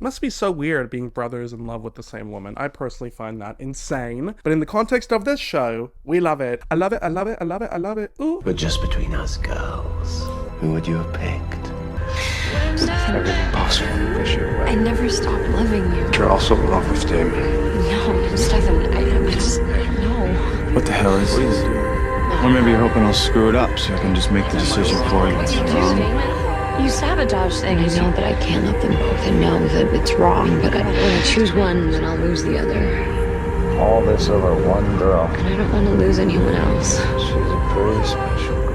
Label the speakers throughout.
Speaker 1: Must be so weird being brothers in love with the same woman. I personally find that insane. But in the context of this show, we love it. I love it, I love it, I love it, I love it. Ooh.
Speaker 2: But just between us girls, who would you have picked?
Speaker 3: Everything possible to push you away.
Speaker 4: I never stopped loving you.
Speaker 3: You're also in love with Damien.
Speaker 4: No, Stefan, I just, no.
Speaker 3: What the hell is this? Or maybe you're hoping I'll screw it up so I can just make the decision for you.
Speaker 4: What are you doing? You sabotage things. I know that I can't love them both. I know that it's wrong, but when I choose one, then I'll lose the other.
Speaker 3: All this over one girl.
Speaker 4: And I don't want to lose anyone else.
Speaker 3: She's a pretty special girl.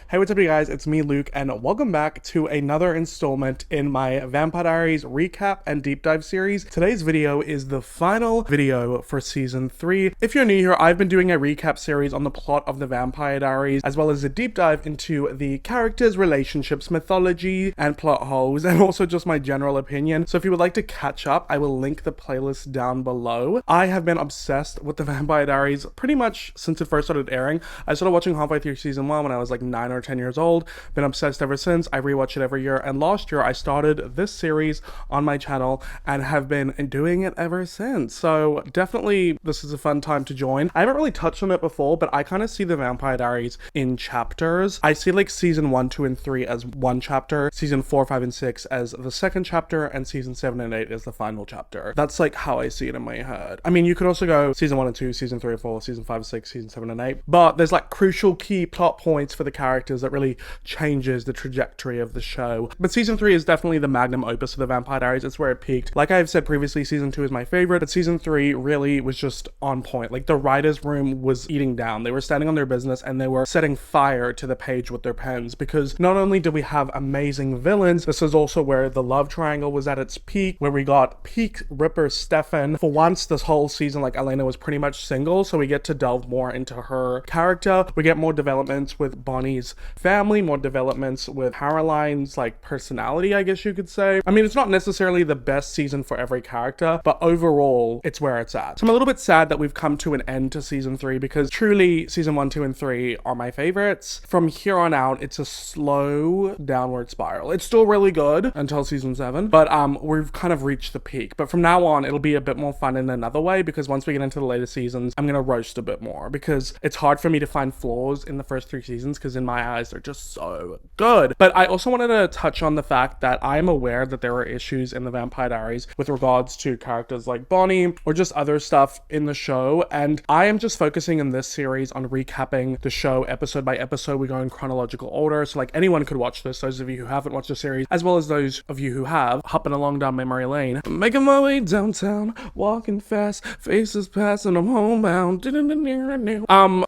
Speaker 1: Hey, what's up you guys, it's me Luke, and welcome back to another installment in my Vampire Diaries recap and deep dive series. Today's video is the final video for season 3. If you're new here, I've been doing a recap series on the plot of the Vampire Diaries, as well as a deep dive into the characters, relationships, mythology, and plot holes, and also just my general opinion. So if you would like to catch up, I will link the playlist down below. I have been obsessed with the Vampire Diaries pretty much since it first started airing. I started watching halfway through season 1 when I was like 9 or 10 years old. Been obsessed ever since. I rewatch it every year, and last year I started this series on my channel and have been doing it ever since. So definitely this is a fun time to join. I haven't really touched on it before, but I kind of see the Vampire Diaries in chapters. I see like season 1, 2, and 3 as one chapter, season 4, 5, and 6 as the second chapter, and season 7 and 8 as the final chapter. That's like how I see it in my head. I mean, you could also go season 1 and 2, season 3 and 4, season 5 and 6, season 7 and 8, but there's like crucial key plot points for the characters that really changes the trajectory of the show. But season 3 is definitely the magnum opus of the Vampire Diaries. It's where it peaked. Like I've said previously, season 2 is my favorite, but season 3 really was just on point. Like the writer's room was eating down. They were standing on their business and they were setting fire to the page with their pens, because not only did we have amazing villains, this is also where the love triangle was at its peak, where we got peak Ripper Stefan. For once this whole season, like Elena was pretty much single, so we get to delve more into her character. We get more developments with Bonnie's family, more developments with Sirelines' like personality, I guess you could say. I mean, it's not necessarily the best season for every character, but overall it's where it's at. So I'm a little bit sad that we've come to an end to season 3, because truly season 1, 2, and 3 are my favorites. From here on out, it's a slow downward spiral. It's still really good until season 7, but we've kind of reached the peak. But from now on, it'll be a bit more fun in another way, because once we get into the later seasons, I'm gonna roast a bit more, because it's hard for me to find flaws in the first 3 seasons, because in my eyes they're just so good. But I also wanted to touch on the fact that I'm aware that there are issues in the Vampire Diaries with regards to characters like Bonnie or just other stuff in the show, and I am just focusing in this series on recapping the show episode by episode. We go in chronological order, so like anyone could watch this, those of you who haven't watched the series, as well as those of you who have, hopping along down memory lane. Making my way downtown, walking fast, faces passing, I'm homebound.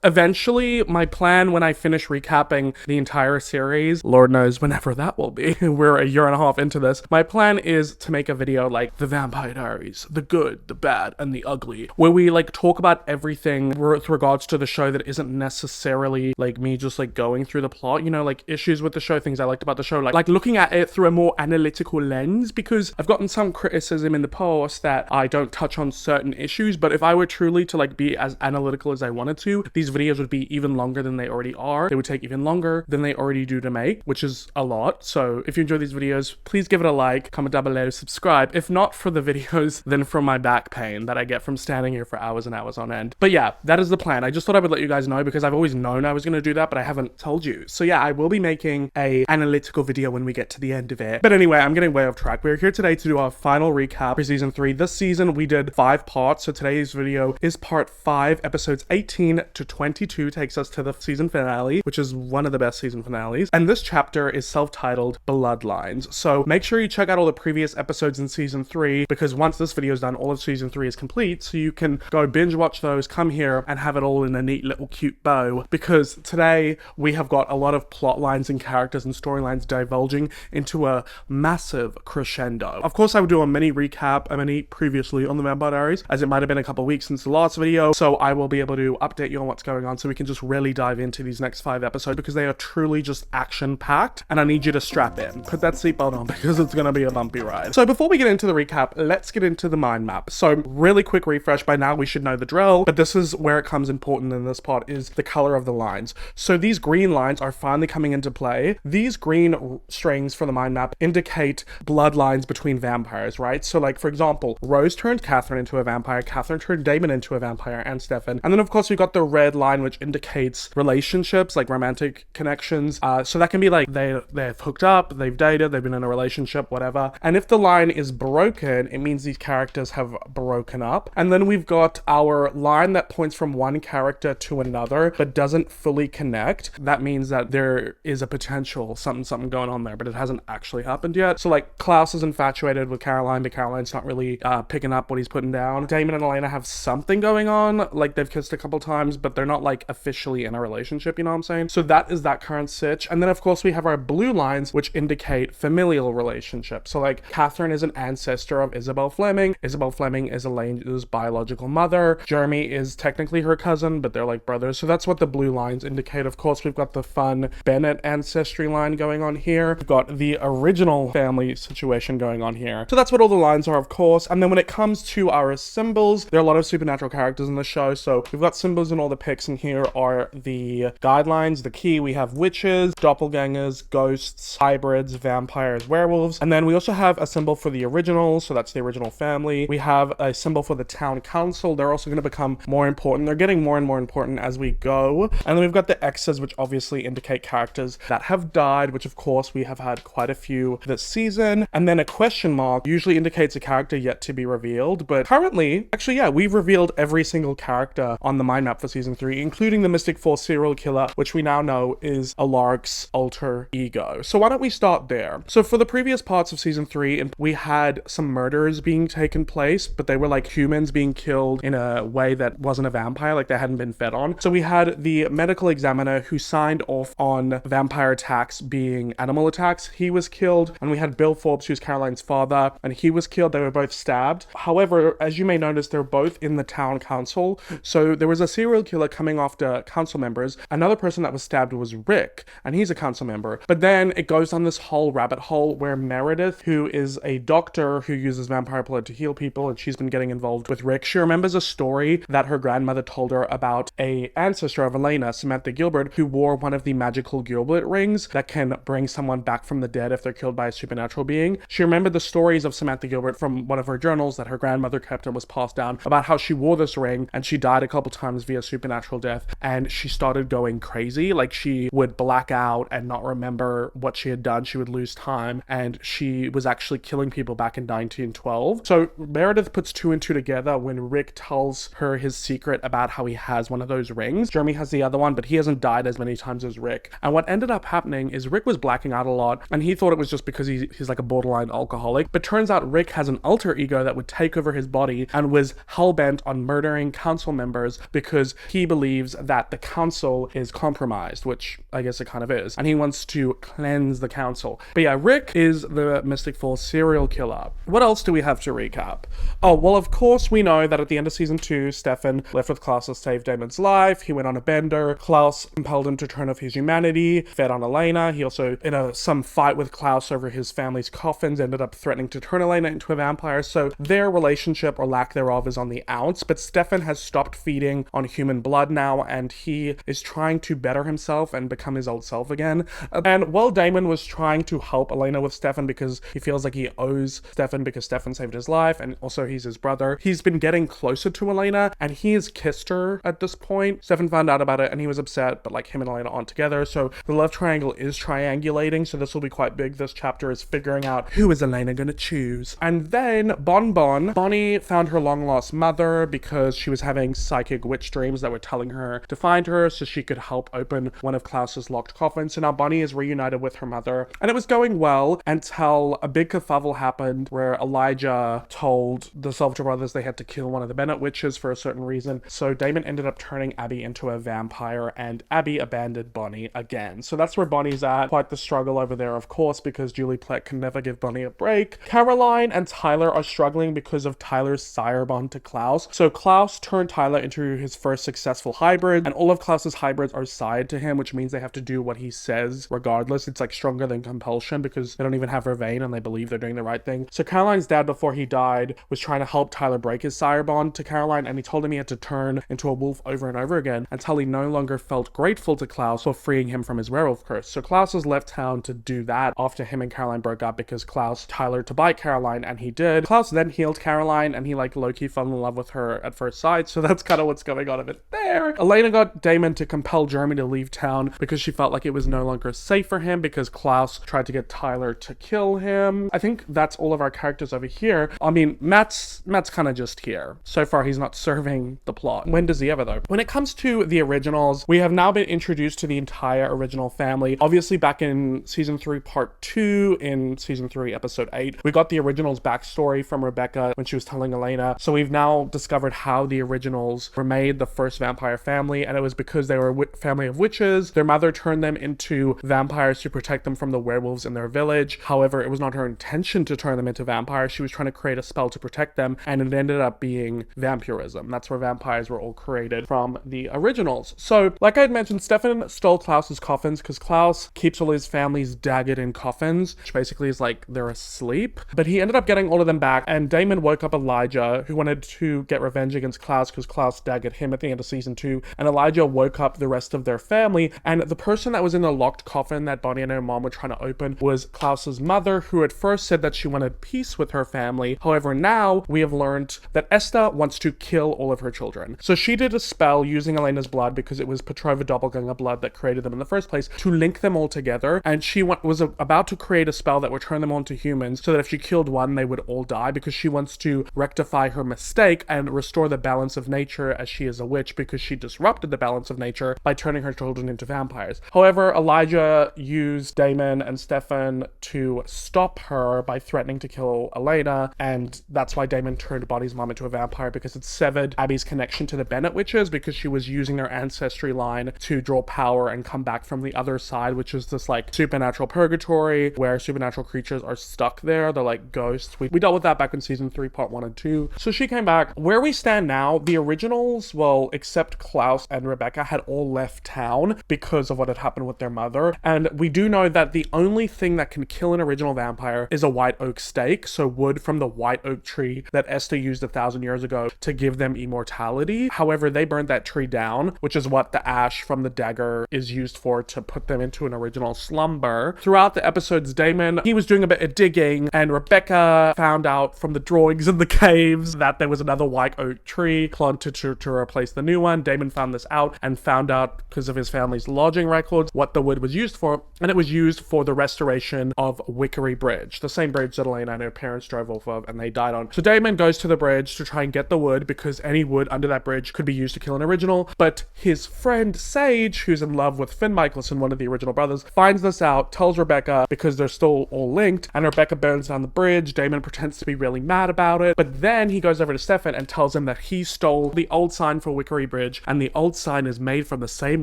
Speaker 1: Eventually, my plan when I finish recapping the entire series, Lord knows whenever that will be, we're a year and a half into this, my plan is to make a video like the Vampire Diaries, the good, the bad, and the ugly, where we like talk about everything with regards to the show that isn't necessarily like me just like going through the plot, you know, like issues with the show, things I liked about the show, like looking at it through a more analytical lens, because I've gotten some criticism in the past that I don't touch on certain issues, but if I were truly to like be as analytical as I wanted to, these videos would be even longer than they already are. They would take even longer than they already do to make, which is a lot. So if you enjoy these videos, please give it a like, comment down below, subscribe, if not for the videos, then from my back pain that I get from standing here for hours and hours on end. But yeah, that is the plan. I just thought I would let you guys know, because I've always known I was going to do that, but I haven't told you. So yeah, I will be making a analytical video when we get to the end of it. But anyway, I'm getting way off track. We're here today to do our final recap for season 3. This season we did 5 parts, so today's video is part 5. Episodes 18 to 22 takes us to the season finale, which is one of the best season finales, and this chapter is self-titled Bloodlines. So make sure you check out all the previous episodes in season 3, because once this video is done, all of season 3 is complete, so you can go binge watch those, come here and have it all in a neat little cute bow, because today we have got a lot of plot lines and characters and storylines divulging into a massive crescendo. Of course, I would do a mini recap, a mini previously on the Vampire Diaries, as it might have been a couple weeks since the last video, so I will be able to update you on what's going on, so we can just really dive into these next 5 episodes, because because they are truly just action-packed, and I need you to strap in. Put that seatbelt on because it's gonna be a bumpy ride. So before we get into the recap, let's get into the mind map. So really quick refresh, by now we should know the drill, but this is where it comes important in this part, is the color of the lines. So these green lines are finally coming into play. These green strings for the mind map indicate bloodlines between vampires, right? So like, for example, Rose turned Catherine into a vampire, Catherine turned Damon into a vampire, and Stefan. And then of course we got the red line, which indicates relationships, like romantic connections. So that can be like they've hooked up, they've dated, they've been in a relationship, whatever. And if the line is broken, it means these characters have broken up. And then we've got our line that points from one character to another but doesn't fully connect. That means that there is a potential something going on there, but it hasn't actually happened yet. So like, Klaus is infatuated with Caroline, but Caroline's not really picking up what he's putting down. Damon and Elena have something going on, like they've kissed a couple times, but they're not like officially in a relationship, you know what I'm saying? So that is that current sitch. And then of course we have our blue lines, which indicate familial relationships. So like, Catherine is an ancestor of Isabel Fleming. Isabel Fleming is Elena's biological mother. Jeremy is technically her cousin, but they're like brothers. So that's what the blue lines indicate. Of course, we've got the fun Bennett ancestry line going on here. We've got the original family situation going on here. So that's what all the lines are, of course. And then when it comes to our symbols, there are a lot of supernatural characters in the show. So we've got symbols in all the pics, and here are the guidelines. The key, we have witches, doppelgangers, ghosts, hybrids, vampires, werewolves. And then we also have a symbol for the original, so that's the original family. We have a symbol for the town council. They're also going to become more important. They're getting more and more important as we go. And then we've got the X's, which obviously indicate characters that have died, which of course we have had quite a few this season. And then a question mark usually indicates a character yet to be revealed. But currently, actually, yeah, we've revealed every single character on the mind map for season 3, including the Mystic Force serial killer, which we now know is Alaric's alter ego. So why don't we start there? So for the previous parts of season 3, we had some murders being taken place, but they were like humans being killed in a way that wasn't a vampire, like they hadn't been fed on. So we had the medical examiner who signed off on vampire attacks being animal attacks. He was killed. And we had Bill Forbes, who's Caroline's father, and he was killed. They were both stabbed. However, as you may notice, they're both in the town council. So there was a serial killer coming after council members. Another person that was stabbed was Rick, and he's a council member. But then it goes down this whole rabbit hole where Meredith, who is a doctor who uses vampire blood to heal people, and she's been getting involved with Rick. She remembers a story that her grandmother told her about a ancestor of Elena, Samantha Gilbert, who wore one of the magical Gilbert rings that can bring someone back from the dead if they're killed by a supernatural being. She remembered the stories of Samantha Gilbert from one of her journals that her grandmother kept and was passed down, about how she wore this ring and she died a couple times via supernatural death, and she started going crazy. Like, she would black out and not remember what she had done. She would lose time, and she was actually killing people back in 1912. So Meredith puts two and two together when Rick tells her his secret about how he has one of those rings. Jeremy has the other one, but he hasn't died as many times as Rick. And what ended up happening is Rick was blacking out a lot, and he thought it was just because he's like a borderline alcoholic. But turns out Rick has an alter ego that would take over his body and was hell-bent on murdering council members because he believes that the council is compromised, which I guess it kind of is. And he wants to cleanse the council. But yeah, Rick is the Mystic Falls serial killer. What else do we have to recap? Oh, well, of course, we know that at the end of season 2, Stefan left with Klaus to save Damon's life. He went on a bender. Klaus compelled him to turn off his humanity, fed on Elena. He also, in some fight with Klaus over his family's coffins, ended up threatening to turn Elena into a vampire. So their relationship, or lack thereof, is on the outs. But Stefan has stopped feeding on human blood now, and he is trying to better himself and become his old self again. And while Damon was trying to help Elena with Stefan because he feels like he owes Stefan because Stefan saved his life, and also he's his brother, he's been getting closer to Elena, and he has kissed her at this point. Stefan found out about it and he was upset, but like, him and Elena aren't together, so the love triangle is triangulating. So this will be quite big. This chapter is figuring out who is Elena gonna choose. And then Bonnie found her long lost mother because she was having psychic witch dreams that were telling her to find her so she could help open one of Klaus's locked coffins. So now Bonnie is reunited with her mother, and it was going well until a big kerfuffle happened where Elijah told the Salvatore brothers they had to kill one of the Bennett witches for a certain reason. So Damon ended up turning Abby into a vampire, and Abby abandoned Bonnie again. So that's where Bonnie's at. Quite the struggle over there, of course, because Julie Plec can never give Bonnie a break. Caroline and Tyler are struggling because of Tyler's sire bond to Klaus. So Klaus turned Tyler into his first successful hybrid, and all of Klaus's hybrids are sired to him, which means they have to do what he says regardless. It's like stronger than compulsion because they don't even have Vervain and they believe they're doing the right thing. So Caroline's dad, before he died, was trying to help Tyler break his sire bond to Caroline, and he told him he had to turn into a wolf over and over again until he no longer felt grateful to Klaus for freeing him from his werewolf curse. So Klaus has left town to do that after him and Caroline broke up because Klaus Tyler to bite Caroline, and he did. Klaus then healed Caroline, and he like low-key fell in love with her at first sight, so that's kind of what's going on a bit there. Elena got Damon to compel Jeremy to leave town because she felt like it was no longer safe for him because Klaus tried to get Tyler to kill him. I think that's all of our characters over here. I mean, Matt's kind of just here. So far, he's not serving the plot. When does he ever, though? When it comes to the originals, we have now been introduced to the entire original family. Obviously, back in season 3, part 2, in season 3, episode 8, we got the originals backstory from Rebecca when she was telling Elena. So we've now discovered how the originals were made, the first vampire family, and it was because they were a family of witches. Their mother turned them into vampires to protect them from the werewolves in their village. However, it was not her intention to turn them into vampires. She was trying to create a spell to protect them, and it ended up being vampirism. That's where vampires were all created from the originals. So, like I had mentioned, Stefan stole Klaus's coffins because Klaus keeps all his families daggered in coffins, which basically is like they're asleep. But he ended up getting all of them back, and Damon woke up Elijah, who wanted to get revenge against Klaus because Klaus daggered him at the end of season 2, and Elijah woke up the rest of their family, and the person that was in the locked coffin that Bonnie and her mom were trying to open was Klaus's mother, who at first said that she wanted peace with her family. However, now we have learned that Esther wants to kill all of her children. So she did a spell using Elena's blood, because it was Petrova doppelganger blood that created them in the first place, to link them all together, and she was about to create a spell that would turn them on to humans so that if she killed one, they would all die, because she wants to rectify her mistake and restore the balance of nature, as she is a witch, because she disrupted the balance of nature by turning her children into vampires. However, Elijah used Damon and Stefan to stop her by threatening to kill Elena, and that's why Damon turned Bonnie's mom into a vampire, because it severed Abby's connection to the Bennett witches, because she was using their ancestry line to draw power and come back from the other side, which is this like supernatural purgatory where supernatural creatures are stuck there. They're like ghosts. We dealt with that back in season 3, part 1 and 2. So she came back. Where we stand now, the originals, well, except Klaus and Rebecca, had all left town because of what had happened with their mother. And we do know that the only thing that can kill an original vampire is a white oak stake, so wood from the white oak tree that Esther used 1,000 years ago to give them immortality. However, they burned that tree down, which is what the ash from the dagger is used for, to put them into an original slumber. Throughout the episodes, Damon, he was doing a bit of digging, and Rebecca found out from the drawings in the caves that there was another white oak tree planted to replace the new one. Damon found this out and found out, because of his family's lodging records, what the wood was used for, and it was used for the restoration of Wickery Bridge, the same bridge that Elena and her parents drove off of and they died on. So Damon goes to the bridge to try and get the wood, because any wood under that bridge could be used to kill an original. But his friend Sage, who's in love with Finn Michelson, one of the original brothers, finds this out, tells Rebecca, because they're still all linked, and Rebecca burns down the bridge. Damon pretends to be really mad about it, but then he goes over to Stefan and tells him that he stole the old sign for Wickery Bridge, and the old sign is made from the same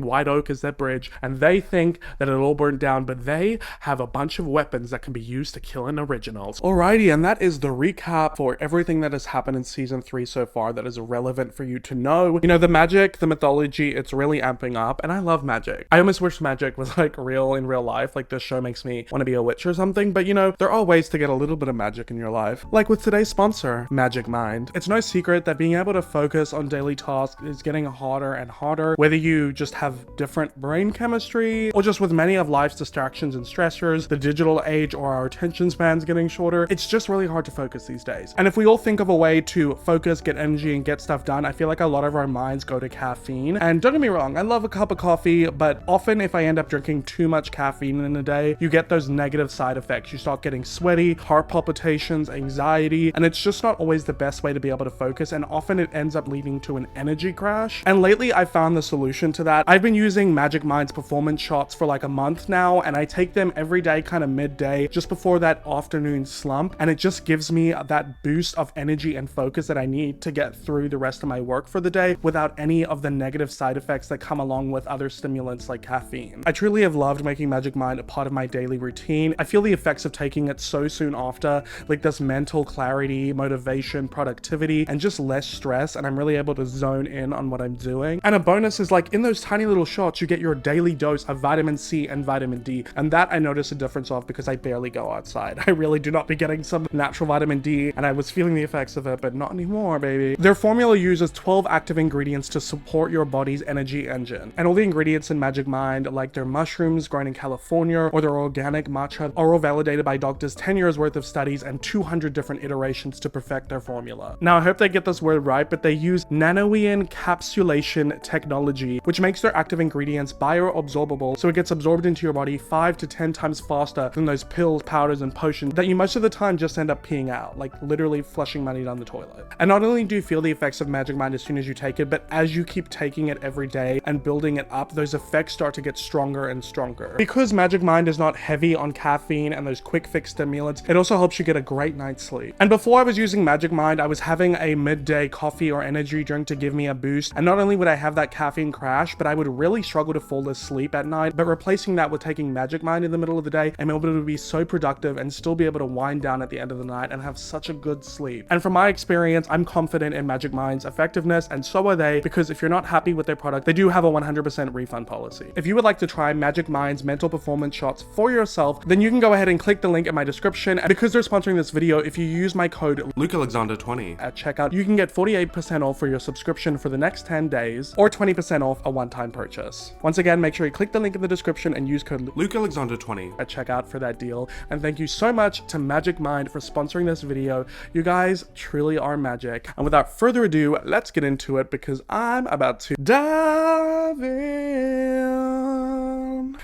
Speaker 1: white oak as that bridge, and they think that it all burned down, but they have a bunch of weapons that can be used to kill an originals. Alrighty, and that is the recap for everything that has happened in season 3 so far that is relevant for you to know. You know, the magic, the mythology, it's really amping up, and I love magic. I almost wish magic was like real in real life, like this show makes me want to be a witch or something, but you know, there are ways to get a little bit of magic in your life, like with today's sponsor, Magic Mind. It's no secret that being able to focus on daily tasks is getting harder and harder, whether you just have different brain chemistry, or just with many of life's distractions and stressors, the digital age, or our attention spans getting shorter. It's just really hard to focus these days. And if we all think of a way to focus, get energy, and get stuff done, I feel like a lot of our minds go to caffeine. And don't get me wrong, I love a cup of coffee, but often if I end up drinking too much caffeine in a day, you get those negative side effects. You start getting sweaty, heart palpitations, anxiety, and it's just not always the best way to be able to focus, and often it ends up leading to an energy crash. And lately I found the solution to that. I've been using Magic Mind's performance shots for like a month now, and I take them every day, kind of midday, just before that afternoon slump, and it just gives me that boost of energy and focus that I need to get through the rest of my work for the day without any of the negative side effects that come along with other stimulants like caffeine. I truly have loved making Magic Mind a part of my daily routine. I feel the effects of taking it so soon after, like this mental clarity, motivation, productivity, and just less stress, and I'm really able to zone in on what I'm doing. And a bonus is, like, in those tiny little shots, you get your daily dose of vitamin C and vitamin D. And that I noticed a difference of because I barely go outside. I really do not be getting some natural vitamin D, and I was feeling the effects of it, but not anymore, baby. Their formula uses 12 active ingredients to support your body's energy engine. And all the ingredients in Magic Mind, like their mushrooms grown in California or their organic matcha, are all validated by doctors 10 years worth of studies and 200 different iterations to perfect their formula. Now, I hope they get this word right, but they use nanoencapsulation technology, which makes their active ingredients bioabsorbable, so it gets absorbed into your body 5 to 10 times faster than those pills, powders, and potions that you most of the time just end up peeing out, like literally flushing money down the toilet. And not only do you feel the effects of Magic Mind as soon as you take it, but as you keep taking it every day and building it up, those effects start to get stronger and stronger. Because Magic Mind is not heavy on caffeine and those quick fix stimulants, it also helps you get a great night's sleep. And before I was using Magic Mind, I was having a midday coffee or energy drink to give me a boost, and not only would I have that caffeine crash, but I would really struggle to fall asleep at night. But replacing that with taking Magic Mind in the middle of the day, I'm able to be so productive and still be able to wind down at the end of the night and have such a good sleep. And from my experience, I'm confident in Magic Mind's effectiveness, and so are they, because if you're not happy with their product, they do have a 100% refund policy. If you would like to try Magic Mind's mental performance shots for yourself, then you can go ahead and click the link in my description. And because they're sponsoring this video, if you use my code LukeAlexander20 at checkout, you can get 48% off for your subscription for the next 10 days, or 20% off a one-time purchase. Once again, make sure you click the link in the description and use code LukeAlexander20 at checkout for that deal. And thank you so much to Magic Mind for sponsoring this video. You guys truly are magic. And without further ado, let's get into it because I'm about to dive in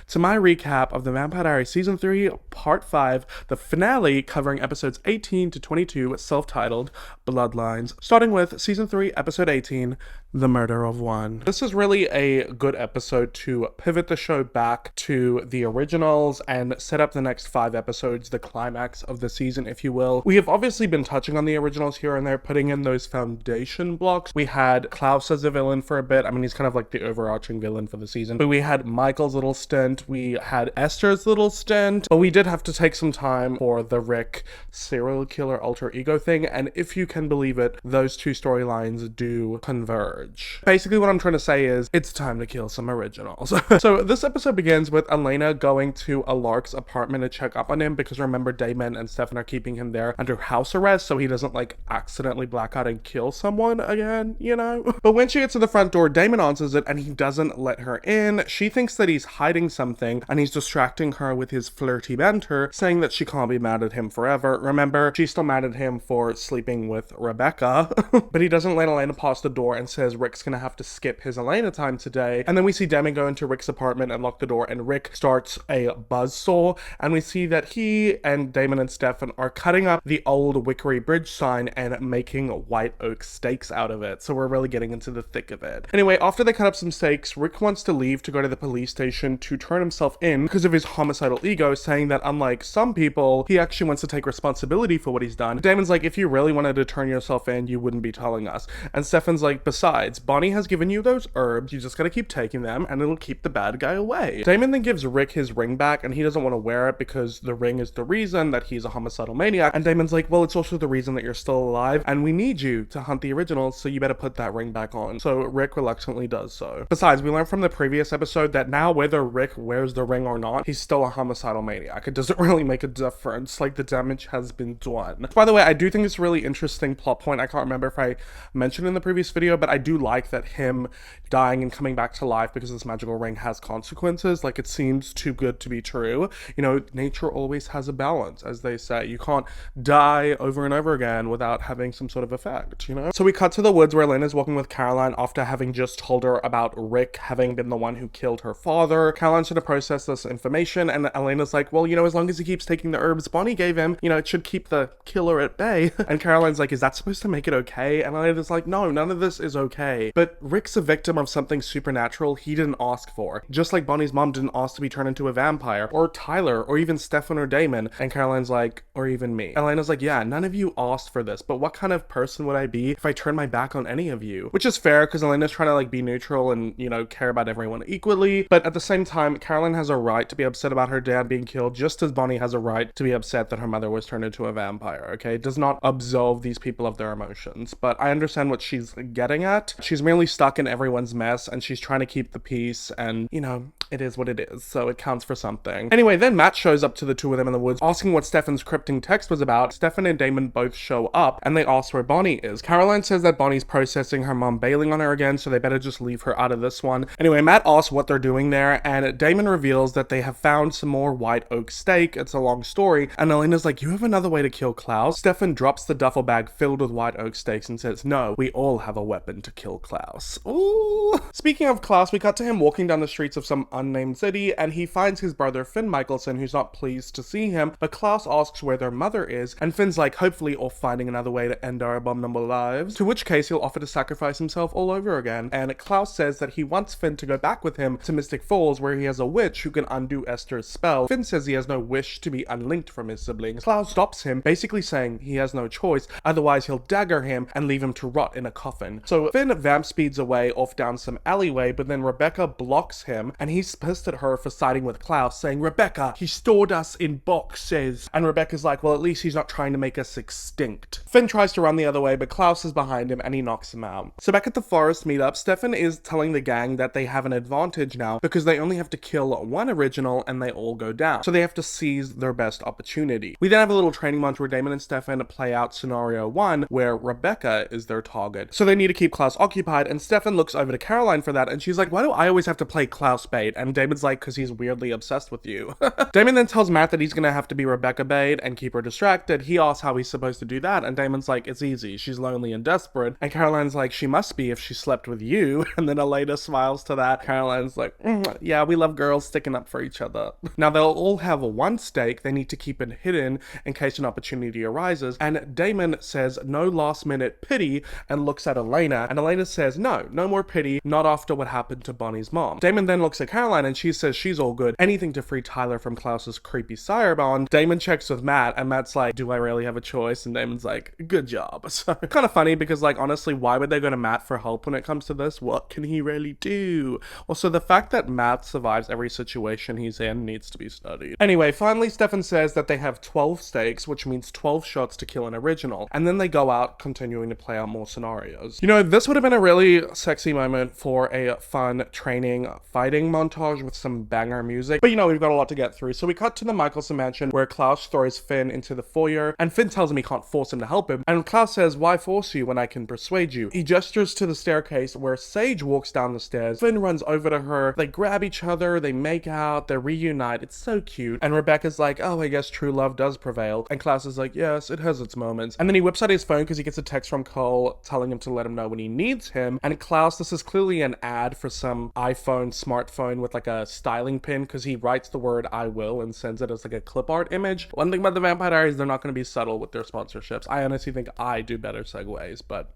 Speaker 1: to my recap of the Vampire Diaries Season 3, Part 5, the finale covering episodes 18 to 22, self-titled Bloodlines, starting with Season 3, Episode 18, The Murder of One. This is really a good episode to pivot the show back to the originals and set up the next 5 episodes, the climax of the season, if you will. We have obviously been touching on the originals here and there, putting in those foundation blocks. We had Klaus as a villain for a bit. I mean, he's kind of like the overarching villain for the season. But we had Michael's little stint. We had Esther's little stint. But we did have to take some time for the Rick serial killer alter ego thing. And if you can believe it, those two storylines do converge. Basically, what I'm trying to say is it's time to kill some originals. So this episode begins with Elena going to Alarc's apartment to check up on him because remember, Damon and Stefan are keeping him there under house arrest so he doesn't like accidentally black out and kill someone again, you know? But when she gets to the front door, Damon answers it and he doesn't let her in. She thinks that he's hiding something and he's distracting her with his flirty banter, saying that she can't be mad at him forever. Remember, she's still mad at him for sleeping with Rebecca. But he doesn't let Elena pass the door and says Rick's gonna have to skip his Elena time today. And then we see Damon go into Rick's apartment and lock the door, and Rick starts a buzzsaw, and we see that he and Damon and Stefan are cutting up the old Wickery Bridge sign and making white oak stakes out of it. So we're really getting into the thick of it. Anyway, after they cut up some stakes, Rick wants to leave to go to the police station to turn himself in because of his homicidal ego, saying that unlike some people, he actually wants to take responsibility for what he's done. Damon's like, if you really wanted to turn yourself in, you wouldn't be telling us. And Stefan's like, besides, Bonnie has given you those herbs, you just gotta keep taking them and it'll keep the bad guy away. Damon then gives Rick his ring back and he doesn't want to wear it because the ring is the reason that he's a homicidal maniac. And Damon's like, well, it's also the reason that you're still alive and we need you to hunt the originals, so you better put that ring back on. So Rick reluctantly does so. Besides, we learned from the previous episode that now whether Rick wears the ring or not, he's still a homicidal maniac. It doesn't really make a difference, like the damage has been done. By the way, I do think it's a really interesting plot point. I can't remember if I mentioned in the previous video, but I do like that him dying and coming back to life because this magical ring has consequences. Like, it seems too good to be true. You know, nature always has a balance, as they say. You can't die over and over again without having some sort of effect, you know? So we cut to the woods where Elena's walking with Caroline after having just told her about Rick having been the one who killed her father. Caroline's trying to process this information and Elena's like, well, you know, as long as he keeps taking the herbs Bonnie gave him, you know, it should keep the killer at bay. And Caroline's like, is that supposed to make it okay? And Elena's like, no, none of this is okay. But Rick's a victim of something supernatural he didn't ask for. Just like Bonnie's mom didn't ask to be turned into a vampire, or Tyler, or even Stefan or Damon. And Caroline's like, or even me. Elena's like, yeah, none of you asked for this, but what kind of person would I be if I turned my back on any of you? Which is fair, because Elena's trying to like be neutral and, you know, care about everyone equally. But at the same time, Caroline has a right to be upset about her dad being killed, just as Bonnie has a right to be upset that her mother was turned into a vampire, okay? It does not absolve these people of their emotions. But I understand what she's getting at. Matt. She's merely stuck in everyone's mess and she's trying to keep the peace, and you know, it is what it is, so it counts for something. Anyway, then Matt shows up to the two of them in the woods, asking what Stefan's cryptic text was about. Stefan and Damon both show up, and they ask where Bonnie is. Caroline says that Bonnie's processing her mom bailing on her again, so they better just leave her out of this one. Anyway, Matt asks what they're doing there, and Damon reveals that they have found some more white oak steak. It's a long story, and Elena's like, you have another way to kill Klaus? Stefan drops the duffel bag filled with white oak steaks and says, no, we all have a weapon to kill Klaus. Ooh. Speaking of Klaus, we cut to him walking down the streets of some unnamed city, and he finds his brother Finn Michelson, who's not pleased to see him, but Klaus asks where their mother is, and Finn's like, hopefully or finding another way to end our abominable lives, to which case he'll offer to sacrifice himself all over again. And Klaus says that he wants Finn to go back with him to Mystic Falls, where he has a witch who can undo Esther's spell. Finn says he has no wish to be unlinked from his siblings. Klaus stops him, basically saying he has no choice, otherwise he'll dagger him and leave him to rot in a coffin. So Finn vamp speeds away off down some alleyway, but then Rebecca blocks him, and he's pissed at her for siding with Klaus, saying, Rebecca, he stored us in boxes. And Rebecca's like, well, at least he's not trying to make us extinct. Finn tries to run the other way, but Klaus is behind him and he knocks him out. So back at the forest meetup, Stefan is telling the gang that they have an advantage now because they only have to kill one original and they all go down. So they have to seize their best opportunity. We then have a little training montage where Damon and Stefan play out scenario 1, where Rebecca is their target. So they need to keep Klaus occupied, and Stefan looks over to Caroline for that, and she's like, why do I always have to play Klaus bait? And Damon's like, because he's weirdly obsessed with you. Damon then tells Matt that he's gonna have to be Rebecca bait and keep her distracted. He asks how he's supposed to do that, and Damon's like, it's easy, she's lonely and desperate. And Caroline's like, she must be if she slept with you. And then Elena smiles to that. Caroline's like, yeah, we love girls sticking up for each other. Now they'll all have one stake. They need to keep it hidden in case an opportunity arises. And Damon says, no last minute pity, and looks at Elena. And Elena says, no more pity, not after what happened to Bonnie's mom. Damon then looks at Caroline and she says she's all good. Anything to free Tyler from Klaus's creepy sire bond. Damon checks with Matt, and Matt's like, do I really have a choice? And Damon's like, good job. So kind of funny because, like, honestly, why would they go to Matt for help when it comes to this? What can he really do? Also, the fact that Matt survives every situation he's in needs to be studied. Anyway, finally, Stefan says that they have 12 stakes, which means 12 shots to kill an original. And then they go out, continuing to play out more scenarios. You know, this would have been a really sexy moment for a fun training fighting montage with some banger music. But you know, we've got a lot to get through. So we cut to the Michelson mansion where Klaus throws Finn into the foyer, and Finn tells him he can't force him to help him. And Klaus says, why force you when I can persuade you? He gestures to the staircase where Sage walks down the stairs. Finn runs over to her. They grab each other, they make out, they reunite. It's so cute. And Rebecca's like, oh, I guess true love does prevail. And Klaus is like, yes, it has its moments. And then he whips out his phone because he gets a text from Cole telling him to let him know when he needs him. And Klaus, this is clearly an ad for some iPhone smartphone with like a styling pin, because he writes the word I will and sends it as like a clip art image. One thing about the Vampire Diaries, they're not going to be subtle with their sponsorships. I honestly think I do better segues, but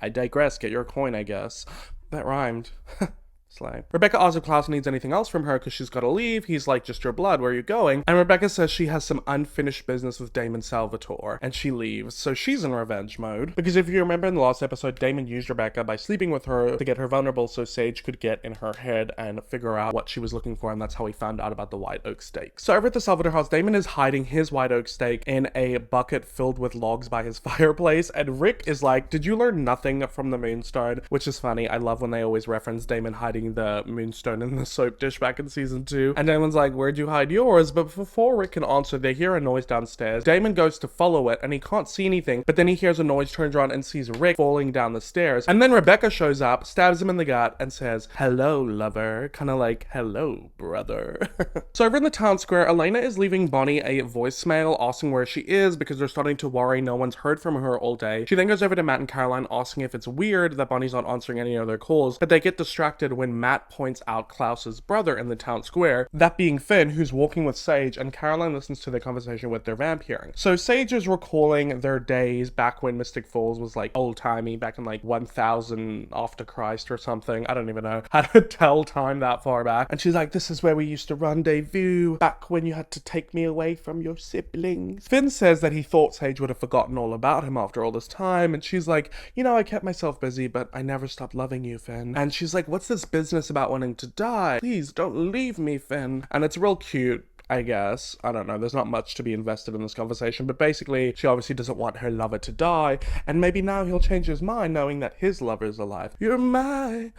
Speaker 1: I digress. Get your coin, I guess. That rhymed. Slay. Rebecca asks if Klaus needs anything else from her because she's got to leave. He's like, just your blood, where are you going? And Rebecca says she has some unfinished business with Damon Salvatore, and she leaves. So she's in revenge mode. Because if you remember in the last episode, Damon used Rebecca by sleeping with her to get her vulnerable so Sage could get in her head and figure out what she was looking for, and that's how he found out about the white oak steak. So over at the Salvatore house, Damon is hiding his white oak steak in a bucket filled with logs by his fireplace, and Rick is like, did you learn nothing from the Moonstone? Which is funny. I love when they always reference Damon hiding the Moonstone in the soap dish back in season 2. And Damon's like, where'd you hide yours? But before Rick can answer, they hear a noise downstairs. Damon goes to follow it and he can't see anything, but then he hears a noise, turns around and sees Rick falling down the stairs. And then Rebecca shows up, stabs him in the gut and says, hello, lover. Kind of like, hello, brother. So over in the town square, Elena is leaving Bonnie a voicemail asking where she is because they're starting to worry no one's heard from her all day. She then goes over to Matt and Caroline asking if it's weird that Bonnie's not answering any of their calls, but they get distracted when Matt points out Klaus's brother in the town square, that being Finn, who's walking with Sage, and Caroline listens to their conversation with their vamp hearing. So Sage is recalling their days back when Mystic Falls was like old-timey, back in like 1000 after Christ or something. I don't even know how to tell time that far back. And she's like, this is where we used to rendezvous, back when you had to take me away from your siblings. Finn says that he thought Sage would have forgotten all about him after all this time, and she's like, you know, I kept myself busy, but I never stopped loving you, Finn. And she's like, what's this business about wanting to die? Please don't leave me, Finn. And it's real cute. I guess. I don't know. There's not much to be invested in this conversation, but basically, she obviously doesn't want her lover to die, and maybe now he'll change his mind knowing that his lover is alive. You're my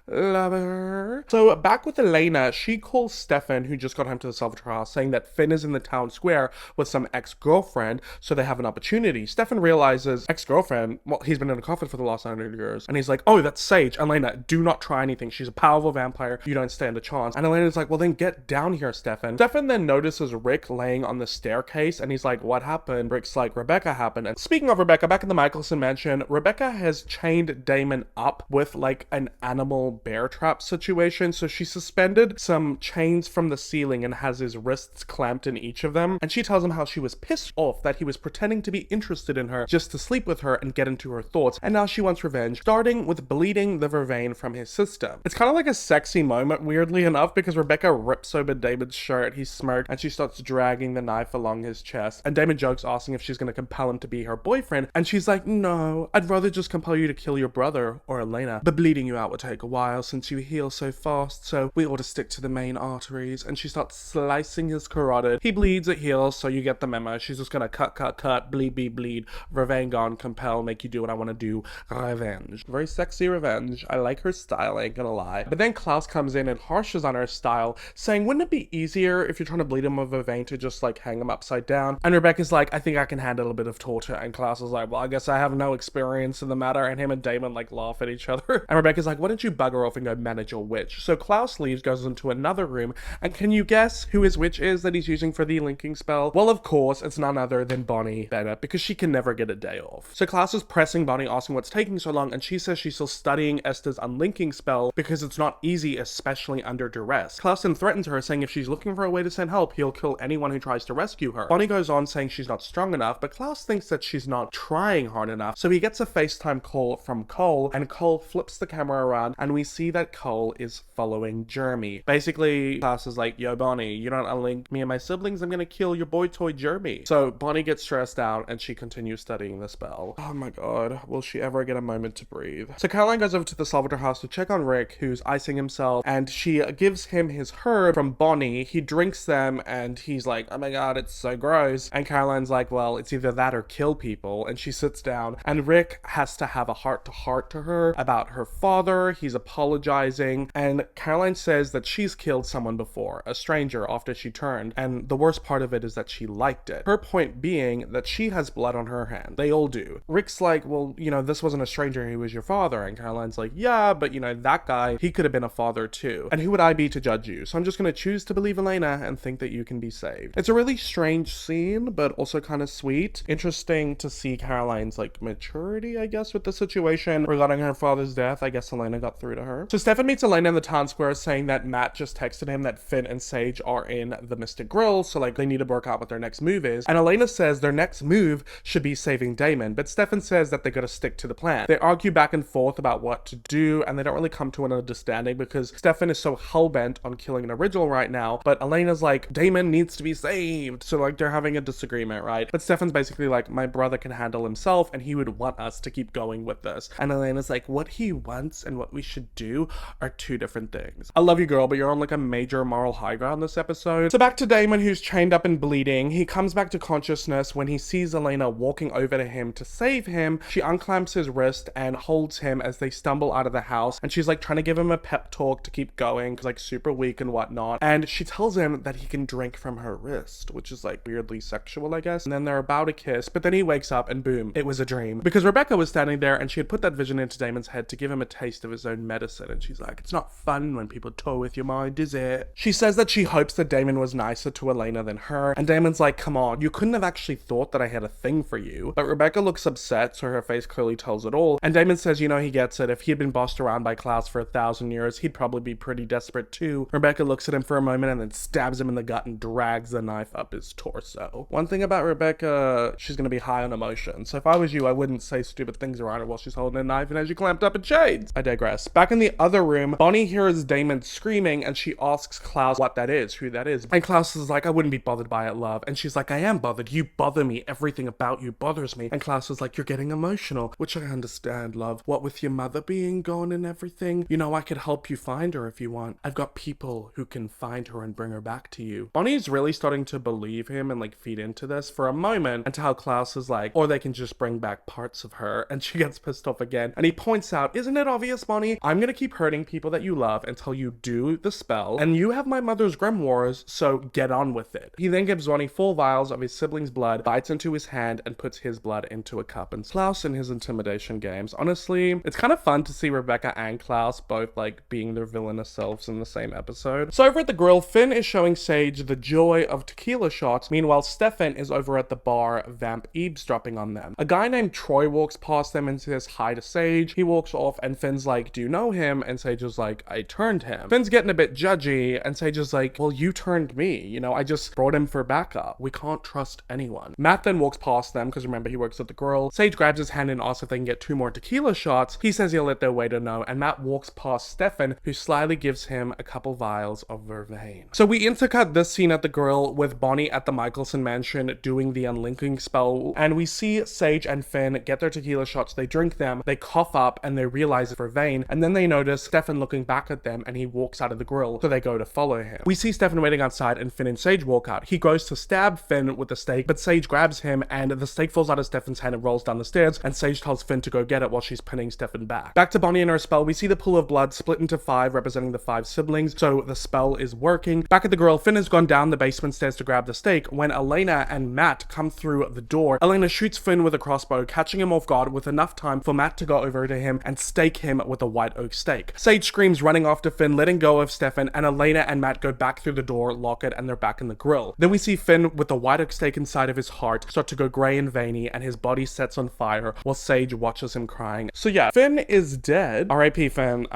Speaker 1: lover. So back with Elena, she calls Stefan, who just got home to the Salvatore house, saying that Finn is in the town square with some ex-girlfriend, so they have an opportunity. Stefan realizes ex-girlfriend, well, he's been in a coffin for the last 100 years, and he's like, oh, that's Sage. Elena, do not try anything. She's a powerful vampire. You don't stand a chance. And Elena's like, well, then get down here, Stefan. Stefan then notices Rick laying on the staircase, and he's like, what happened? Rick's like, Rebecca happened. And speaking of Rebecca, back in the Michelson mansion, Rebecca has chained Damon up with like an animal bear trap situation. So she suspended some chains from the ceiling and has his wrists clamped in each of them. And she tells him how she was pissed off that he was pretending to be interested in her just to sleep with her and get into her thoughts. And now she wants revenge, starting with bleeding the vervain from his system. It's kind of like a sexy moment, weirdly enough, because Rebecca rips open Damon's shirt, he smirks, and she starts dragging the knife along his chest. And Damon jokes, asking if she's going to compel him to be her boyfriend. And she's like, no, I'd rather just compel you to kill your brother or Elena. But bleeding you out would take a while since you heal so fast, so we ought to stick to the main arteries. And she starts slicing his carotid. He bleeds, it heals, so you get the memo. She's just gonna cut, bleed, vervain gone, compel, make you do what I want to do, revenge. Very sexy revenge. I like her style, I ain't gonna lie. But then Klaus comes in and harshes on her style, saying, wouldn't it be easier if you're trying to bleed him with vervain to just like hang him upside down? And Rebecca's like, I think I can handle a bit of torture. And Klaus is like, well, I guess I have no experience in the matter. And him and Damon like laugh at each other. And Rebecca's like, why don't you bugger off and go manage your witch? So Klaus leaves, goes into another room, and can you guess who his witch is that he's using for the linking spell? Well, of course, it's none other than Bonnie Bennett, because she can never get a day off. So Klaus is pressing Bonnie, asking what's taking so long, and she says she's still studying Esther's unlinking spell because it's not easy, especially under duress. Klaus then threatens her, saying if she's looking for a way to send help, he'll kill anyone who tries to rescue her. Bonnie goes on saying she's not strong enough, but Klaus thinks that she's not trying hard enough, so he gets a FaceTime call from Cole, and Cole flips the camera around, and we see that Cole is following Jeremy. Basically, Klaus is like, yo, Bonnie, you don't unlink me and my siblings, I'm gonna kill your boy toy Jeremy. So Bonnie gets stressed out, and she continues studying the spell. Oh my god, will she ever get a moment to breathe? So Caroline goes over to the Salvatore house to check on Rick, who's icing himself, and she gives him his herb from Bonnie. He drinks them, and he's like, oh my god, it's so gross. And Caroline's like, well, it's either that or kill people. And she sits down, and Rick has to have a heart-to-heart to her about her father. He's apologizing, and Caroline says that she's killed someone before, a stranger, after she turned, and the worst part of it is that she liked it. Her point being that she has blood on her hand. They all do. Rick's like, well, you know, this wasn't a stranger, he was your father. And Caroline's like, yeah, but you know, that guy, he could have been a father too. And who would I be to judge you? So I'm just gonna choose to believe Elena and think that you can be saved. It's a really strange scene, but also kind of sweet. Interesting to see Caroline's like maturity, I guess, with the situation regarding her father's death. I guess Elena got through to her. So Stefan meets Elena in the town square, saying that Matt just texted him that Finn and Sage are in the Mystic Grill, so like they need to work out what their next move is. And Elena says their next move should be saving Damon, but Stefan says that they gotta stick to the plan. They argue back and forth about what to do, and they don't really come to an understanding because Stefan is so hell-bent on killing an original right now, but Elena's like, Damon needs to be saved. So like they're having a disagreement, right? But Stefan's basically like, my brother can handle himself and he would want us to keep going with this. And Elena's like, what he wants and what we should do are two different things. I love you, girl, but you're on like a major moral high ground this episode. So back to Damon, who's chained up and bleeding. He comes back to consciousness when he sees Elena walking over to him to save him. She unclamps his wrist and holds him as they stumble out of the house, and she's like trying to give him a pep talk to keep going because like super weak and whatnot. And she tells him that he can drink from her wrist, which is like weirdly sexual, I guess. And then they're about to kiss, but then he wakes up and boom, it was a dream, because Rebecca was standing there and she had put that vision into Damon's head to give him a taste of his own medicine. And she's like, it's not fun when people toy with your mind, is it? She says that she hopes that Damon was nicer to Elena than her, and Damon's like, come on, you couldn't have actually thought that I had a thing for you. But Rebecca looks upset, so her face clearly tells it all. And Damon says, you know, he gets it. If he had been bossed around by Klaus for 1,000 years, he'd probably be pretty desperate too. Rebecca looks at him for a moment and then stabs him in the gut and drags the knife up his torso. One thing about Rebecca, she's gonna be high on emotion. So if I was you, I wouldn't say stupid things around her while she's holding a knife and has you clamped up in chains. I digress. Yes. Back in the other room, Bonnie hears Damon screaming and she asks Klaus what that is, who that is. And Klaus is like, I wouldn't be bothered by it, love. And she's like, I am bothered. You bother me. Everything about you bothers me. And Klaus is like, you're getting emotional, which I understand, love. What with your mother being gone and everything, you know, I could help you find her if you want. I've got people who can find her and bring her back to you. Bonnie's really starting to believe him and like feed into this for a moment until Klaus is like, or they can just bring back parts of her. And she gets pissed off again. And he points out, isn't it obvious, Bonnie? I'm gonna keep hurting people that you love until you do the spell. And you have my mother's grimoires, so get on with it. He then gives Bonnie 4 vials of his sibling's blood, bites into his hand, and puts his blood into a cup. And Klaus in his intimidation games. Honestly, it's kind of fun to see Rebecca and Klaus both like being their villainous selves in the same episode. So over at the grill, Finn is showing Sage the joy of tequila shots. Meanwhile, Stefan is over at the bar, vamp eavesdropping on them. A guy named Troy walks past them and says hi to Sage. He walks off and Finn's like, do you know him? And Sage is like, I turned him. Finn's getting a bit judgy and Sage is like, well, you turned me. You know, I just brought him for backup. We can't trust anyone. Matt then walks past them because remember he works at the grill. Sage grabs his hand and asks if they can get 2 more tequila shots. He says he'll let their waiter know and Matt walks past Stefan who slyly gives him a couple vials of vervain. So we intercut this scene at the grill with Bonnie at the Michelson mansion doing the unlinking spell and we see Sage and Finn get their tequila shots, they drink them, they cough up and they realize it's vervain and then they notice Stefan looking back at them and he walks out of the grill, so they go to follow him. We see Stefan waiting outside and Finn and Sage walk out. He goes to stab Finn with the stake, but Sage grabs him and the stake falls out of Stefan's hand and rolls down the stairs and Sage tells Finn to go get it while she's pinning Stefan back. Back to Bonnie and her spell, we see the pool of blood split into 5 representing the 5 siblings, so the spell is working. Back at the grill, Finn has gone down the basement stairs to grab the stake when Elena and Matt come through the door. Elena shoots Finn with a crossbow, catching him off guard with enough time for Matt to go over to him and stake him with a white oak stake. Sage screams, running after Finn, letting go of Stefan, and Elena and Matt go back through the door, lock it, and they're back in the grill. Then we see Finn with the white oak stake inside of his heart start to go grey and veiny and his body sets on fire while Sage watches him crying. So yeah, Finn is dead. R.I.P. Finn.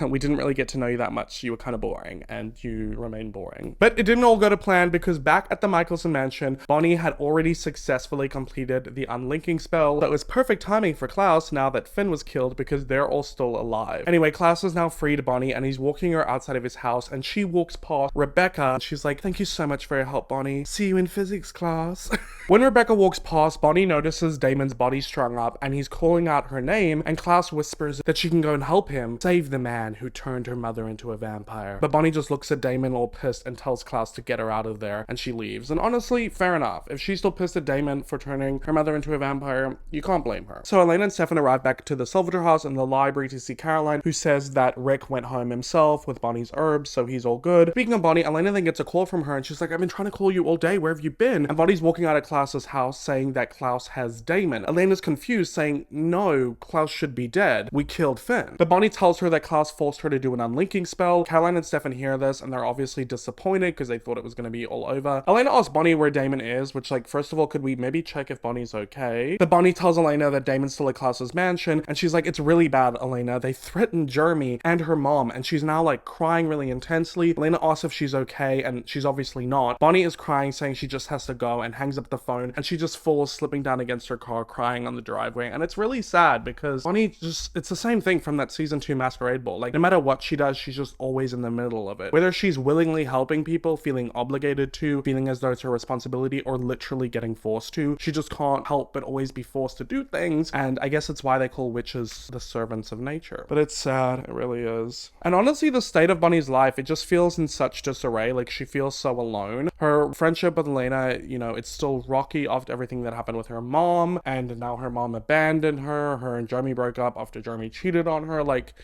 Speaker 1: We didn't really get to know you that much. You were kind of boring and you remain boring. But it didn't all go to plan because back at the Michelson mansion, Bonnie had already successfully completed the unlinking spell. That was perfect timing for Klaus now that Finn was killed because they're all still alive. Anyway, Klaus has now freed Bonnie and he's walking her outside of his house and she walks past Rebecca and she's like, thank you so much for your help, Bonnie. See you in physics class. When Rebecca walks past, Bonnie notices Damon's body strung up and he's calling out her name and Klaus whispers that she can go and help him save the man who turned her mother into a vampire. But Bonnie just looks at Damon all pissed and tells Klaus to get her out of there and she leaves. And honestly, fair enough. If she's still pissed at Damon for turning her mother into a vampire, you can't blame her. So Elena and Stefan arrive back to the Salvatore house in the library to see Caroline, who says that Rick went home himself with Bonnie's herbs, so he's all good. Speaking of Bonnie, Elena then gets a call from her and she's like, I've been trying to call you all day, where have you been? And Bonnie's walking out of Klaus's house saying that Klaus has Damon. Elena's confused, saying, no, Klaus should be dead. We killed Finn. But Bonnie tells her that Klaus forced her to do an unlinking spell. Caroline and Stefan hear this and they're obviously disappointed because they thought it was going to be all over. Elena asks Bonnie where Damon is, which like, first of all, could we maybe check if Bonnie's okay? But Bonnie tells Elena that Damon's still at Klaus's mansion and she's like, it's really bad, Elena. They threatened Jeremy and her mom and she's now like crying really intensely. Elena asks if she's okay and she's obviously not. Bonnie is crying, saying she just has to go and hangs up the phone and she just falls slipping down against her car crying on the driveway. And it's really sad because Bonnie just, it's the same thing from that season 2 Masquerade Ball. Like no matter what she does, she's just always in the middle of it. Whether she's willingly helping people, feeling obligated to, feeling as though it's her responsibility, or literally getting forced to, she just can't help but always be forced to do things. And I guess it's why they call witches the servants of nature. But it's sad, it really is. And honestly, the state of Bonnie's life, it just feels in such disarray. Like she feels so alone. Her friendship with Elena, you know, it's still rocky after everything that happened with her mom, and now her mom abandoned her. Her and Jeremy broke up after Jeremy cheated on her. Like,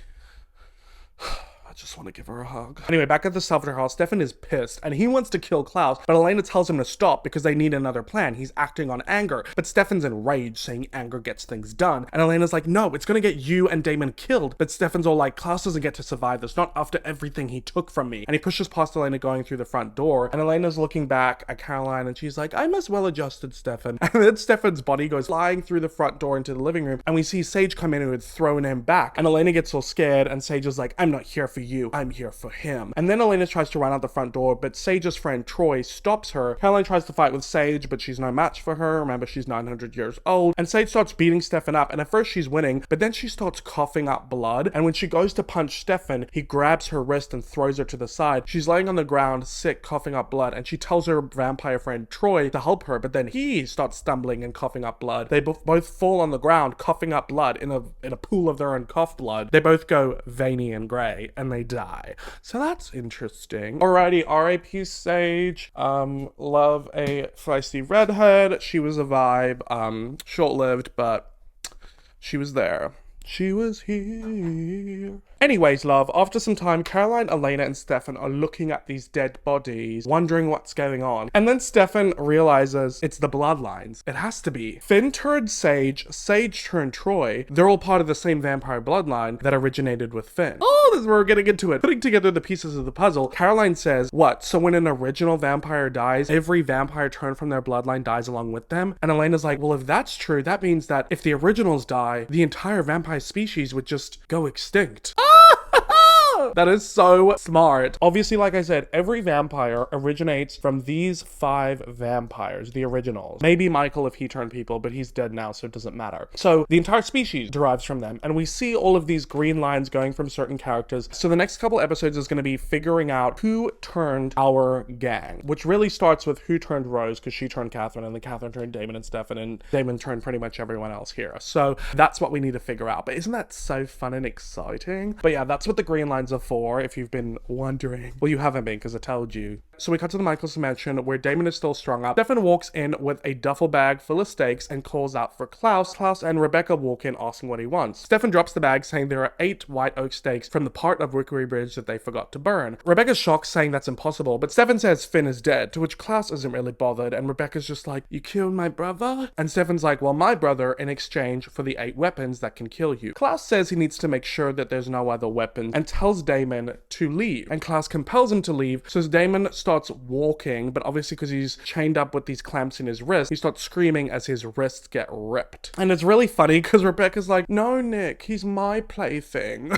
Speaker 1: I just want to give her a hug. Anyway, back at the Salvatore house, Stefan is pissed and he wants to kill Klaus, but Elena tells him to stop because they need another plan. He's acting on anger, but Stefan's enraged, saying anger gets things done. And Elena's like, no, it's gonna get you and Damon killed. But Stefan's all like, Klaus doesn't get to survive this, not after everything he took from me. And he pushes past Elena going through the front door, and Elena's looking back at Caroline and she's like, I'm as well adjusted, Stefan. And then Stefan's body goes flying through the front door into the living room, and we see Sage come in who had thrown him back. And Elena gets all scared and Sage is like, I'm not here for you, I'm here for him. And then Elena tries to run out the front door, but Sage's friend Troy stops her. Caroline tries to fight with Sage, but she's no match for her. Remember, she's 900 years old. And Sage starts beating Stefan up, and at first she's winning, but then she starts coughing up blood. And when she goes to punch Stefan, he grabs her wrist and throws her to the side. She's laying on the ground, sick, coughing up blood, and she tells her vampire friend Troy to help her, but then he starts stumbling and coughing up blood. They both fall on the ground, coughing up blood in a pool of their own cough blood. They both go veiny and grey, and they die. So that's interesting. Alrighty, R.I.P. Sage. Love a feisty redhead. She was a vibe. Short-lived, but she was there. She was here. Anyways, love, after some time, Caroline, Elena, and Stefan are looking at these dead bodies, wondering what's going on. And then Stefan realizes it's the bloodlines. It has to be. Finn turned Sage, Sage turned Troy. They're all part of the same vampire bloodline that originated with Finn. Oh, this is where we're getting into it. Putting together the pieces of the puzzle, Caroline says, what, so when an original vampire dies, every vampire turned from their bloodline dies along with them? And Elena's like, well, if that's true, that means that if the originals die, the entire vampire species would just go extinct. That is so smart. Obviously, like I said, every vampire originates from these 5 vampires, the originals. Maybe Michael if he turned people, but he's dead now, so it doesn't matter. So the entire species derives from them, and we see all of these green lines going from certain characters. So the next couple episodes is going to be figuring out who turned our gang, which really starts with who turned Rose, because she turned Catherine, and then Catherine turned Damon and Stefan, and Damon turned pretty much everyone else here. So that's what we need to figure out. But isn't that so fun and exciting? But yeah, that's what the green lines are for, if you've been wondering. Well, you haven't been, because I told you. So we cut to the Michaels mansion where Damon is still strung up. Stefan walks in with a duffel bag full of steaks and calls out for Klaus. Klaus and Rebecca walk in asking what he wants. Stefan drops the bag saying there are 8 white oak steaks from the part of Wickery Bridge that they forgot to burn. Rebecca's shocked, saying that's impossible, but Stefan says Finn is dead, to which Klaus isn't really bothered, and Rebecca's just like, you killed my brother? And Stefan's like, well, my brother in exchange for the 8 weapons that can kill you. Klaus says he needs to make sure that there's no other weapons and tells Damon to leave, and Klaus compels him to leave. So as Damon starts walking, but obviously because he's chained up with these clamps in his wrist, he starts screaming as his wrists get ripped. And it's really funny because Rebecca's like, no, Nick, he's my plaything.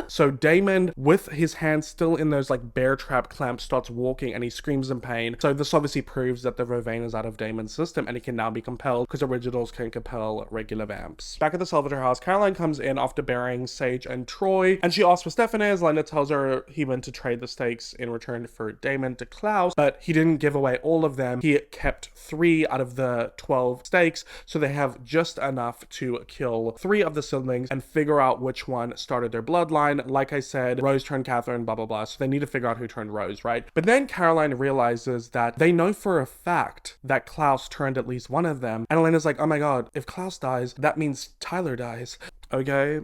Speaker 1: So Damon, with his hands still in those like bear trap clamps, starts walking and he screams in pain. So this obviously proves that the Vervain is out of Damon's system and he can now be compelled, because originals can compel regular vamps. Back at the Salvatore house, Caroline comes in after burying Sage and Troy, and she asks where Stefan is. Lena tells her he went to trade the stakes in return for Damon to Klaus, but he didn't give away all of them. He kept 3 out of the 12 stakes, so they have just enough to kill 3 of the siblings and figure out which one started their bloodline. Like I said, Rose turned Catherine, blah, blah, blah, so they need to figure out who turned Rose, right? But then Caroline realizes that they know for a fact that Klaus turned at least one of them, and Elena's like, oh my god, if Klaus dies, that means Tyler dies. Okay?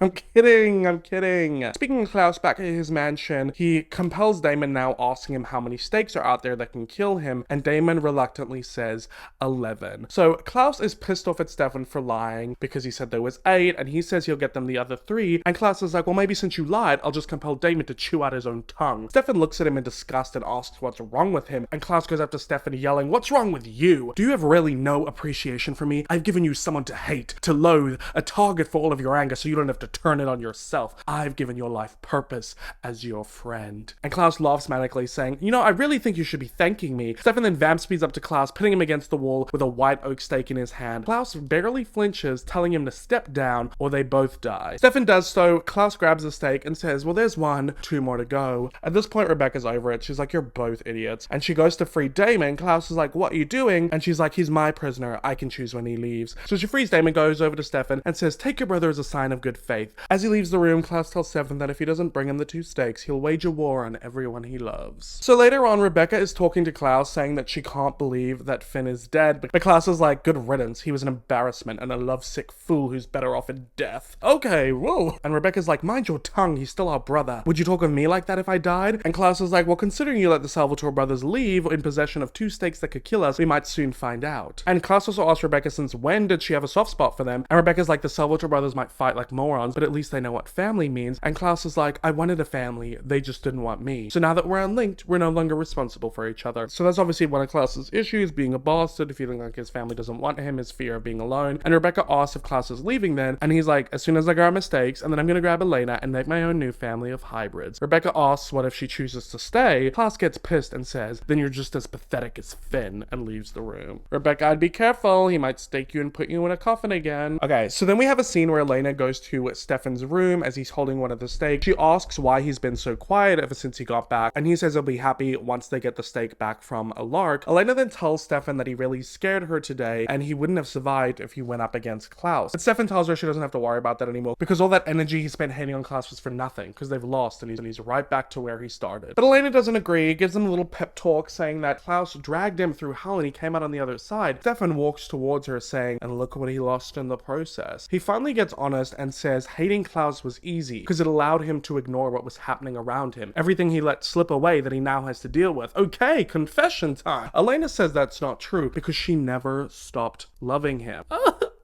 Speaker 1: I'm kidding. Speaking of Klaus, back at his mansion, he compels Damon now, asking him how many stakes are out there that can kill him, and Damon reluctantly says 11. So Klaus is pissed off at Stefan for lying because he said there was 8, and he says he'll get them the other 3, and Klaus is like, well, maybe since you lied, I'll just compel Damon to chew out his own tongue. Stefan looks at him in disgust and asks what's wrong with him, and Klaus goes after Stefan yelling, what's wrong with you? Do you have really no appreciation for me? I've given you someone to hate, to loathe, a target for all of your anger so you don't have to turn it on yourself. I've given your life purpose as your friend. And Klaus laughs manically, saying, you know, I really think you should be thanking me. Stefan then vamp speeds up to Klaus, putting him against the wall with a white oak stake in his hand. Klaus barely flinches, telling him to step down or they both die. Stefan does so. Klaus grabs the stake and says, well, there's 1, 2 more to go. At this point, Rebecca's over it. She's like, you're both idiots. And she goes to free Damon. Klaus is like, what are you doing? And she's like, he's my prisoner. I can choose when he leaves. So she frees Damon, goes over to Stefan and says, take your brother as a sign of good faith. As he leaves the room, Klaus tells Stefan that if he doesn't bring him the 2 stakes, he'll wage a war on everyone he loves. So later on, Rebecca is talking to Klaus, saying that she can't believe that Finn is dead, but Klaus is like, good riddance, he was an embarrassment and a lovesick fool who's better off in death. Okay, whoa. And Rebecca's like, mind your tongue, he's still our brother. Would you talk of me like that if I died? And Klaus is like, well, considering you let the Salvatore brothers leave in possession of 2 stakes that could kill us, we might soon find out. And Klaus also asks Rebecca since when did she have a soft spot for them, and Rebecca's like, the Salvatore brothers might fight like morons, pronouns, but at least they know what family means. And Klaus is like, I wanted a family, they just didn't want me. So now that we're unlinked, we're no longer responsible for each other. So that's obviously one of Klaus's issues, being a bastard, feeling like his family doesn't want him, his fear of being alone. And Rebecca asks if Klaus is leaving then, and he's like, as soon as I grab mistakes, and then I'm gonna grab Elena and make my own new family of hybrids. Rebecca asks what if she chooses to stay. Klaus gets pissed and says, then you're just as pathetic as Finn, and leaves the room. Rebecca, I'd be careful, he might stake you and put you in a coffin again. Okay, so then we have a scene where Elena goes to Stefan's room as he's holding one of the stakes. She asks why he's been so quiet ever since he got back, and he says he'll be happy once they get the stake back from Alark. Elena then tells Stefan that he really scared her today, and he wouldn't have survived if he went up against Klaus. But Stefan tells her she doesn't have to worry about that anymore, because all that energy he spent hating on Klaus was for nothing, because they've lost, and he's right back to where he started. But Elena doesn't agree, gives him a little pep talk saying that Klaus dragged him through hell and he came out on the other side. Stefan walks towards her saying, and look what he lost in the process. He finally gets honest and says hating Klaus was easy because it allowed him to ignore what was happening around him. Everything he let slip away that he now has to deal with. Okay, confession time. Elena says that's not true because she never stopped loving him.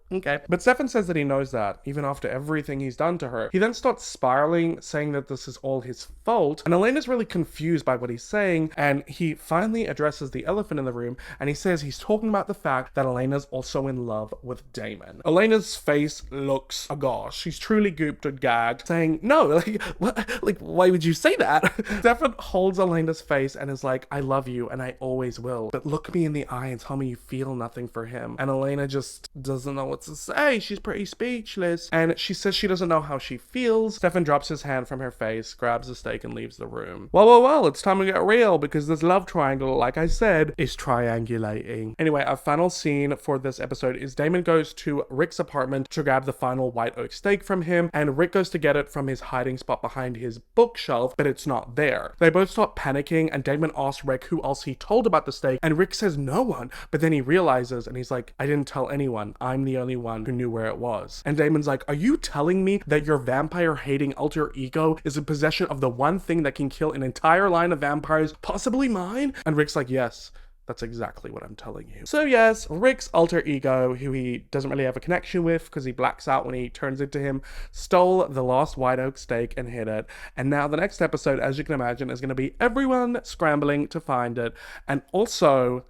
Speaker 1: Okay. But Stefan says that he knows that, even after everything he's done to her. He then starts spiraling, saying that this is all his fault, and Elena's really confused by what he's saying, and he finally addresses the elephant in the room, and he says he's talking about the fact that Elena's also in love with Damon. Elena's face looks aghast. She's truly gooped and gagged, saying, no, like, what? Like, why would you say that? Stefan holds Elena's face and is like, I love you, and I always will, but look me in the eye and tell me you feel nothing for him. And Elena just doesn't know what to say. She's pretty speechless, and she says she doesn't know how she feels. Stefan drops his hand from her face, grabs the steak, and leaves the room. Well, it's time to get real, because this love triangle, like I said, is triangulating. Anyway, our final scene for this episode is Damon goes to Rick's apartment to grab the final white oak steak from him, and Rick goes to get it from his hiding spot behind his bookshelf, but it's not there. They both start panicking, and Damon asks Rick who else he told about the steak, and Rick says no one, but then he realizes, and he's like, I didn't tell anyone. I'm the only one who knew where it was. And Damon's like, are you telling me that your vampire-hating alter ego is in possession of the one thing that can kill an entire line of vampires, possibly mine? And Rick's like, yes. That's exactly what I'm telling you. So yes, Rick's alter ego, who he doesn't really have a connection with because he blacks out when he turns into him, stole the lost white oak steak and hid it. And now the next episode, as you can imagine, is going to be everyone scrambling to find it. And also,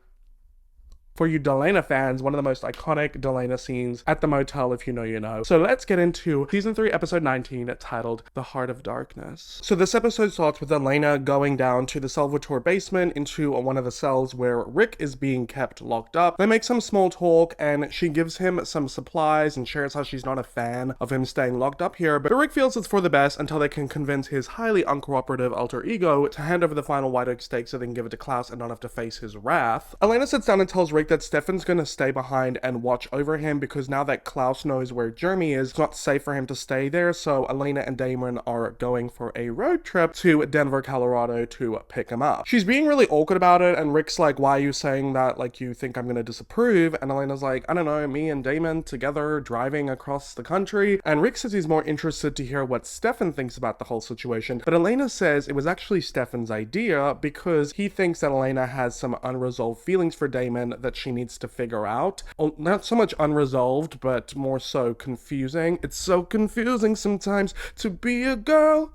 Speaker 1: for you Delena fans, one of the most iconic Delena scenes at the motel, if you know, you know. So let's get into season 3, episode 19, titled The Heart of Darkness. So this episode starts with Elena going down to the Salvatore basement into one of the cells where Rick is being kept locked up. They make some small talk, and she gives him some supplies and shares how she's not a fan of him staying locked up here, but Rick feels it's for the best until they can convince his highly uncooperative alter ego to hand over the final white oak steak so they can give it to Klaus and not have to face his wrath. Elena sits down and tells Rick that Stefan's gonna stay behind and watch over him because now that Klaus knows where Jeremy is, it's not safe for him to stay there, so Elena and Damon are going for a road trip to Denver, Colorado to pick him up. She's being really awkward about it, and Rick's like, why are you saying that? Like, you think I'm gonna disapprove? And Elena's like, I don't know, me and Damon together driving across the country. And Rick says he's more interested to hear what Stefan thinks about the whole situation, but Elena says it was actually Stefan's idea because he thinks that Elena has some unresolved feelings for Damon that she needs to figure out. Well, not so much unresolved, but more so confusing. It's so confusing sometimes to be a girl.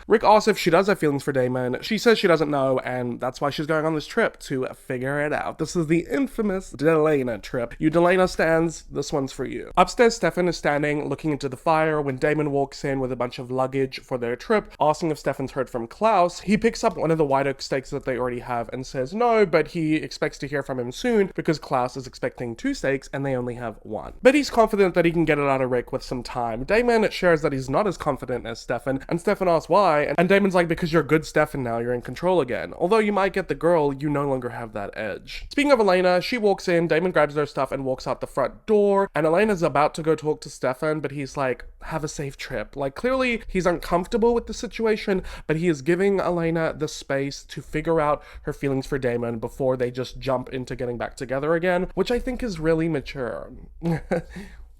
Speaker 1: Rick asks if she does have feelings for Damon. She says she doesn't know, and that's why she's going on this trip, to figure it out. This is the infamous Delena trip. You Delena stans, this one's for you. Upstairs, Stefan is standing looking into the fire when Damon walks in with a bunch of luggage for their trip, asking if Stefan's heard from Klaus. He picks up one of the white oak steaks that they already have and says no, but he expects to hear from him soon because Klaus is expecting 2 steaks and they only have 1. But he's confident that he can get it out of Rick with some time. Damon shares that he's not as confident as Stefan, and Stefan asks why, and Damon's like, because you're good Stefan now, you're in control again. Although you might get the girl, you no longer have that edge. Speaking of Elena, she walks in, Damon grabs their stuff and walks out the front door, and Elena's about to go talk to Stefan, but he's like, have a safe trip. Like, clearly he's uncomfortable with the situation, but he is giving Elena the space to figure out her feelings for Damon before they just jump into getting back together again, which I think is really mature.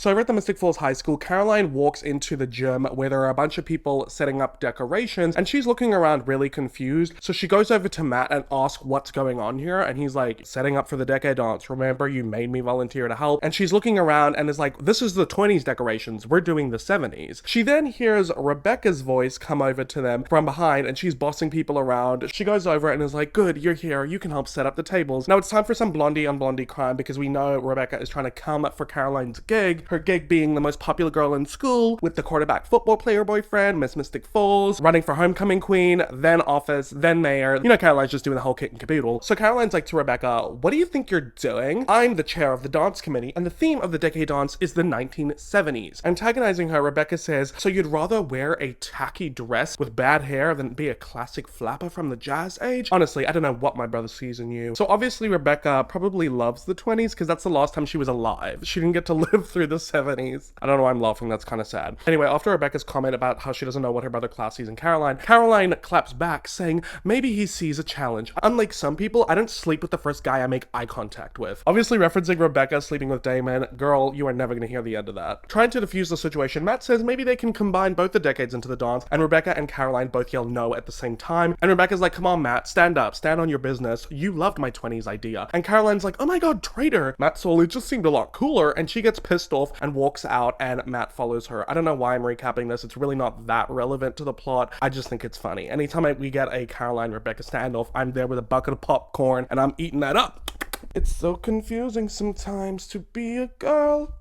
Speaker 1: So over at the Mystic Falls High School, Caroline walks into the gym where there are a bunch of people setting up decorations, and she's looking around really confused. So she goes over to Matt and asks what's going on here, and he's like, setting up for the decade dance. Remember, you made me volunteer to help. And she's looking around and is like, this is the 20s decorations. We're doing the 70s. She then hears Rebecca's voice come over to them from behind, and she's bossing people around. She goes over and is like, good, you're here. You can help set up the tables. Now it's time for some blondie on blondie crime, because we know Rebecca is trying to come for Caroline's gig. Her gig being the most popular girl in school, with the quarterback football player boyfriend, Miss Mystic Falls, running for homecoming queen, then office, then mayor. You know, Caroline's just doing the whole kit and caboodle. So Caroline's like to Rebecca, what do you think you're doing? I'm the chair of the dance committee, and the theme of the decade dance is the 1970s. Antagonizing her, Rebecca says, so you'd rather wear a tacky dress with bad hair than be a classic flapper from the jazz age? Honestly, I don't know what my brother sees in you. So obviously Rebecca probably loves the 20s, because that's the last time she was alive. She didn't get to live through the 70s. I don't know why I'm laughing, that's kind of sad. Anyway, after Rebecca's comment about how she doesn't know what her brother Klaus sees in Caroline, Caroline claps back saying, maybe he sees a challenge. Unlike some people, I don't sleep with the first guy I make eye contact with. Obviously referencing Rebecca sleeping with Damon. Girl, you are never going to hear the end of that. Trying to defuse the situation, Matt says maybe they can combine both the decades into the dance, and Rebecca and Caroline both yell no at the same time. And Rebecca's like, come on Matt, stand up, stand on your business. You loved my 20s idea. And Caroline's like, oh my god, traitor. Matt Solly just seemed a lot cooler, and she gets pissed off and walks out, and Matt follows her. I don't know why I'm recapping this. It's really not that relevant to the plot. I just think it's funny. Anytime we get a Caroline-Rebecca standoff, I'm there with a bucket of popcorn, and I'm eating that up. It's so confusing sometimes to be a girl.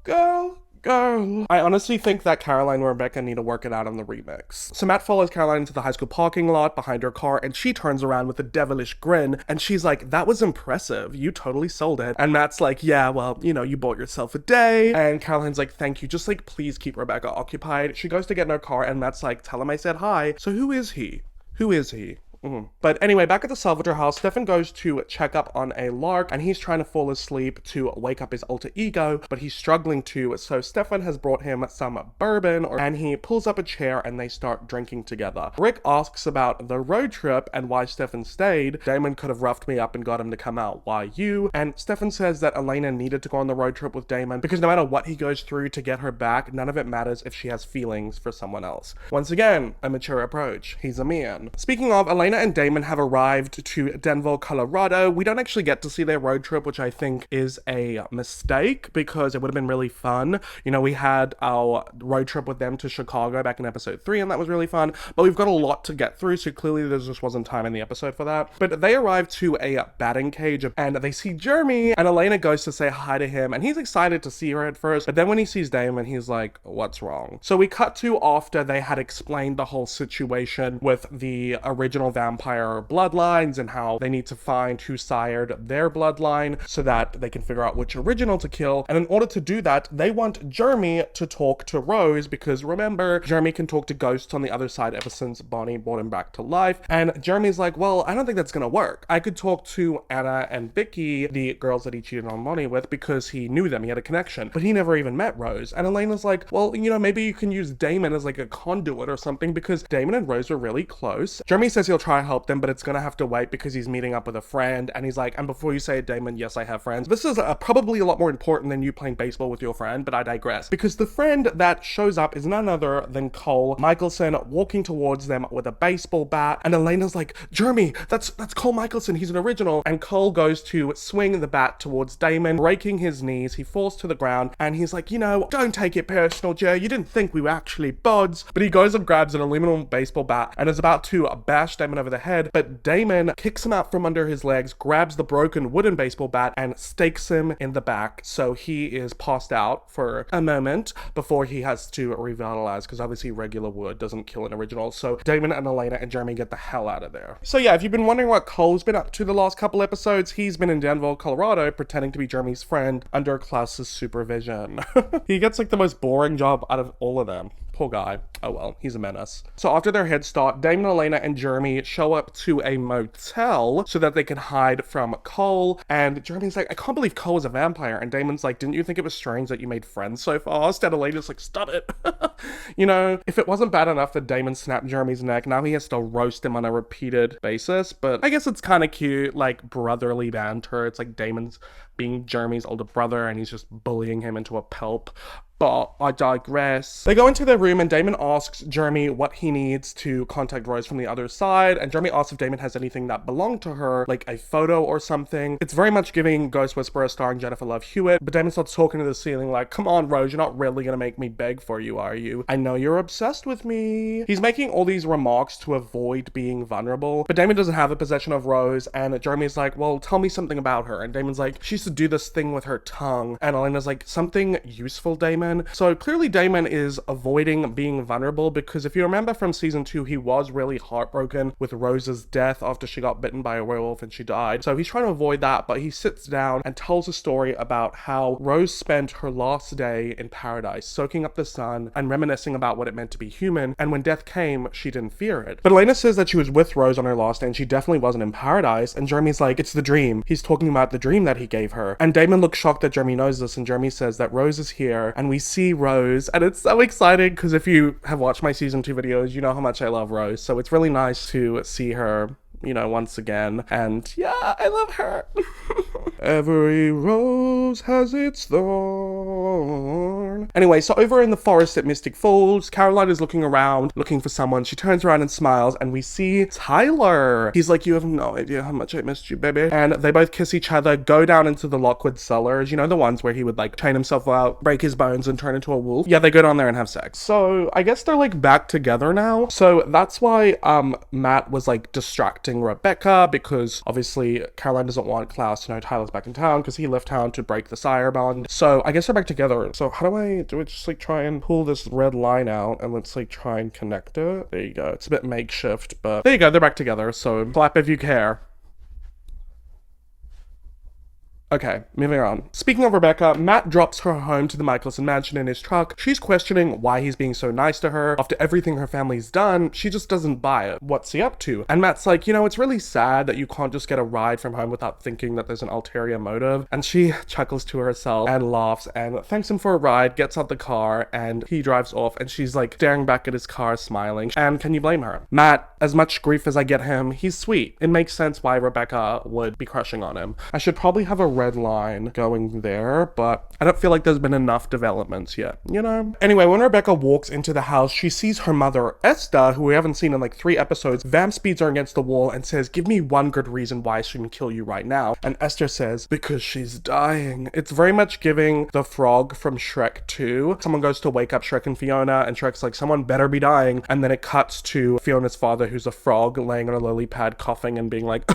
Speaker 1: I honestly think that Caroline and Rebecca need to work it out on the remix. So Matt follows Caroline into the high school parking lot behind her car, and she turns around with a devilish grin, and she's like, that was impressive. You totally sold it. And Matt's like, yeah, well, you know, you bought yourself a day. And Caroline's like, thank you. Just like, please keep Rebecca occupied. She goes to get in her car, and Matt's like, tell him I said hi. So who is he? Who is he? But anyway, back at the Salvatore house, Stefan goes to check up on a lark, and he's trying to fall asleep to wake up his alter ego, but he's struggling to, so Stefan has brought him some bourbon, and he pulls up a chair and they start drinking together. Rick asks about the road trip and why Stefan stayed. Damon could have roughed me up and got him to come out. Why you? And Stefan says that Elena needed to go on the road trip with Damon because no matter what he goes through to get her back, none of it matters if she has feelings for someone else. Once again, a mature approach. He's a man. Speaking of, Elena and Damon have arrived to Denver, Colorado. We don't actually get to see their road trip, which I think is a mistake because it would have been really fun. You know, we had our road trip with them to Chicago back in episode 3, and that was really fun, but we've got a lot to get through, so clearly there just wasn't time in the episode for that. But they arrive to a batting cage, and they see Jeremy, and Elena goes to say hi to him, and he's excited to see her at first, but then when he sees Damon, he's like, what's wrong? So we cut to after they had explained the whole situation with the original vampire bloodlines and how they need to find who sired their bloodline so that they can figure out which original to kill. And in order to do that, they want Jeremy to talk to Rose, because remember, Jeremy can talk to ghosts on the other side ever since Bonnie brought him back to life. And Jeremy's like, well, I don't think that's gonna work. I could talk to Anna and Vicky, the girls that he cheated on Bonnie with, because he knew them, he had a connection, but he never even met Rose. And Elena's like, well, you know, maybe you can use Damon as like a conduit or something, because Damon and Rose were really close. Jeremy says he'll try to help them, but it's gonna have to wait because he's meeting up with a friend. And he's like, and before you say it, Damon, yes, I have friends. This is probably a lot more important than you playing baseball with your friend, but I digress. Because the friend that shows up is none other than Cole Michelson, walking towards them with a baseball bat. And Elena's like, Jeremy, that's Cole Michelson, he's an original. And Cole goes to swing the bat towards Damon, breaking his knees. He falls to the ground, and he's like, you know, don't take it personal, Jer. You didn't think we were actually buds. But he goes and grabs an aluminum baseball bat and is about to bash Damon over the head, but Damon kicks him out from under his legs, grabs the broken wooden baseball bat, and stakes him in the back. So he is passed out for a moment before he has to revitalize, because obviously regular wood doesn't kill an original. So Damon and Elena and Jeremy get the hell out of there. So yeah, if you've been wondering what Cole's been up to the last couple episodes, he's been in Denver, Colorado, pretending to be Jeremy's friend under Klaus's supervision. He gets like the most boring job out of all of them. Poor guy. Oh well, he's a menace. So after their head start, Damon, Elena, and Jeremy show up to a motel so that they can hide from Cole. And Jeremy's like, I can't believe Cole is a vampire. And Damon's like, didn't you think it was strange that you made friends so fast? And Elena's like, stop it. You know, if it wasn't bad enough that Damon snapped Jeremy's neck, now he has to roast him on a repeated basis. But I guess it's kind of cute, like brotherly banter. It's like Damon's being Jeremy's older brother and he's just bullying him into a pulp. but I digress. They go into their room and Damon asks Jeremy what he needs to contact Rose from the other side, and Jeremy asks if Damon has anything that belonged to her, like a photo or something. It's very much giving Ghost Whisperer starring Jennifer Love Hewitt, but Damon starts talking to the ceiling like, come on Rose, you're not really gonna make me beg for you, are you? I know you're obsessed with me. He's making all these remarks to avoid being vulnerable, but Damon doesn't have a possession of Rose, and Jeremy's like, well, tell me something about her. And Damon's like, she used to do this thing with her tongue. And Elena's like, something useful, Damon? So clearly Damon is avoiding being vulnerable, because if you remember from season 2, he was really heartbroken with Rose's death after she got bitten by a werewolf and she died. So he's trying to avoid that, but he sits down and tells a story about how Rose spent her last day in paradise, soaking up the sun and reminiscing about what it meant to be human, and when death came, she didn't fear it. But Elena says that she was with Rose on her last day and she definitely wasn't in paradise, and Jeremy's like, it's the dream. He's talking about the dream that he gave her. And Damon looks shocked that Jeremy knows this, and Jeremy says that Rose is here, and we see Rose, and it's so exciting because if you have watched my season 2 videos, you know how much I love Rose, so it's really nice to see her, you know, once again. And yeah, I love her. Every rose has its thorn. Anyway, so over in the forest at Mystic Falls, Caroline is looking around, looking for someone. She turns around and smiles, and we see Tyler. He's like, you have no idea how much I missed you, baby. And they both kiss each other, go down into the Lockwood cellars. You know, the ones where he would like chain himself out, break his bones, and turn into a wolf? Yeah, they go down there and have sex. So I guess they're like back together now. So that's why Matt was like distracting Rebecca, because obviously Caroline doesn't want Klaus to know Tyler's back in town because he left town to break the sire bond. So I guess they're back together. So how do I just like try and pull this red line out and let's like try and connect it? There you go. It's a bit makeshift, but there you go. They're back together. So clap if you care. Okay, moving on. Speaking of Rebecca, Matt drops her home to the Michelson mansion in his truck. She's questioning why he's being so nice to her. After everything her family's done, she just doesn't buy it. What's he up to? And Matt's like, you know, it's really sad that you can't just get a ride from home without thinking that there's an ulterior motive. And she chuckles to herself and laughs and thanks him for a ride, gets out the car, and he drives off, and she's like staring back at his car, smiling. And can you blame her? Matt, as much grief as I get him, he's sweet. It makes sense why Rebecca would be crushing on him. I should probably have a red line going there, but I don't feel like there's been enough developments yet, you know? Anyway, when Rebecca walks into the house, she sees her mother, Esther, who we haven't seen in like 3 episodes, vamp speeds her against the wall and says, give me one good reason why I shouldn't kill you right now. And Esther says, because she's dying. It's very much giving the frog from Shrek 2. Someone goes to wake up Shrek and Fiona, and Shrek's like, someone better be dying. And then it cuts to Fiona's father, who's a frog, laying on a lily pad, coughing and being like,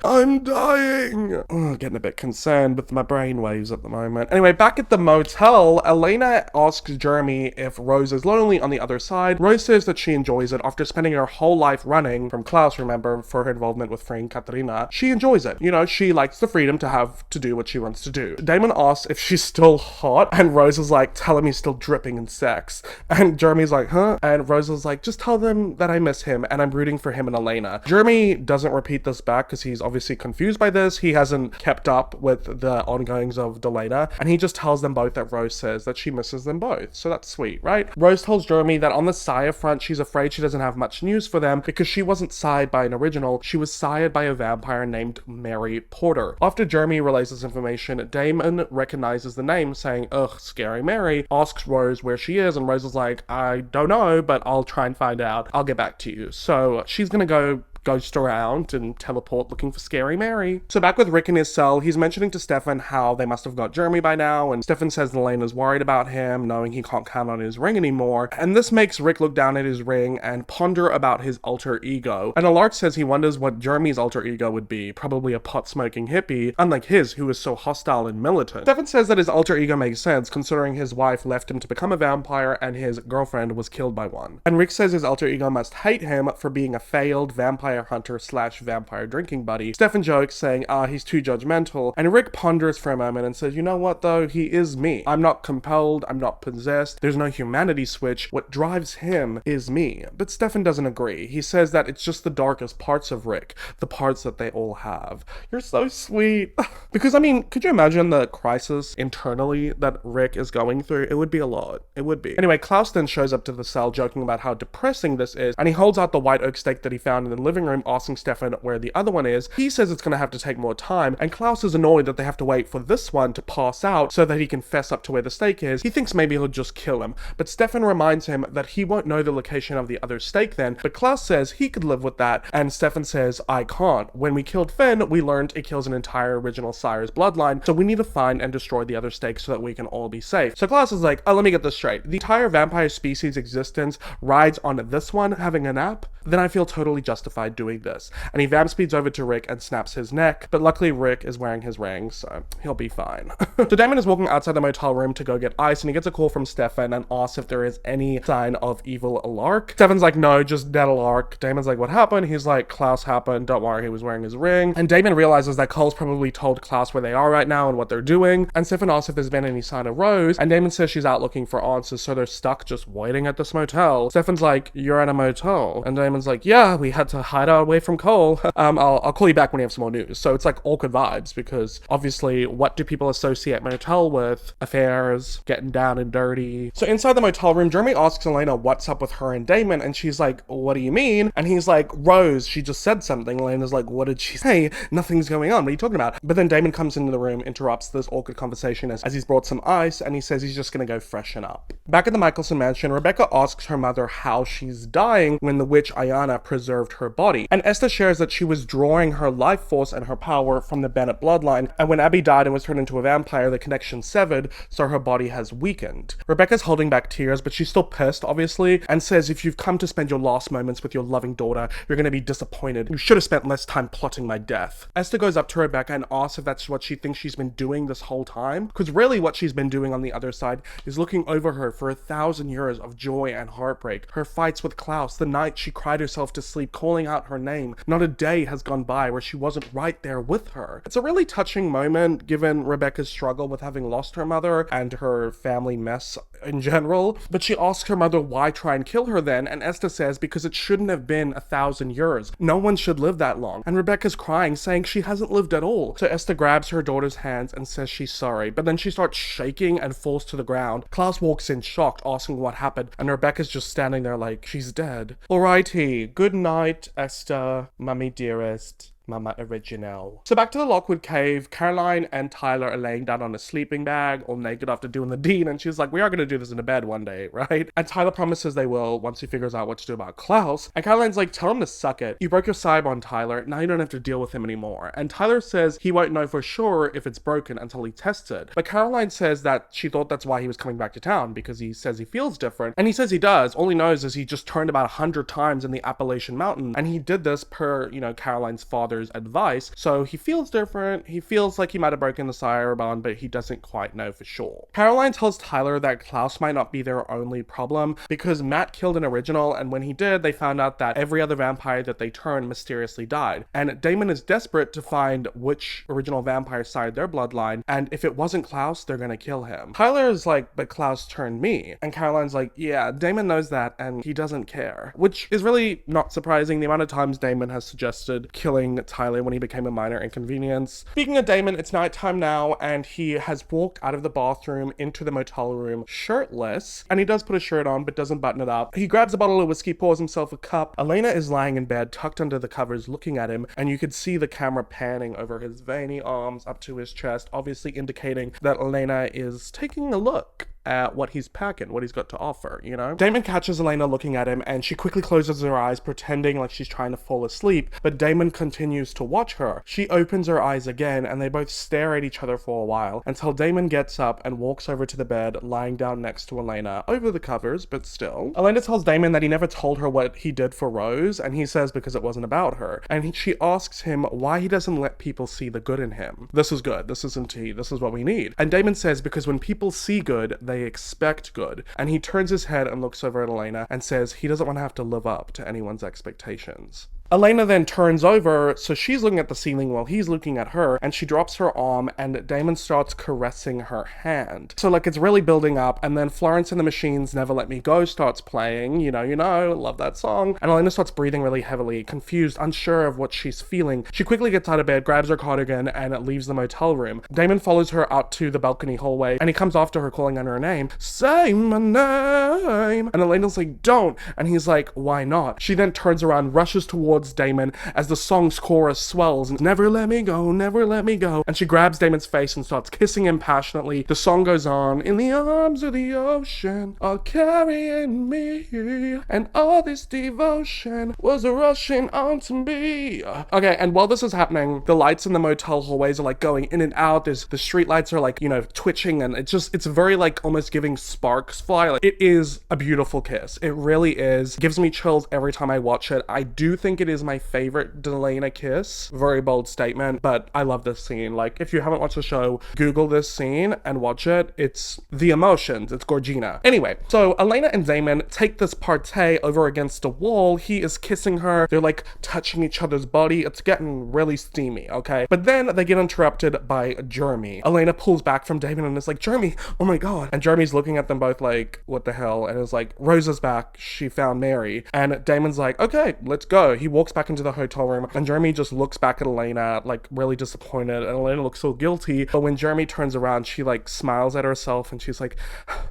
Speaker 1: I'm dying. Getting a bit concerned with my brainwaves at the moment. Anyway, back at the motel, Elena asks Jeremy if Rose is lonely on the other side. Rose says that she enjoys it after spending her whole life running from Klaus, remember, for her involvement with freeing Katarina. She enjoys it. You know, she likes the freedom to have to do what she wants to do. Damon asks if she's still hot, and Rose is like, tell him he's still dripping in sex. And Jeremy's like, huh? And Rose is like, just tell them that I miss him and I'm rooting for him and Elena. Jeremy doesn't repeat this back because he's obviously confused by this. He hasn't kept up with the ongoings of Delena, and he just tells them both that Rose says that she misses them both. So that's sweet, right? Rose tells Jeremy that on the sire front, she's afraid she doesn't have much news for them because she wasn't sired by an original, she was sired by a vampire named Mary Porter. After Jeremy relays this information, Damon recognizes the name, saying, ugh, Scary Mary, asks Rose where she is, and Rose is like, I don't know, but I'll try and find out. I'll get back to you. So she's gonna go ghost around and teleport looking for Scary Mary. So back with Rick in his cell, he's mentioning to Stefan how they must have got Jeremy by now, and Stefan says Elena's worried about him, knowing he can't count on his ring anymore, and this makes Rick look down at his ring and ponder about his alter ego. And Alart says he wonders what Jeremy's alter ego would be, probably a pot-smoking hippie, unlike his, who is so hostile and militant. Stefan says that his alter ego makes sense, considering his wife left him to become a vampire and his girlfriend was killed by one. And Rick says his alter ego must hate him for being a failed vampire hunter / vampire drinking buddy. Stefan jokes, saying, he's too judgmental, and Rick ponders for a moment and says, you know what though, he is me. I'm not compelled, I'm not possessed, there's no humanity switch, what drives him is me. But Stefan doesn't agree. He says that it's just the darkest parts of Rick, the parts that they all have. You're so sweet. Because I mean, could you imagine the crisis internally that Rick is going through? It would be a lot. It would be. Anyway, Klaus then shows up to the cell joking about how depressing this is, and he holds out the white oak stake that he found in the living living room asking Stefan where the other one is. He says it's gonna have to take more time, and Klaus is annoyed that they have to wait for this one to pass out so that he can fess up to where the stake is. He thinks maybe he'll just kill him, but Stefan reminds him that he won't know the location of the other stake then, but Klaus says he could live with that, and Stefan says, I can't. When we killed Finn, we learned it kills an entire original Sire's bloodline, so we need to find and destroy the other stake so that we can all be safe. So Klaus is like, oh, let me get this straight. The entire vampire species existence rides on this one having a nap? Then I feel totally justified doing this. And he vamp speeds over to Rick and snaps his neck, but luckily Rick is wearing his ring, so he'll be fine. So Damon is walking outside the motel room to go get ice, and he gets a call from Stefan and asks if there is any sign of evil Alark. Stefan's like, no, just dead Alark. Damon's like, what happened? He's like, Klaus happened, don't worry, he was wearing his ring. And Damon realizes that Cole's probably told Klaus where they are right now and what they're doing, and Stefan asks if there's been any sign of Rose, and Damon says she's out looking for answers, so they're stuck just waiting at this motel. Stefan's like, you're at a motel, and Damon's like, yeah, we had to hide our way from Cole. I'll call you back when you have some more news. So it's like awkward vibes, because obviously what do people associate motel with? Affairs, getting down and dirty. So inside the motel room, Jeremy asks Elena what's up with her and Damon, and she's like, what do you mean? And he's like, Rose, she just said something. Elena's like, what did she say? Nothing's going on, what are you talking about? But then Damon comes into the room, interrupts this awkward conversation as he's brought some ice, and he says he's just gonna go freshen up. Back at the Michelson mansion, Rebecca asks her mother how she's dying when the witch Ayana preserved her body, and Esther shares that she was drawing her life force and her power from the Bennett bloodline, and when Abby died and was turned into a vampire, the connection severed, so her body has weakened. Rebecca's holding back tears, but she's still pissed, obviously, and says if you've come to spend your last moments with your loving daughter, you're gonna be disappointed. You should have spent less time plotting my death. Esther goes up to Rebecca and asks if that's what she thinks she's been doing this whole time, because really what she's been doing on the other side is looking over her for 1,000 years of joy and heartbreak. Her fights with Klaus, the night she cried herself to sleep calling out her name. Not a day has gone by where she wasn't right there with her. It's a really touching moment given Rebecca's struggle with having lost her mother and her family mess in general, but she asks her mother why try and kill her then, and Esther says because it shouldn't have been 1,000 years. No one should live that long. And Rebecca's crying, saying she hasn't lived at all. So Esther grabs her daughter's hands and says she's sorry, but then she starts shaking and falls to the ground. Klaus walks in shocked, asking what happened, and Rebecca's just standing there like, she's dead. Alrighty, good night, Esther, mummy dearest. Mama Original. So back to the Lockwood Cave, Caroline and Tyler are laying down on a sleeping bag, all naked after doing the deed, and she's like, we are going to do this in a bed one day, right? And Tyler promises they will once he figures out what to do about Klaus, and Caroline's like, tell him to suck it. You broke your Cybon, Tyler, now you don't have to deal with him anymore. And Tyler says he won't know for sure if it's broken until he tests it. But Caroline says that she thought that's why he was coming back to town, because he says he feels different, and he says he does. All he knows is he just turned about 100 times in the Appalachian Mountain, and he did this per, Caroline's father's advice, so he feels different. He feels like he might have broken the sire bond, but he doesn't quite know for sure. Caroline tells Tyler that Klaus might not be their only problem, because Matt killed an original, and when he did, they found out that every other vampire that they turned mysteriously died. And Damon is desperate to find which original vampire sired their bloodline, and if it wasn't Klaus, they're gonna kill him. Tyler is like, but Klaus turned me. And Caroline's like, yeah, Damon knows that, and he doesn't care. Which is really not surprising, the amount of times Damon has suggested killing Tyler when he became a minor inconvenience. Speaking of Damon, it's nighttime now, and he has walked out of the bathroom into the motel room shirtless, and he does put a shirt on but doesn't button it up. He grabs a bottle of whiskey, pours himself a cup. Elena is lying in bed, tucked under the covers, looking at him, and you could see the camera panning over his veiny arms up to his chest, obviously indicating that Elena is taking a look at what he's packing, what he's got to offer, Damon catches Elena looking at him, and she quickly closes her eyes, pretending like she's trying to fall asleep, but Damon continues to watch her. She opens her eyes again, and they both stare at each other for a while, until Damon gets up and walks over to the bed, lying down next to Elena, over the covers, but still. Elena tells Damon that he never told her what he did for Rose, and he says because it wasn't about her, and she asks him why he doesn't let people see the good in him. This is good, this isn't tea, this is what we need. And Damon says because when people see good, they expect good. And he turns his head and looks over at Elena and says he doesn't want to have to live up to anyone's expectations. Elena then turns over, so she's looking at the ceiling while he's looking at her, and she drops her arm, and Damon starts caressing her hand. So it's really building up, and then Florence and the Machine's Never Let Me Go starts playing, love that song. And Elena starts breathing really heavily, confused, unsure of what she's feeling. She quickly gets out of bed, grabs her cardigan, and leaves the motel room. Damon follows her out to the balcony hallway, and he comes after her calling on her name. Say my name! And Elena's like, don't! And he's like, why not? She then turns around, rushes towards towards Damon as the song's chorus swells and never let me go, never let me go. And she grabs Damon's face and starts kissing him passionately. The song goes on, in the arms of the ocean are carrying me, and all this devotion was rushing onto me. Okay, and while this is happening, the lights in the motel hallways are like going in and out. The street lights are like, you know, twitching, and it's very like almost giving sparks fly. Like, it is a beautiful kiss. It really is. It gives me chills every time I watch it. I do think it is my favorite Delena kiss. Very bold statement, but I love this scene. Like, if you haven't watched the show, Google this scene and watch it. It's the emotions. It's Gorgina. Anyway, so Elena and Damon take this partay over against a wall. He is kissing her. They're like touching each other's body. It's getting really steamy, okay? But then they get interrupted by Jeremy. Elena pulls back from Damon and is like, Jeremy, oh my god. And Jeremy's looking at them both like, what the hell? And is like, Rosa's back. She found Mary. And Damon's like, okay, let's go. He walks back into the hotel room and Jeremy just looks back at Elena like really disappointed, and Elena looks so guilty. But when Jeremy turns around, she like smiles at herself and she's like,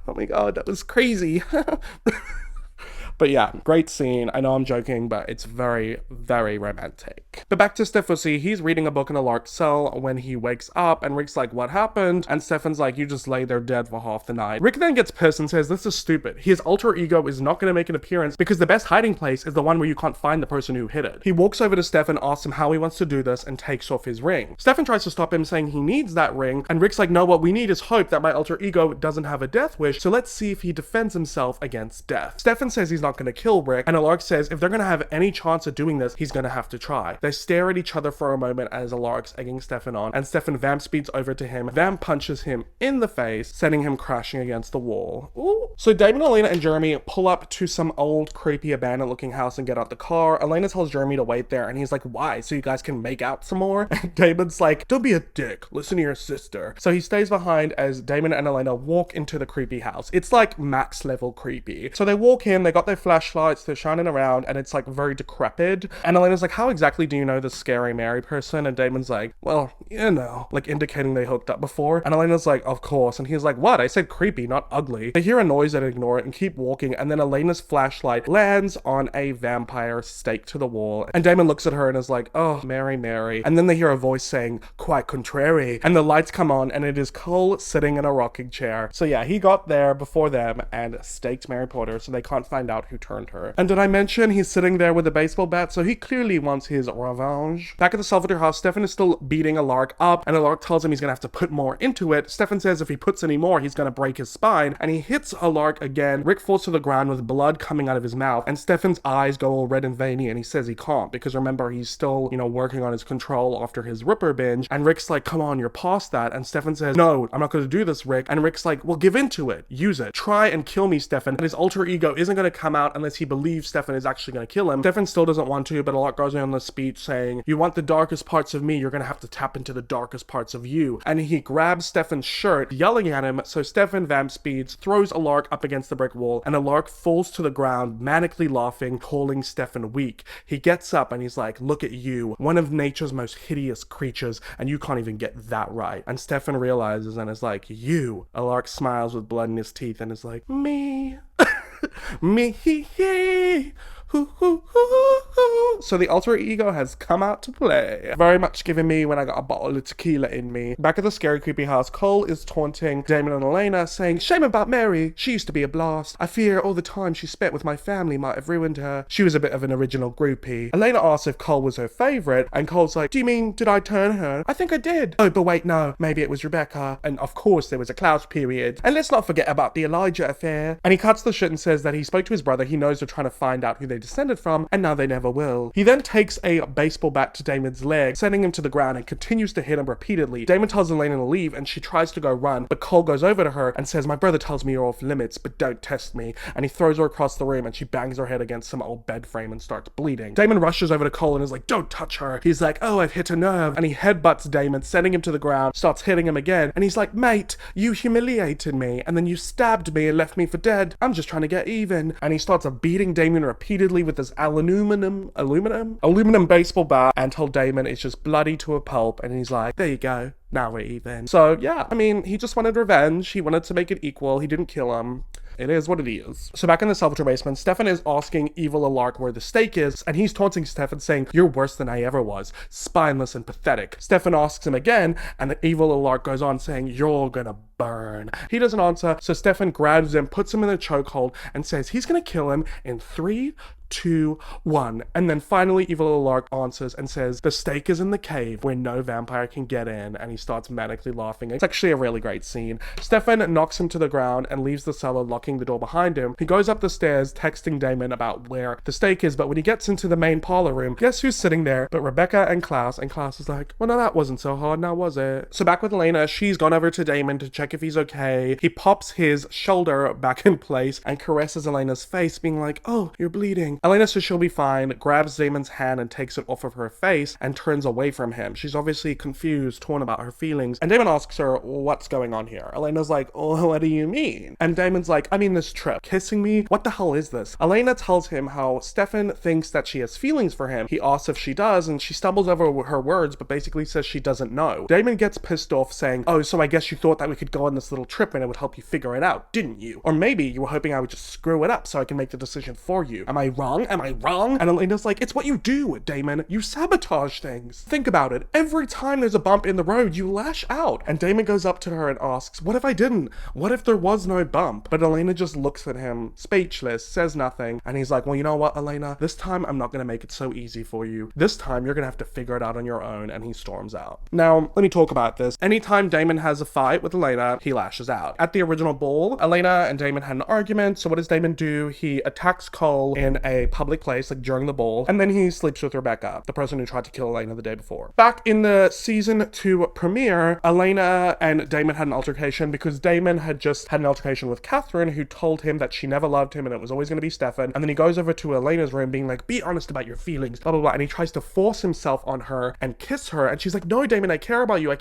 Speaker 1: oh my god, that was crazy. But yeah, great scene. I know I'm joking, but it's very, very romantic. But back to Stefusi, he's reading a book in a Lark's cell when he wakes up, and Rick's like, what happened? And Stefan's like, you just lay there dead for half the night. Rick then gets pissed and says, this is stupid. His alter ego is not going to make an appearance because the best hiding place is the one where you can't find the person who hid it. He walks over to Stefan, asks him how he wants to do this, and takes off his ring. Stefan tries to stop him, saying he needs that ring, and Rick's like, no, what we need is hope that my alter ego doesn't have a death wish, so let's see if he defends himself against death. Stefan says he's not going to kill Rick, and Alark says if they're going to have any chance of doing this, he's going to have to try. They stare at each other for a moment as Alark's egging Stefan on, and Stefan vamp speeds over to him. Vamp punches him in the face, sending him crashing against the wall. Ooh. So Damon, Elena, and Jeremy pull up to some old, creepy, abandoned-looking house and get out the car. Elena tells Jeremy to wait there, and he's like, why? So you guys can make out some more? And Damon's like, don't be a dick. Listen to your sister. So he stays behind as Damon and Elena walk into the creepy house. It's like max level creepy. So they walk in, they got their flashlights, they're shining around, and it's like very decrepit. And Elena's like, how exactly do you know this scary Mary person? And Damon's like, well, you know, like indicating they hooked up before. And Elena's like, of course. And he's like, what? I said creepy, not ugly. They hear a noise and ignore it and keep walking, and then Elena's flashlight lands on a vampire staked to the wall. And Damon looks at her and is like, oh, Mary, Mary. And then they hear a voice saying, quite contrary. And the lights come on, and it is Cole sitting in a rocking chair. So yeah, he got there before them and staked Mary Potter so they can't find out who turned her. And did I mention he's sitting there with a baseball bat, so he clearly wants his revenge. Back at the Salvatore house, Stefan is still beating Alark up, and Alark tells him he's gonna have to put more into it. Stefan says if he puts any more, he's gonna break his spine, and he hits Alark again. Rick falls to the ground with blood coming out of his mouth, and Stefan's eyes go all red and veiny, and he says he can't, because remember, he's still, you know, working on his control after his Ripper binge, and Rick's like, come on, you're past that, and Stefan says, no, I'm not gonna do this, Rick, and Rick's like, well, give into it, use it, try and kill me, Stefan, and his alter ego isn't gonna come out unless he believes Stefan is actually gonna kill him. Stefan still doesn't want to, but Alark goes on the speech saying, you want the darkest parts of me, you're gonna have to tap into the darkest parts of you, and he grabs Stefan's shirt, yelling at him, so Stefan vamp speeds, throws Alark up against the brick wall, and Alark falls to the ground, manically laughing, calling Stefan weak. He gets up and he's like, look at you, one of nature's most hideous creatures, and you can't even get that right. And Stefan realizes and is like, you. Alark smiles with blood in his teeth and is like, me. Me. So the alter ego has come out to play. Very much giving me when I got a bottle of tequila in me. Back at the scary creepy house, Cole is taunting Damon and Elena, saying, shame about Mary, she used to be a blast. I fear all the time she spent with my family might have ruined her. She was a bit of an original groupie. Elena asks if Cole was her favorite, and Cole's like, do you mean, did I turn her? I think I did. Oh, but wait, no, maybe it was Rebecca. And of course there was a Klaus period. And let's not forget about the Elijah affair. And he cuts the shit and says that he spoke to his brother, he knows they're trying to find out who they descended from, and now they never will. He then takes a baseball bat to Damon's leg, sending him to the ground, and continues to hit him repeatedly. Damon tells Elena to leave, and she tries to go run, but Cole goes over to her and says, my brother tells me you're off limits, but don't test me. And he throws her across the room, and she bangs her head against some old bed frame and starts bleeding. Damon rushes over to Cole and is like, don't touch her. He's like, oh, I've hit a nerve. And he headbutts Damon, sending him to the ground, starts hitting him again, and he's like, mate, you humiliated me, and then you stabbed me and left me for dead. I'm just trying to get even. And he starts beating Damon repeatedly with this aluminum baseball bat until Damon is just bloody to a pulp, and he's like, there you go, now we're even. So yeah, I mean, he just wanted revenge. He wanted to make it equal. He didn't kill him. it is what it is. So back in the Salvatore basement, Stefan is asking Evil Alark where the stake is, and he's taunting Stefan, saying, "You're worse than I ever was, spineless and pathetic." Stefan asks him again, and Evil Alark goes on saying, "You're gonna burn." He doesn't answer, so Stefan grabs him, puts him in a chokehold, and says he's gonna kill him in 3, 2, 1. And then finally Evil Alark answers and says, "The stake is in the cave where no vampire can get in," and he starts manically laughing. It's actually a really great scene. Stefan knocks him to the ground and leaves the cellar, locking the door behind him. He goes up the stairs texting Damon about where the stake is, but when he gets into the main parlor room, guess who's sitting there but Rebecca and Klaus is like, "Well, no, that wasn't so hard, now was it?" So back with Elena, she's gone over to Damon to check if he's okay. He pops his shoulder back in place and caresses Elena's face, being like, "Oh, you're bleeding." Elena says she'll be fine, grabs Damon's hand and takes it off of her face and turns away from him. She's obviously confused, torn about her feelings, and Damon asks her, "What's going on here?" Elena's like, "Oh, what do you mean?" And Damon's like, "I mean this trip. Kissing me? What the hell is this?" Elena tells him how Stefan thinks that she has feelings for him. He asks if she does, and she stumbles over her words, but basically says she doesn't know. Damon gets pissed off, saying, "Oh, so I guess you thought that we could go on this little trip and it would help you figure it out, didn't you? Or maybe you were hoping I would just screw it up so I can make the decision for you. Am I wrong? Am I wrong?" And Elena's like, "It's what you do, Damon. You sabotage things. Think about it. Every time there's a bump in the road, you lash out." And Damon goes up to her and asks, "What if I didn't? What if there was no bump?" But Elena just looks at him, speechless, says nothing. And he's like, "Well, you know what, Elena? This time I'm not going to make it so easy for you. This time you're going to have to figure it out on your own." And he storms out. Now, let me talk about this. Anytime Damon has a fight with Elena, he lashes out. At the original ball, Elena and Damon had an argument. So what does Damon do? He attacks Cole in a public place, like during the ball, and then he sleeps with Rebecca, the person who tried to kill Elena the day before. Back in the season 2 premiere, Elena and Damon had an altercation because Damon had just had an altercation with Catherine, who told him that she never loved him and it was always going to be Stefan. And then he goes over to Elena's room being like, "Be honest about your feelings, blah, blah, blah." And he tries to force himself on her and kiss her. And she's like, "No, Damon, I care about you.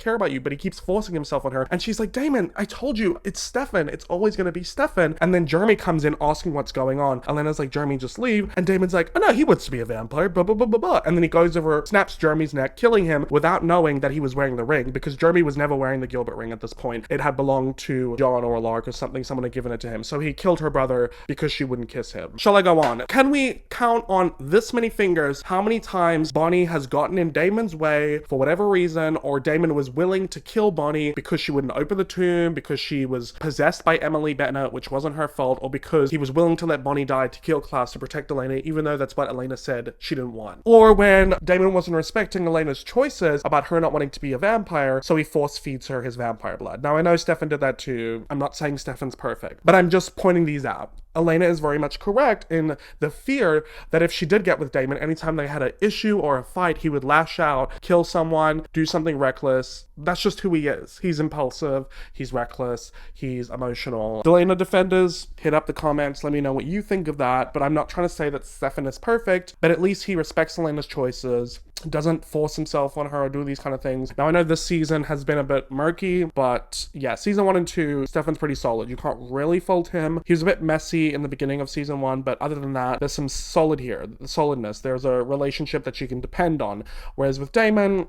Speaker 1: But he keeps forcing himself on her. And she's like, "Damon, I told you, it's Stefan. It's always going to be Stefan." And then Jeremy comes in asking what's going on. Elena's like, "Jeremy, just leave." And Damon's like, "Oh no, he wants to be a vampire, blah, blah, blah, blah, blah." And then he goes over, snaps Jeremy's neck, killing him without knowing that he was wearing the ring, because Jeremy was never wearing the Gilbert ring at this point. It had belonged to John or Lark or something. Someone had given it to him. So he killed her brother because she wouldn't kiss him. Shall I go on? Can we count on this many fingers how many times Bonnie has gotten in Damon's way for whatever reason, or Damon was willing to kill Bonnie because she wouldn't open the tomb, because she was possessed by Emily Bennett, which wasn't her fault, or because he was willing to let Bonnie die to kill Klaus to protect Elena, even though that's what Elena said she didn't want. Or when Damon wasn't respecting Elena's choices about her not wanting to be a vampire, so he force feeds her his vampire blood. Now, I know Stefan did that too. I'm not saying Stefan's perfect, but I'm just pointing these out. Elena is very much correct in the fear that if she did get with Damon, anytime they had an issue or a fight, he would lash out, kill someone, do something reckless. That's just who he is. He's impulsive, he's reckless, he's emotional. Elena defenders, hit up the comments, let me know what you think of that. But I'm not trying to say that Stefan is perfect, but at least he respects Elena's choices, doesn't force himself on her or do these kind of things. Now, I know this season has been a bit murky, but yeah, season 1 and 2, Stefan's pretty solid. You can't really fault him. He was a bit messy in the beginning of season 1, but other than that, there's some solidness. There's a relationship that you can depend on. Whereas with Damon,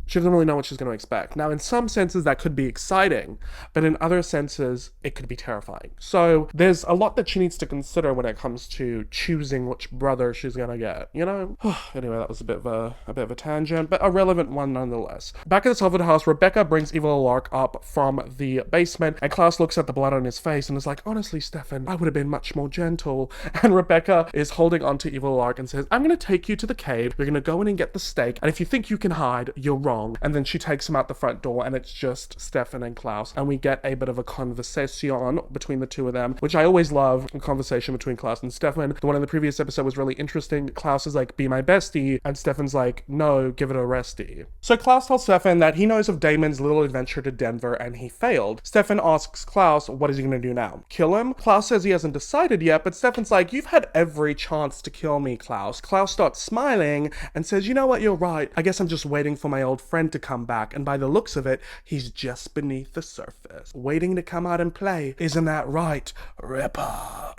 Speaker 1: she doesn't really know what she's going to expect. Now, in some senses, that could be exciting, but in other senses, it could be terrifying. So there's a lot that she needs to consider when it comes to choosing which brother she's going to get, you know? Anyway, that was a bit of a tangent, but a relevant one nonetheless. Back at the Salford house, Rebecca brings Evil Lark up from the basement, and Klaus looks at the blood on his face and is like, "Honestly, Stefan, I would have been much more gentle." And Rebecca is holding onto Evil Lark and says, "I'm going to take you to the cave. You're going to go in and get the stake, and if you think you can hide, you're wrong." And then she takes him out the front door, and it's just Stefan and Klaus, and we get a bit of a conversation between the two of them, which I always love, a conversation between Klaus and Stefan. The one in the previous episode was really interesting. Klaus is like, "Be my bestie," and Stefan's like, "No, give it a restie." So Klaus tells Stefan that he knows of Damon's little adventure to Denver and he failed. Stefan asks Klaus, what is he going to do now? Kill him? Klaus says he hasn't decided yet, but Stefan's like, "You've had every chance to kill me, Klaus." Klaus starts smiling and says, "You know what, you're right. I guess I'm just waiting for my old friend to come back, and by the looks of it, he's just beneath the surface, waiting to come out and play. Isn't that right, Ripper?"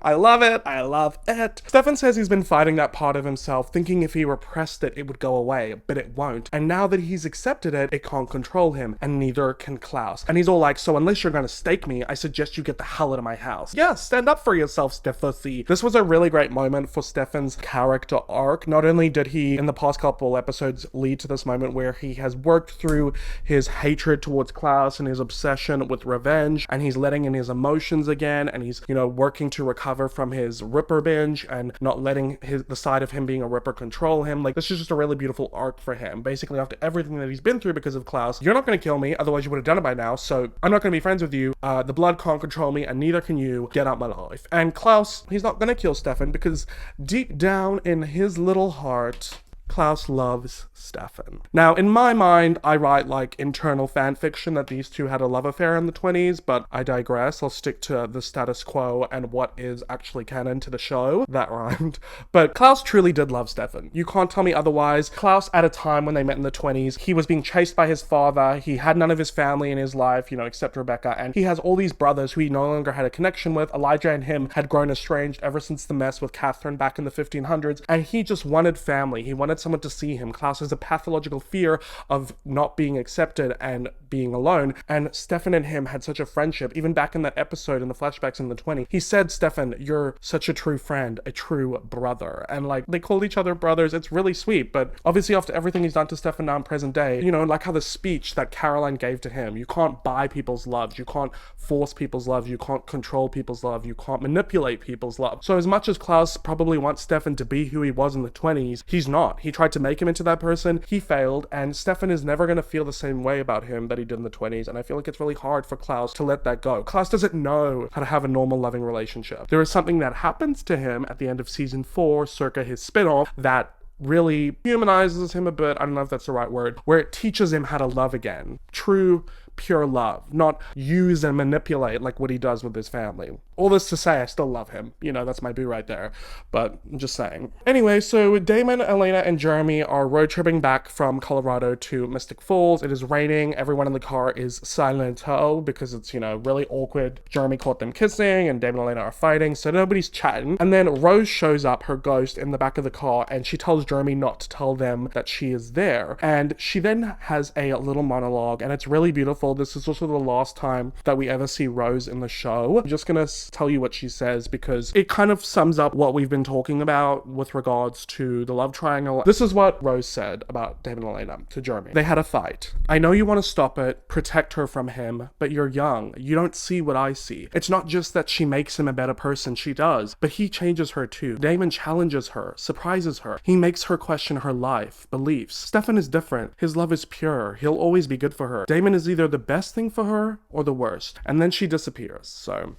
Speaker 1: I love it. I love it. Stefan says he's been fighting that part of himself, thinking if he repressed it, it would go away, but it won't. And now that he's accepted it, it can't control him, and neither can Klaus. And he's all like, so unless you're gonna stake me, I suggest you get the hell out of my house. Yeah, stand up for yourself, Stefan. This was a really great moment for Stefan's character arc. Not only did he, in the past couple episodes, lead to this moment where he has worked through his hatred towards Klaus and his obsession with revenge, and he's letting in his emotions again, and he's, you know, working to recover from his Ripper binge and not letting the side of him being a Ripper control him. Like, this is just a really beautiful arc for him. Basically, after everything that he's been through because of Klaus, you're not going to kill me, otherwise you would have done it by now, so I'm not going to be friends with you. The blood can't control me, and neither can you. Get out my life. And Klaus, he's not going to kill Stefan because deep down in his little heart, Klaus loves Stefan. Now, in my mind, I write like internal fan fiction that these two had a love affair in the 20s, but I digress. I'll stick to the status quo and what is actually canon to the show. That rhymed. But Klaus truly did love Stefan. You can't tell me otherwise. Klaus, at a time when they met in the 20s, he was being chased by his father. He had none of his family in his life, you know, except Rebecca. And he has all these brothers who he no longer had a connection with. Elijah and him had grown estranged ever since the mess with Catherine back in the 1500s. And he just wanted family. He wanted someone to see him. Klaus has a pathological fear of not being accepted and being alone, and Stefan and him had such a friendship. Even back in that episode in the flashbacks in the 20s, he said, Stefan, you're such a true friend, a true brother. And like, they called each other brothers. It's really sweet. But obviously after everything he's done to Stefan now in present day, you know, like how the speech that Caroline gave to him, you can't buy people's love, you can't force people's love, you can't control people's love, you can't manipulate people's love. So as much as Klaus probably wants Stefan to be who he was in the 20s, he's not. He tried to make him into that person, he failed, and Stefan is never going to feel the same way about him that he did in the 20s, and I feel like it's really hard for Klaus to let that go. Klaus doesn't know how to have a normal loving relationship. There is something that happens to him at the end of season 4, circa his spin-off, that really humanizes him a bit, I don't know if that's the right word, where it teaches him how to love again. True, pure love, not use and manipulate like what he does with his family. All this to say, I still love him. You know, that's my boo right there. But I'm just saying. Anyway, so Damon, Elena, and Jeremy are road tripping back from Colorado to Mystic Falls. It is raining. Everyone in the car is silent in tow because it's, you know, really awkward. Jeremy caught them kissing and Damon and Elena are fighting, so nobody's chatting. And then Rose shows up, her ghost, in the back of the car, and she tells Jeremy not to tell them that she is there. And she then has a little monologue, and it's really beautiful. This is also the last time that we ever see Rose in the show. I'm just gonna tell you what she says because it kind of sums up what we've been talking about with regards to the love triangle. This is what Rose said about David and Elena to Jeremy. They had a fight. I know you want to stop it, protect her from him, but you're young. You don't see what I see. It's not just that she makes him a better person, she does, but he changes her too. Damon challenges her, surprises her. He makes her question her life, beliefs. Stefan is different. His love is pure. He'll always be good for her. Damon is either the best thing for her or the worst. And then she disappears. So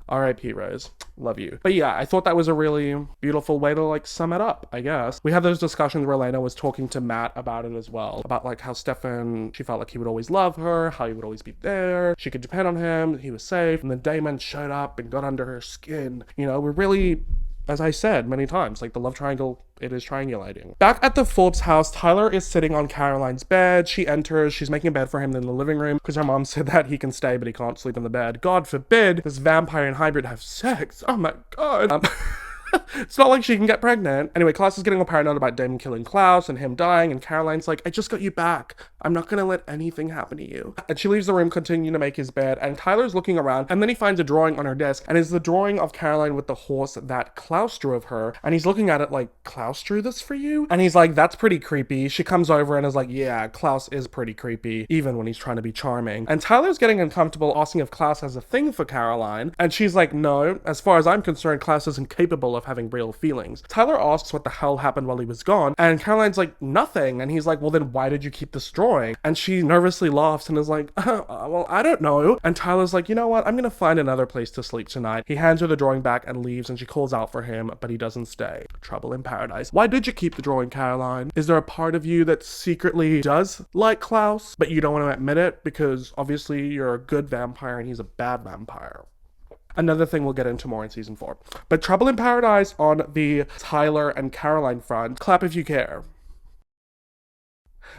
Speaker 1: R.I.P. Rose. Love you. But yeah, I thought that was a really beautiful way to like sum it up, I guess. We had those discussions where Elena was talking to Matt about it as well. About like how Stefan, she felt like he would always love her, how he would always be there, she could depend on him, he was safe. And then Damon showed up and got under her skin. You know, we're really, as I said many times, like the love triangle, it is triangulating. Back at the Forbes house, Tyler is sitting on Caroline's bed. She enters, she's making a bed for him in the living room because her mom said that he can stay but he can't sleep in the bed. God forbid this vampire and hybrid have sex. Oh my god. It's not like she can get pregnant. Anyway, Klaus is getting all paranoid about Damon killing Klaus and him dying, and Caroline's like, I just got you back. I'm not gonna let anything happen to you. And she leaves the room, continuing to make his bed, and Tyler's looking around, and then he finds a drawing on her desk, and it's the drawing of Caroline with the horse that Klaus drew of her, and he's looking at it like, Klaus drew this for you? And he's like, that's pretty creepy. She comes over and is like, yeah, Klaus is pretty creepy, even when he's trying to be charming. And Tyler's getting uncomfortable, asking if Klaus has a thing for Caroline, and she's like, no, as far as I'm concerned, Klaus isn't capable of having real feelings. Tyler asks what the hell happened while he was gone, and Caroline's like, nothing. And he's like, well, then why did you keep this drawing? And she nervously laughs and is like, well, I don't know. And Tyler's like, you know what? I'm gonna find another place to sleep tonight. He hands her the drawing back and leaves, and she calls out for him, but he doesn't stay. Trouble in paradise. Why did you keep the drawing, Caroline? Is there a part of you that secretly does like Klaus, but you don't want to admit it because obviously you're a good vampire and he's a bad vampire? Another thing we'll get into more in season 4. But Trouble in Paradise on the Tyler and Caroline front. Clap if you care.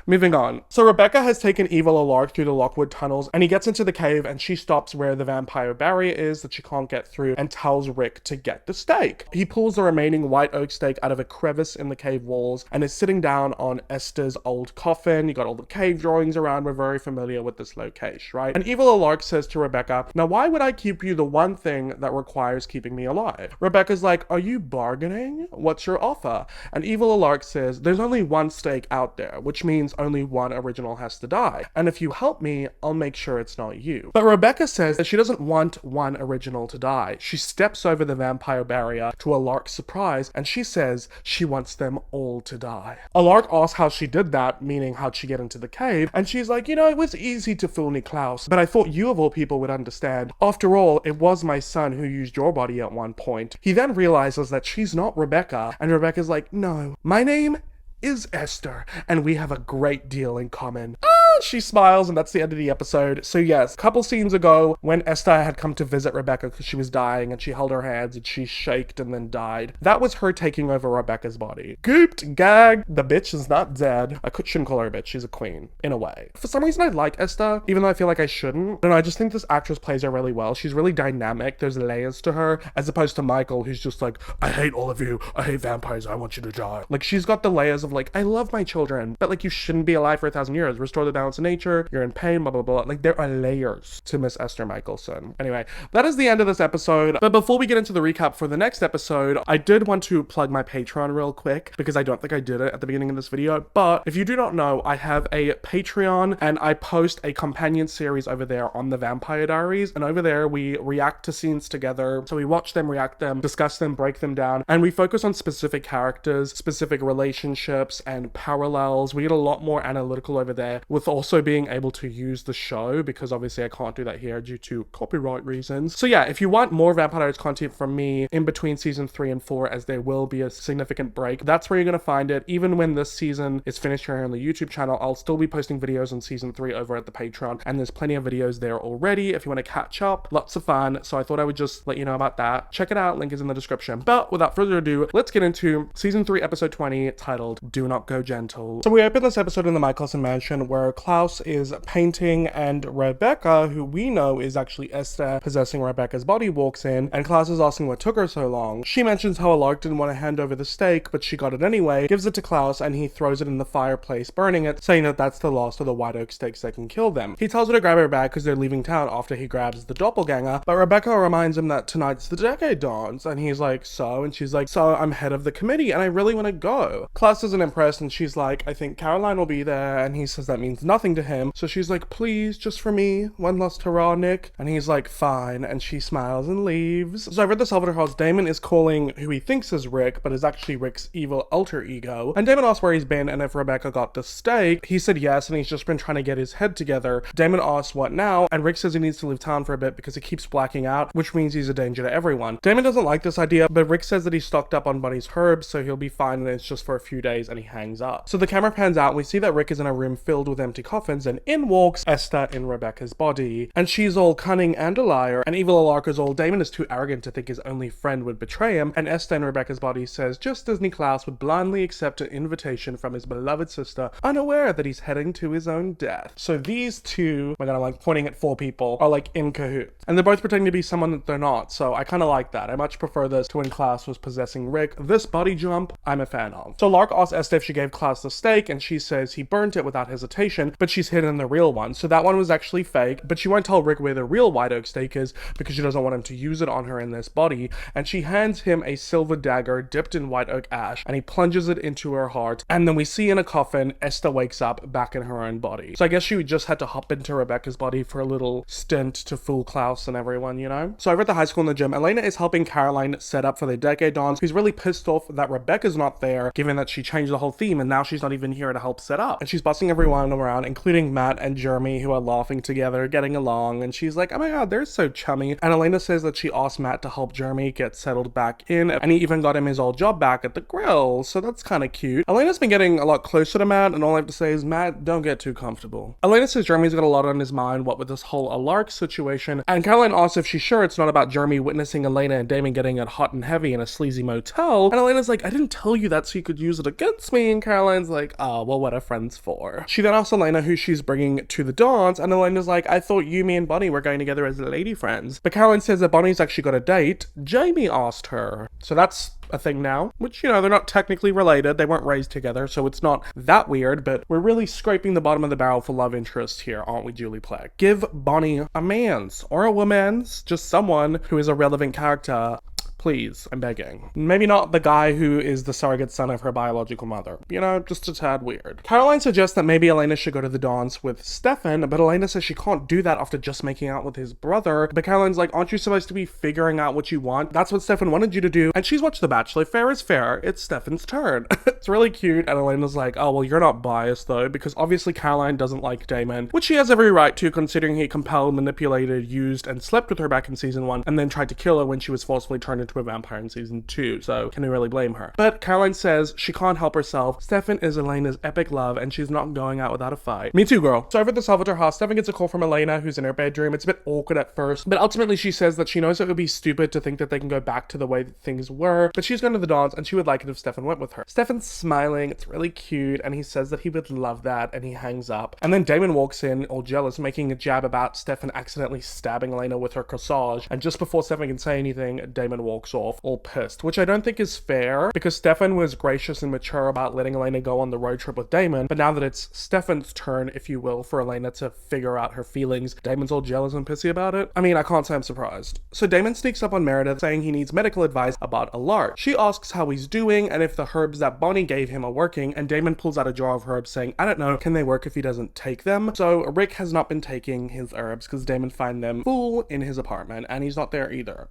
Speaker 1: Moving on. So Rebecca has taken Evil Alark through the Lockwood tunnels, and he gets into the cave and she stops where the vampire barrier is that she can't get through and tells Rick to get the stake. He pulls the remaining white oak stake out of a crevice in the cave walls and is sitting down on Esther's old coffin. You got all the cave drawings around. We're very familiar with this location, right? And Evil Alark says to Rebecca, now why would I keep you the one thing that requires keeping me alive? Rebecca's like, are you bargaining? What's your offer? And Evil Alark says, there's only one stake out there, which means only one original has to die. And if you help me, I'll make sure it's not you. But Rebecca says that she doesn't want one original to die. She steps over the vampire barrier to Alark's surprise, and she says she wants them all to die. Alark asks how she did that, meaning how'd she get into the cave, and she's like, you know, it was easy to fool Niklaus, but I thought you of all people would understand. After all, it was my son who used your body at one point. He then realizes that she's not Rebecca, and Rebecca's like, no, my name is Esther, and we have a great deal in common. She smiles, and that's the end of the episode. So yes, a couple scenes ago, when Esther had come to visit Rebecca because she was dying, and she held her hands and she shaked and then died, that was her taking over Rebecca's body. Gooped, gagged, the bitch is not dead. I shouldn't call her a bitch, she's a queen, in a way. For some reason I like Esther, even though I feel like I shouldn't. I just think this actress plays her really well. She's really dynamic, there's layers to her, as opposed to Michael, who's just like, I hate all of you, I hate vampires, I want you to die. Like, she's got the layers of like, I love my children, but like, you shouldn't be alive for 1,000 years, restore the balance of nature, you're in pain, blah blah blah. Like, there are layers to Miss Esther Michelson. Anyway, that is the end of this episode. But before we get into the recap for the next episode, I did want to plug my Patreon real quick, because I don't think I did it at the beginning of this video. But if you do not know, I have a Patreon, and I post a companion series over there on the Vampire Diaries, and over there we react to scenes together. So we watch them, react them, discuss them, break them down, and we focus on specific characters, specific relationships, and parallels. We get a lot more analytical over there, with also being able to use the show, because obviously I can't do that here due to copyright reasons. So yeah, if you want more Vampire Diaries content from me in between season 3 and 4, as there will be a significant break, that's where you're gonna find it. Even when this season is finished here on the YouTube channel, I'll still be posting videos on season 3 over at the Patreon, and there's plenty of videos there already if you want to catch up. Lots of fun, so I thought I would just let you know about that. Check it out, link is in the description. But without further ado, let's get into season 3 episode 20, titled Do Not Go Gentle. So we open this episode in the Michelson mansion, where Klaus is painting, and Rebecca, who we know is actually Esther possessing Rebecca's body, walks in, and Klaus is asking what took her so long. She mentions how Alark didn't want to hand over the stake, but she got it anyway, gives it to Klaus, and he throws it in the fireplace, burning it, saying that that's the last of the white oak stakes that can kill them. He tells her to grab her bag because they're leaving town after he grabs the doppelganger, but Rebecca reminds him that tonight's the decade dance, and he's like, so? And she's like, so I'm head of the committee, and I really want to go. Klaus isn't impressed, and she's like, I think Caroline will be there, and he says that means nothing to him, so she's like, please, just for me, one last hurrah, Nick. And he's like, fine, and she smiles and leaves. So I read the Salvador House, Damon is calling who he thinks is Rick, but is actually Rick's evil alter ego, and Damon asks where he's been and if Rebecca got the stake. He said yes, and he's just been trying to get his head together. Damon asks what now, and Rick says he needs to leave town for a bit because he keeps blacking out, which means he's a danger to everyone. Damon doesn't like this idea, but Rick says that he's stocked up on Bunny's herbs, so he'll be fine, and it's just for a few days, and he hangs up. So the camera pans out, and we see that Rick is in a room filled with empty coffins, and in walks Esther in Rebecca's body, and she's all cunning and a liar, and Evil Alark is all, Damon is too arrogant to think his only friend would betray him, and Esther in Rebecca's body says just as Niklaus would blindly accept an invitation from his beloved sister, unaware that he's heading to his own death. So these two, I'm like pointing at 4 people, are like in cahoots, and they're both pretending to be someone that they're not, so I kind of like that. I much prefer this to when Klaus was possessing Rick. This body jump, I'm a fan of. So Lark asks Esther if she gave Klaus the stake, and she says he burnt it without hesitation, but she's hidden the real one, so that one was actually fake, but she won't tell Rick where the real white oak stake is because she doesn't want him to use it on her in this body, and she hands him a silver dagger dipped in white oak ash, and he plunges it into her heart, and then we see in a coffin Esther wakes up back in her own body. So I guess she just had to hop into Rebecca's body for a little stint to fool Klaus and everyone, you know? So over at the high school in the gym, Elena is helping Caroline set up for the decade dance. She's really pissed off that Rebecca's not there, given that she changed the whole theme and now she's not even here to help set up, and she's busting everyone around around, including Matt and Jeremy, who are laughing together, getting along, and she's like, oh my god, they're so chummy. And Elena says that she asked Matt to help Jeremy get settled back in, and he even got him his old job back at the grill, so that's kind of cute. Elena's been getting a lot closer to Matt, and all I have to say is, Matt, don't get too comfortable. Elena says Jeremy's got a lot on his mind, what with this whole Alark situation, and Caroline asks if she's sure it's not about Jeremy witnessing Elena and Damon getting it hot and heavy in a sleazy motel, and Elena's like, I didn't tell you that so you could use it against me, and Caroline's like, oh, well, what are friends for? She then asks Elena who she's bringing to the dance, and Elena's like, I thought you, me, and Bonnie were going together as lady friends. But Caroline says that Bonnie's actually got a date. Jamie asked her. So that's a thing now, which, you know, they're not technically related. They weren't raised together, so it's not that weird, but we're really scraping the bottom of the barrel for love interest here, aren't we, Julie Plec? Give Bonnie a man's or a woman's, just someone who is a relevant character. Please, I'm begging. Maybe not the guy who is the surrogate son of her biological mother. You know, just a tad weird. Caroline suggests that maybe Elena should go to the dance with Stefan, but Elena says she can't do that after just making out with his brother. But Caroline's like, aren't you supposed to be figuring out what you want? That's what Stefan wanted you to do. And she's watched The Bachelor. Fair is fair. It's Stefan's turn. It's really cute. And Elena's like, oh, well, you're not biased though, because obviously Caroline doesn't like Damon, which she has every right to, considering he compelled, manipulated, used, and slept with her back in season 1, and then tried to kill her when she was forcibly turned into a vampire in season 2, so can we really blame her? But Caroline says she can't help herself. Stefan is Elena's epic love, and she's not going out without a fight. Me too, girl. So over at the Salvatore house, Stefan gets a call from Elena, who's in her bedroom. It's a bit awkward at first, but ultimately she says that she knows it would be stupid to think that they can go back to the way that things were, but she's going to the dance, and she would like it if Stefan went with her. Stefan's smiling, it's really cute, and he says that he would love that, and he hangs up. And then Damon walks in, all jealous, making a jab about Stefan accidentally stabbing Elena with her corsage, and just before Stefan can say anything, Damon walks off, all pissed, which I don't think is fair, because Stefan was gracious and mature about letting Elena go on the road trip with Damon, but now that it's Stefan's turn, if you will, for Elena to figure out her feelings, Damon's all jealous and pissy about it. I mean, I can't say I'm surprised. So Damon sneaks up on Meredith, saying he needs medical advice about Alark. She asks how he's doing, and if the herbs that Bonnie gave him are working, and Damon pulls out a jar of herbs, saying, I don't know, can they work if he doesn't take them? So Rick has not been taking his herbs, because Damon finds them full in his apartment, and he's not there either.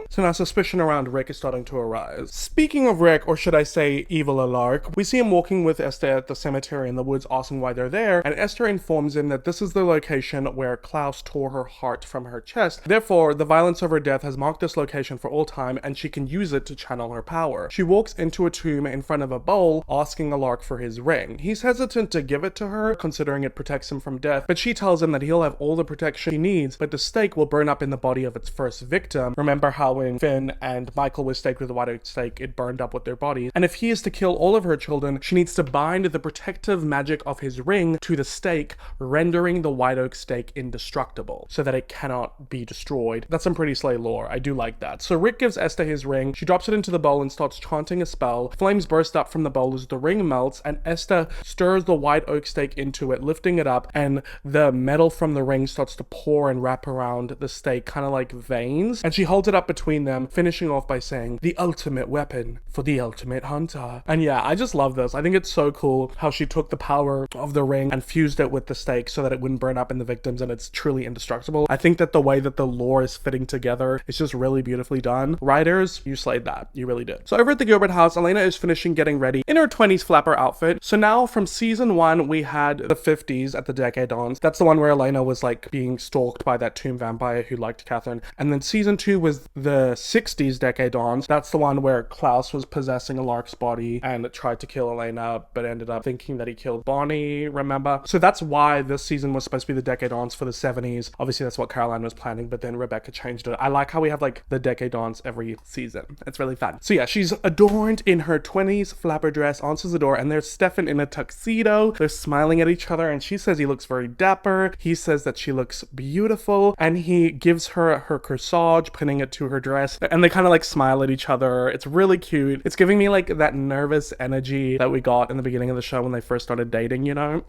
Speaker 1: So now suspicion around Rick is starting to arise. Speaking of Rick, or should I say evil Alark, we see him walking with Esther at the cemetery in the woods, asking why they're there, and Esther informs him that this is the location where Klaus tore her heart from her chest. Therefore, the violence of her death has marked this location for all time, and she can use it to channel her power. She walks into a tomb in front of a bowl, asking Alark for his ring. He's hesitant to give it to her, considering it protects him from death, but she tells him that he'll have all the protection he needs, but the stake will burn up in the body of its first victim. Remember how when Finn and Michael were staked with a white oak stake, it burned up with their bodies, and if he is to kill all of her children, she needs to bind the protective magic of his ring to the stake, rendering the white oak stake indestructible, so that it cannot be destroyed. That's some pretty slay lore. I do like that. So Rick gives Esther his ring, she drops it into the bowl and starts chanting a spell. Flames burst up from the bowl as the ring melts, and Esther stirs the white oak stake into it, lifting it up, and the metal from the ring starts to pour and wrap around the stake, kind of like veins, and she holds it up between them, finishing off by saying, the ultimate weapon for the ultimate hunter. And yeah, I just love this. I think it's so cool how she took the power of the ring and fused it with the stake so that it wouldn't burn up in the victims, and it's truly indestructible. I think that the way that the lore is fitting together is just really beautifully done. Writers, you slayed that. You really did. So over at the Gilbert house, Elena is finishing getting ready in her 20s flapper outfit. So now from season 1, we had the 50s at the Decade Dawns. That's the one where Elena was like being stalked by that tomb vampire who liked Catherine. And then season 2 was the 60s Decade Dawns. That's the one where Klaus was possessing Alark's body and tried to kill Elena, but ended up thinking that he killed Bonnie, remember? So that's why this season was supposed to be the Decade Dawns for the 70s. Obviously that's what Caroline was planning, but then Rebecca changed it. I like how we have like the Decade Dawns every season. It's really fun. So yeah, she's adorned in her 20s flapper dress, answers the door, and there's Stefan in a tuxedo. They're smiling at each other, and she says he looks very dapper. He says that she looks beautiful, and he gives her her corsage, pinning it to her dress, and they kind of like smile at each other. It's really cute. It's giving me like that nervous energy that we got in the beginning of the show when they first started dating, you know?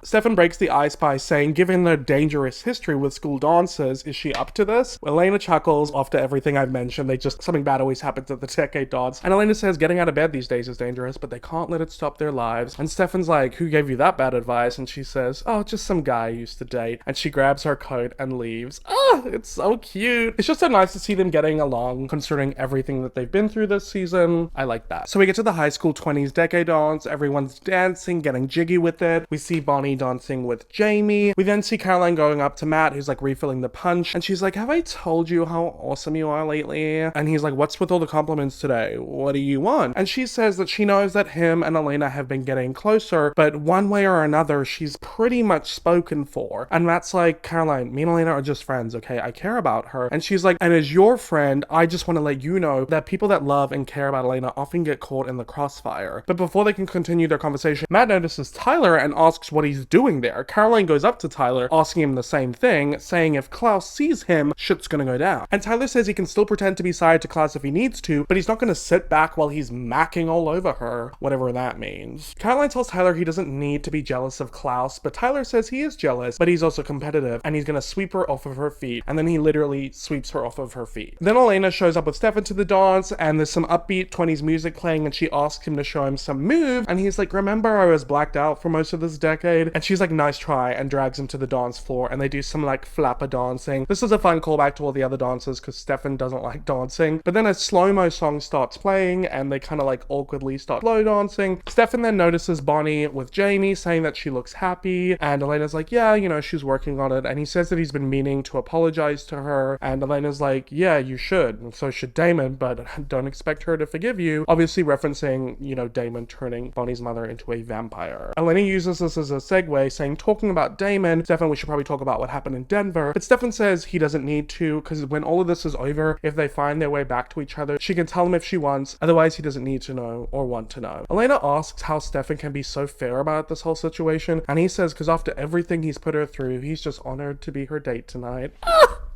Speaker 1: Stefan breaks the ice by saying, given their dangerous history with school dancers, is she up to this? Elena chuckles. After everything I've mentioned, something bad always happens at the Decade Dawns. And Elena says getting out of bed these days is dangerous, but they can't let it stop their lives. And Stefan's like, who gave you that bad advice? And she says, oh, just some guy I used to date. And she grabs her coat and leaves. Ah, it's so cute. It's just so nice to see them getting along, considering everything that they've been through this season. I like that. So we get to the high school 20s decade dance. Everyone's dancing, getting jiggy with it. We see Bonnie dancing with Jamie. We then see Caroline going up to Matt, who's like refilling the punch, and she's like, have I told you how awesome you are lately? And he's like, what's with all the compliments today? What do you want? And she says that she knows that him and Elena have been getting closer, but one way or another, she's pretty much spoken for. And Matt's like, Caroline, me and Elena are just friends, okay? I care about her. And she's like, and as your friend, I just want to let you know that people that love and care about Elena often get caught in the crossfire. But before they can continue their conversation, Matt notices Tyler and asks what he's doing there. Caroline goes up to Tyler, asking him the same thing, saying if Klaus sees him, shit's gonna go down. And Tyler says he can still pretend to be side to Klaus if he needs to, but he's not gonna sit back while he's macking all over her, whatever that means. Caroline tells Tyler he doesn't need to be jealous of Klaus, but Tyler says he is jealous, but he's also competitive, and he's gonna sweep her off of her feet. And then he literally sweeps her off of her feet. Then Elena shows up with Stefan to the dance, and there's some upbeat 20s music playing, and she asks him to show him some moves, and he's like, remember I was blacked out for most of this decade? And she's like, nice try, and drags him to the dance floor, and they do some like flapper dancing. This is a fun callback to all the other dancers because Stefan doesn't like dancing. But then a slow-mo song starts playing, and they kind of like awkwardly start slow dancing. Stefan then notices Bonnie with Jamie, saying that she looks happy, and Elena's like, yeah, you know, she's working on it, and he says that he's been meaning to apologize to her, and Elena's like, yeah, you should, and so should Damon, but don't expect her to forgive you, obviously referencing, you know, Damon turning Bonnie's mother into a vampire. Elena uses this as a segue, saying, talking about Damon, Stefan, we should probably talk about what happened in Denver, but Stefan says he doesn't need to, because when all of this is over, if they find their way back to each other, she can tell him if she wants, otherwise he doesn't need to know or want to know. Elena asks how Stefan can be so fair about this whole situation, and he says because after everything he's put her through, he's just honored to be her date tonight.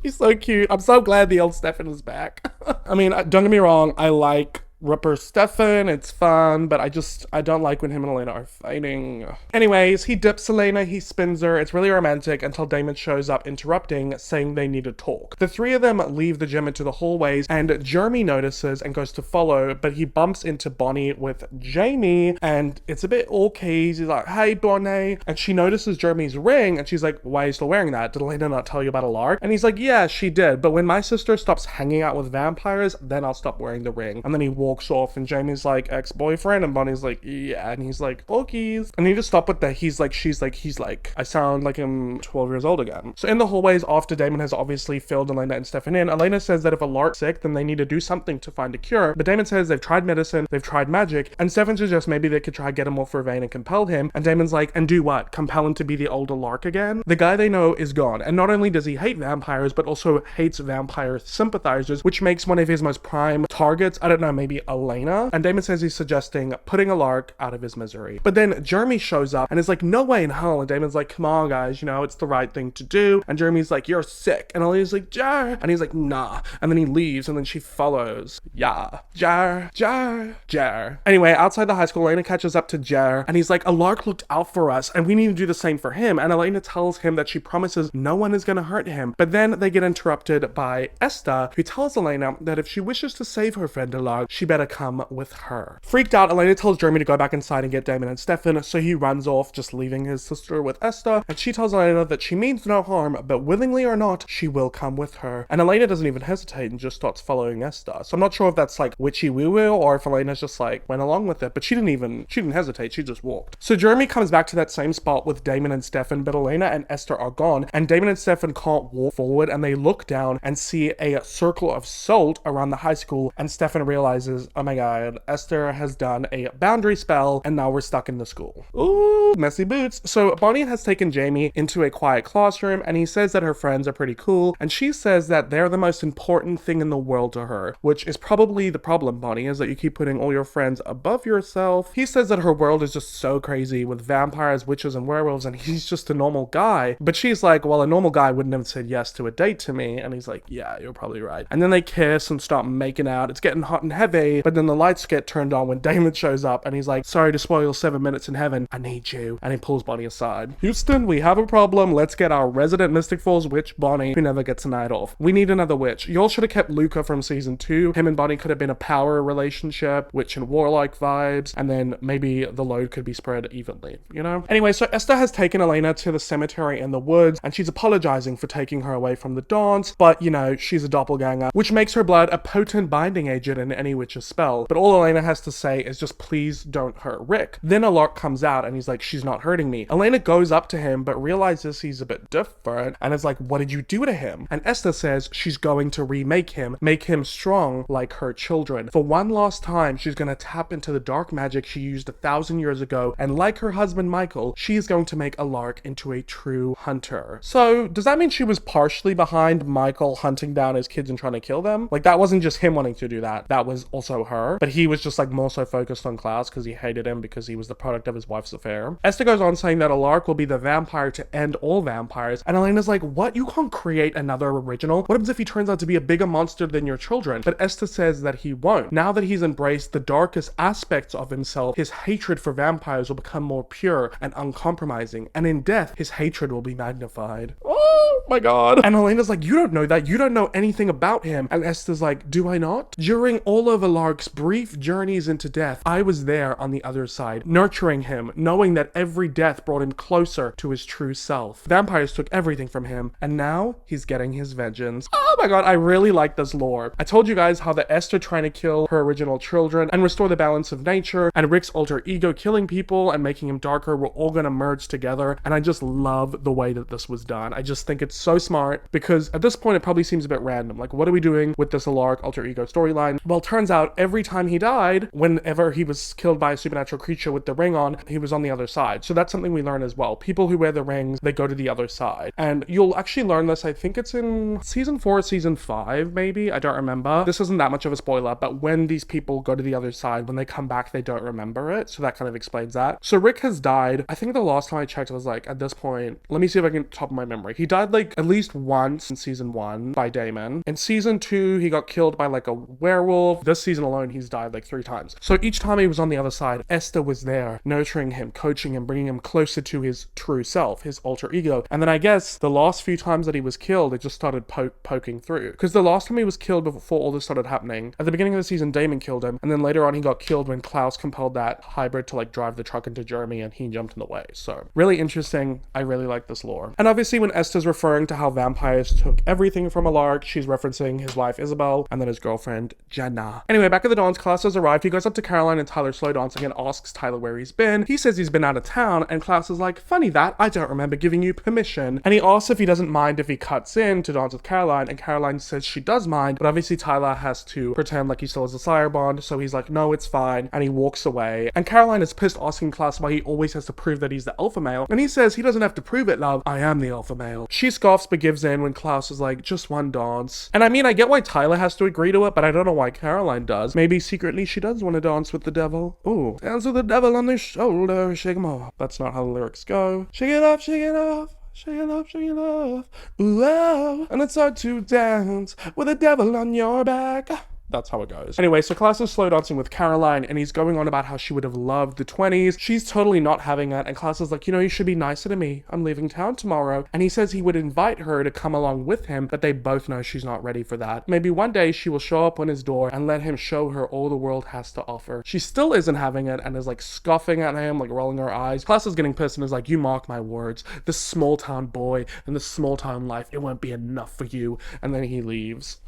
Speaker 1: He's so cute. I'm so glad the old Stefan is back. I mean, don't get me wrong, I like Ripper Stefan, it's fun, but I don't like when him and Elena are fighting. Anyways, he dips Elena, he spins her, it's really romantic until Damon shows up interrupting, saying they need to talk. The three of them leave the gym into the hallways, and Jeremy notices and goes to follow, but he bumps into Bonnie with Jamie, and it's a bit okay. He's like, hey Bonnie, and she notices Jeremy's ring, and she's like, why are you still wearing that? Did Elena not tell you about a lark? And he's like, yeah, she did, but when my sister stops hanging out with vampires, then I'll stop wearing the ring. And then he walks off, and Jamie's like, ex-boyfriend, and Bonnie's like, yeah, and he's like, okies. And you just stop with the he's like, she's like, he's like. I sound like I'm 12 years old again. So in the hallways, after Damon has obviously filled Elena and Stefan in, Elena says that if a lark's sick, then they need to do something to find a cure, but Damon says they've tried medicine, they've tried magic, and Stefan suggests maybe they could try get him off Vervain and compel him, and Damon's like, and do what? Compel him to be the older lark again? The guy they know is gone, and not only does he hate vampires, but also hates vampire sympathizers, which makes one of his most prime targets, I don't know, maybe Elena? And Damon says he's suggesting putting a lark out of his misery. But then Jeremy shows up and is like, no way in hell. And Damon's like, come on guys, you know, it's the right thing to do. And Jeremy's like, you're sick. And Elena's like, Jar. And he's like, nah. And then he leaves, and then she follows. Yeah. Jar. Jar. Jar. Anyway, outside the high school, Elena catches up to Jar, and he's like, a lark looked out for us, and we need to do the same for him. And Elena tells him that she promises no one is gonna hurt him. But then they get interrupted by Esther, who tells Elena that if she wishes to save her friend Lark, she better come with her. Freaked out, Elena tells Jeremy to go back inside and get Damon and Stefan, so he runs off, just leaving his sister with Esther, and she tells Elena that she means no harm, but willingly or not, she will come with her. And Elena doesn't even hesitate and just starts following Esther. So I'm not sure if that's like witchy woo-woo, or if Elena's just like went along with it, but she didn't hesitate, she just walked. So Jeremy comes back to that same spot with Damon and Stefan, but Elena and Esther are gone, and Damon and Stefan can't walk forward, and they look down and see a circle of salt around the high school, and Stefan realizes, oh my god, Esther has done a boundary spell, and now we're stuck in the school. Ooh, messy boots. So Bonnie has taken Jamie into a quiet classroom, and he says that her friends are pretty cool, and she says that they're the most important thing in the world to her, which is probably the problem, Bonnie, is that you keep putting all your friends above yourself. He says that her world is just so crazy with vampires, witches, and werewolves, and he's just a normal guy. But she's like, well, a normal guy wouldn't have said yes to a date to me, and he's like, yeah, you're probably right. And then they kiss and start making out. It's getting hot and heavy, okay. But then the lights get turned on when Damon shows up and he's like, sorry to spoil 7 minutes in heaven. I need you. And he pulls Bonnie aside. Houston, we have a problem. Let's get our resident Mystic Falls witch, Bonnie, who never gets a night off. We need another witch. Y'all should have kept Luca from season 2. Him and Bonnie could have been a power relationship, witch and warlike vibes, and then maybe the load could be spread evenly, you know? Anyway, so Esther has taken Elena to the cemetery in the woods, and she's apologizing for taking her away from the dance, but, you know, she's a doppelganger, which makes her blood a potent binding agent in any witch's spell. But all Elena has to say is just, please don't hurt Rick. Then Alaric comes out, and he's like, she's not hurting me. Elena goes up to him, but realizes he's a bit different, and is like, what did you do to him? And Esther says she's going to remake him, make him strong like her children. For one last time, she's going to tap into the dark magic she used 1,000 years ago, and like her husband Michael, she is going to make Alaric into a true hunter. So, does that mean she was partially behind Michael hunting down his kids and trying to kill them? Like, that wasn't just him wanting to do that, that was also her, but he was just like more so focused on Klaus because he hated him because he was the product of his wife's affair. Esther goes on saying that Alaric will be the vampire to end all vampires, and Elena's like, what? You can't create another original? What happens if he turns out to be a bigger monster than your children? But Esther says that he won't. Now that he's embraced the darkest aspects of himself, his hatred for vampires will become more pure and uncompromising, and in death, his hatred will be magnified. Oh my god. And Elena's like, you don't know that, you don't know anything about him. And Esther's like, do I not? During all of Alaric's brief journeys into death, I was there on the other side, nurturing him, knowing that every death brought him closer to his true self. Vampires took everything from him, and now he's getting his vengeance. Oh my god, I really like this lore. I told you guys how the Esther trying to kill her original children and restore the balance of nature, and Rick's alter ego killing people and making him darker were all gonna merge together, and I just love the way that this was done. I just think it's so smart, because at this point it probably seems a bit random. Like, what are we doing with this Alaric alter ego storyline? Well, turns out every time he died, whenever he was killed by a supernatural creature with the ring on, he was on the other side. So that's something we learn as well. People who wear the rings, they go to the other side. And you'll actually learn this, I think it's in season 4 or season 5, maybe? I don't remember. This isn't that much of a spoiler, but when these people go to the other side, when they come back, they don't remember it. So that kind of explains that. So Rick has died. I think the last time I checked, I was like, at this point, let me see if I can top of my memory. He died like at least once in season 1 by Damon. In season 2, he got killed by like a werewolf. This season alone, he's died like 3 times. So each time he was on the other side, Esther was there, nurturing him, coaching him, bringing him closer to his true self, his alter ego. And then I guess the last few times that he was killed, it just started poking through. Because the last time he was killed before all this started happening, at the beginning of the season, Damon killed him. And then later on, he got killed when Klaus compelled that hybrid to like drive the truck into Jeremy, and he jumped in the way. So really interesting. I really like this lore. And obviously when Esther's referring to how vampires took everything from Alaric, she's referencing his wife Isabel and then his girlfriend Jenna. Anyway, back at the dance, Klaus has arrived. He goes up to Caroline and Tyler slow dancing and asks Tyler where he's been. He says he's been out of town, and Klaus is like, funny that, I don't remember giving you permission. And he asks if he doesn't mind if he cuts in to dance with Caroline, and Caroline says she does mind, but obviously Tyler has to pretend like he still has a sire bond, so he's like, no, it's fine, and he walks away. And Caroline is pissed, asking Klaus why he always has to prove that he's the alpha male, and he says he doesn't have to prove it, love, I am the alpha male. She scoffs but gives in when Klaus is like, just one dance. And I mean, I get why Tyler has to agree to it, but I don't know why Caroline does. Maybe secretly she does want to dance with the devil. Ooh, dance with the devil on the shoulder, shake him off. That's not how the lyrics go. Shake it off, shake it off. Shake it off, shake it off. Ooh, oh. And it's hard to dance with the devil on your back. That's how it goes. Anyway, so Klaus is slow dancing with Caroline, and he's going on about how she would have loved the 20s. She's totally not having it, and Klaus is like, you know, you should be nicer to me. I'm leaving town tomorrow. And he says he would invite her to come along with him, but they both know she's not ready for that. Maybe one day she will show up on his door and let him show her all the world has to offer. She still isn't having it and is like scoffing at him, like rolling her eyes. Klaus is getting pissed and is like, you mark my words. This small town boy and this small town life, it won't be enough for you. And then he leaves.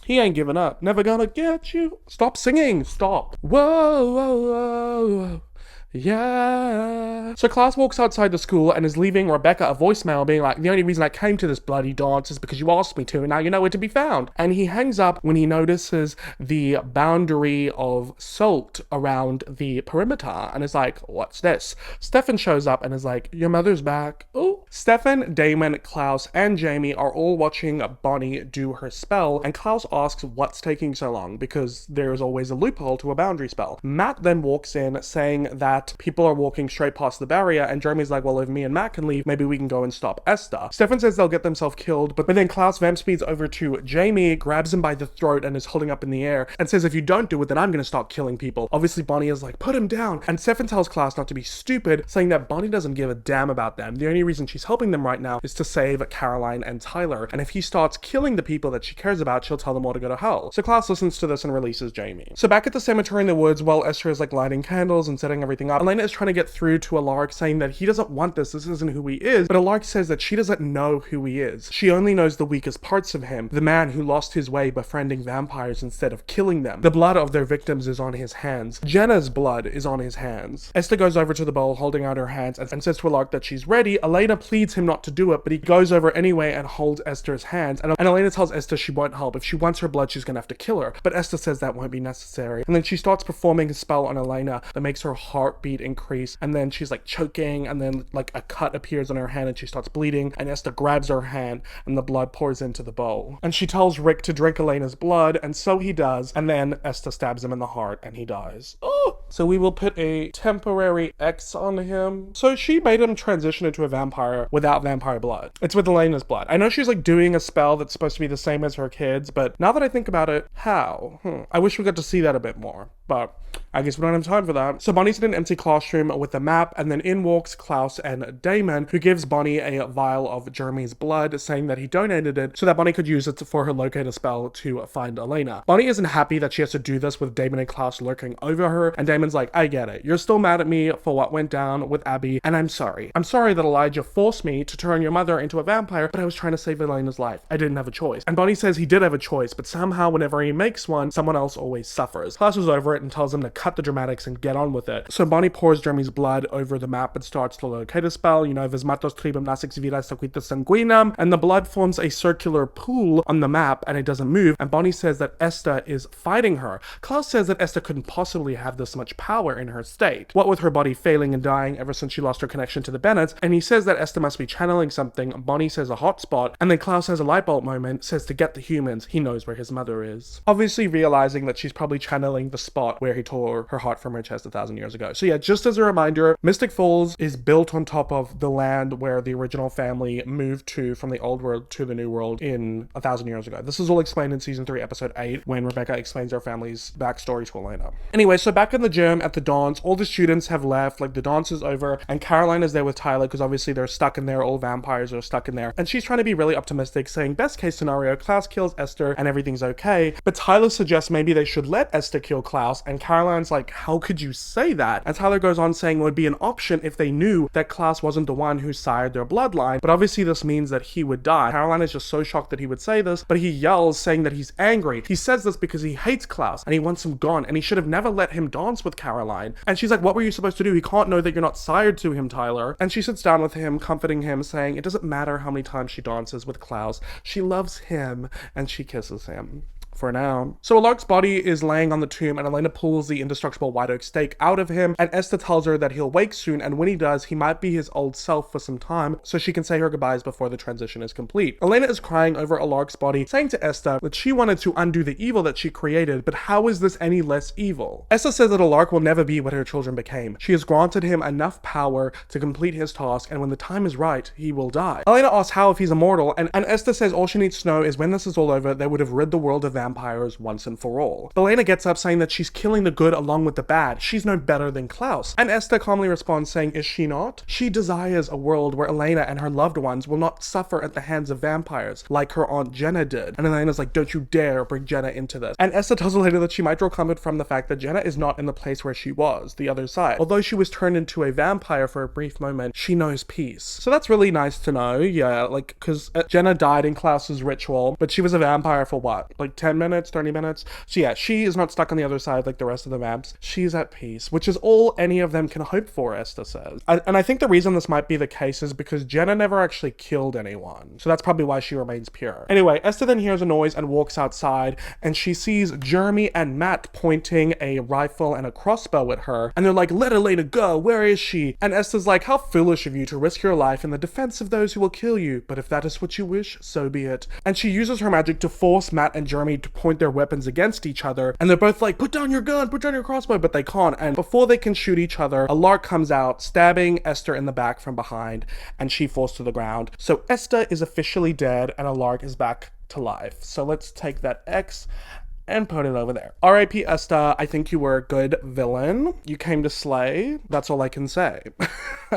Speaker 1: He ain't giving up. Never gonna get you. Stop singing. Stop. Whoa, whoa, whoa, whoa. Yeah. So Klaus walks outside the school and is leaving Rebecca a voicemail being like, the only reason I came to this bloody dance is because you asked me to, and now you know where to be found. And he hangs up when he notices the boundary of salt around the perimeter and is like, what's this? Stefan shows up and is like, your mother's back. Oh, Stefan, Damon, Klaus, and Jamie are all watching Bonnie do her spell, and Klaus asks what's taking so long because there's always a loophole to a boundary spell. Matt then walks in saying that people are walking straight past the barrier, and Jeremy's like, well, if me and Matt can leave, maybe we can go and stop Esther. Stefan says they'll get themselves killed, but then Klaus vamp speeds over to Jamie, grabs him by the throat and is holding up in the air, and says if you don't do it, then I'm gonna start killing people. Obviously Bonnie is like, put him down, and Stefan tells Klaus not to be stupid, saying that Bonnie doesn't give a damn about them. The only reason she's helping them right now is to save Caroline and Tyler, and if he starts killing the people that she cares about, she'll tell them all to go to hell. So Klaus listens to this and releases Jamie. So back at the cemetery in the woods, while Esther is like lighting candles and setting everything up, Elena is trying to get through to Alaric, saying that he doesn't want this isn't who he is, but Alaric says that she doesn't know who he is. She only knows the weakest parts of him, the man who lost his way befriending vampires instead of killing them. The blood of their victims is on his hands. Jenna's blood is on his hands. Esther goes over to the bowl, holding out her hands, and says to Alaric that she's ready. Elena pleads him not to do it, but he goes over anyway and holds Esther's hands, and Elena tells Esther she won't help. If she wants her blood, she's gonna have to kill her, but Esther says that won't be necessary. And then she starts performing a spell on Elena that makes her heartbeat increase, and then she's like choking, and then like a cut appears on her hand and she starts bleeding, and Esther grabs her hand and the blood pours into the bowl. And she tells Rick to drink Elena's blood, and so he does, and then Esther stabs him in the heart and he dies. Oh! So we will put a temporary X on him. So she made him transition into a vampire without vampire blood. It's with Elena's blood. I know she's like doing a spell that's supposed to be the same as her kids, but now that I think about it, how? I wish we got to see that a bit more, but I guess we don't have time for that. So Bonnie's in an empty classroom with a map, and then in walks Klaus and Damon, who gives Bonnie a vial of Jeremy's blood, saying that he donated it so that Bonnie could use it for her locator spell to find Elena. Bonnie isn't happy that she has to do this with Damon and Klaus lurking over her, and Damon's like, I get it. You're still mad at me for what went down with Abby, and I'm sorry. I'm sorry that Elijah forced me to turn your mother into a vampire, but I was trying to save Elena's life. I didn't have a choice. And Bonnie says he did have a choice, but somehow whenever he makes one, someone else always suffers. Klaus is over it and tells him to cut the dramatics and get on with it. So Bonnie pours Jeremy's blood over the map and starts the locator spell, vis matos tribum nasix viras sequita sanguinam, and the blood forms a circular pool on the map and it doesn't move, and Bonnie says that Esther is fighting her. Klaus says that Esther couldn't possibly have this much power in her state, what with her body failing and dying ever since she lost her connection to the Bennetts, and he says that Esther must be channeling something. Bonnie says a hotspot, and then Klaus has a light bulb moment, says to get the humans, he knows where his mother is. Obviously realizing that she's probably channeling the spot where he tore her heart from her chest 1,000 years ago. So yeah, just as a reminder, Mystic Falls is built on top of the land where the original family moved to from the old world to the new world in 1,000 years ago. This is all explained in season 3, episode 8, when Rebecca explains her family's backstory to Elena. Anyway, so back in the gym at the dance, all the students have left, like the dance is over, and Caroline is there with Tyler because obviously they're stuck in there, all vampires are stuck in there, and she's trying to be really optimistic, saying best case scenario, Klaus kills Esther and everything's okay, but Tyler suggests maybe they should let Esther kill Klaus, and Caroline's like, how could you say that? And Tyler goes on saying it would be an option if they knew that Klaus wasn't the one who sired their bloodline, but obviously this means that he would die. Caroline is just so shocked that he would say this, but he yells saying that he's angry. He says this because he hates Klaus and he wants him gone, and he should have never let him dance with Caroline. And she's like, what were you supposed to do? He can't know that you're not sired to him, Tyler. And she sits down with him, comforting him, saying it doesn't matter how many times she dances with Klaus, she loves him, and she kisses him. For now. So Alaric's body is laying on the tomb, and Elena pulls the indestructible white oak stake out of him, and Esther tells her that he'll wake soon, and when he does, he might be his old self for some time, so she can say her goodbyes before the transition is complete. Elena is crying over Alaric's body, saying to Esther that she wanted to undo the evil that she created, but how is this any less evil? Esther says that Alaric will never be what her children became. She has granted him enough power to complete his task, and when the time is right, he will die. Elena asks how if he's immortal, and Esther says all she needs to know is when this is all over, they would have rid the world of vampires once and for all. Elena gets up saying that she's killing the good along with the bad. She's no better than Klaus. And Esther calmly responds saying, is she not? She desires a world where Elena and her loved ones will not suffer at the hands of vampires like her aunt Jenna did. And Elena's like, don't you dare bring Jenna into this. And Esther tells Elena that she might draw comfort from the fact that Jenna is not in the place where she was, the other side. Although she was turned into a vampire for a brief moment, she knows peace. So that's really nice to know. Yeah, like, because Jenna died in Klaus's ritual, but she was a vampire for what? Like 10 10 minutes, 30 minutes. So yeah, she is not stuck on the other side like the rest of the vamps. She's at peace, which is all any of them can hope for, Esther says. And I think the reason this might be the case is because Jenna never actually killed anyone. So that's probably why she remains pure. Anyway, Esther then hears a noise and walks outside, and she sees Jeremy and Matt pointing a rifle and a crossbow at her. And they're like, let Elena go, where is she? And Esther's like, how foolish of you to risk your life in the defense of those who will kill you. But if that is what you wish, so be it. And she uses her magic to force Matt and Jeremy to point their weapons against each other. And they're both like, put down your gun, put down your crossbow, but they can't. And before they can shoot each other, a lark comes out, stabbing Esther in the back from behind, and she falls to the ground. So Esther is officially dead, and a lark is back to life. So let's take that X and put it over there. R.I.P. Esther, I think you were a good villain. You came to slay. That's all I can say.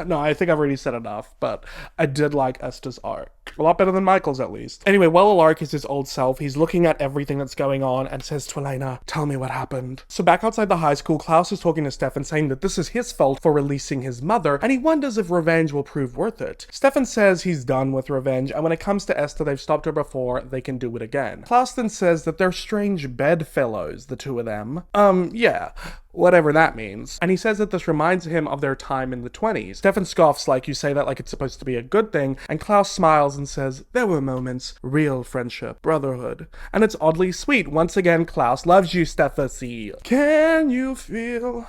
Speaker 1: No, I think I've already said enough, but I did like Esther's arc. A lot better than Michael's, at least. Anyway, while Alark is his old self, he's looking at everything that's going on and says to Elena, tell me what happened. So back outside the high school, Klaus is talking to Stefan, saying that this is his fault for releasing his mother, and he wonders if revenge will prove worth it. Stefan says he's done with revenge, and when it comes to Esther, they've stopped her before, they can do it again. Klaus then says that they're strange bedfellows, the two of them. Yeah. Whatever that means. And he says that this reminds him of their time in the 20s. Stefan scoffs like, you say that like it's supposed to be a good thing, and Klaus smiles and says, there were moments, real friendship, brotherhood. And it's oddly sweet. Once again, Klaus loves you, Stefan. Can you feel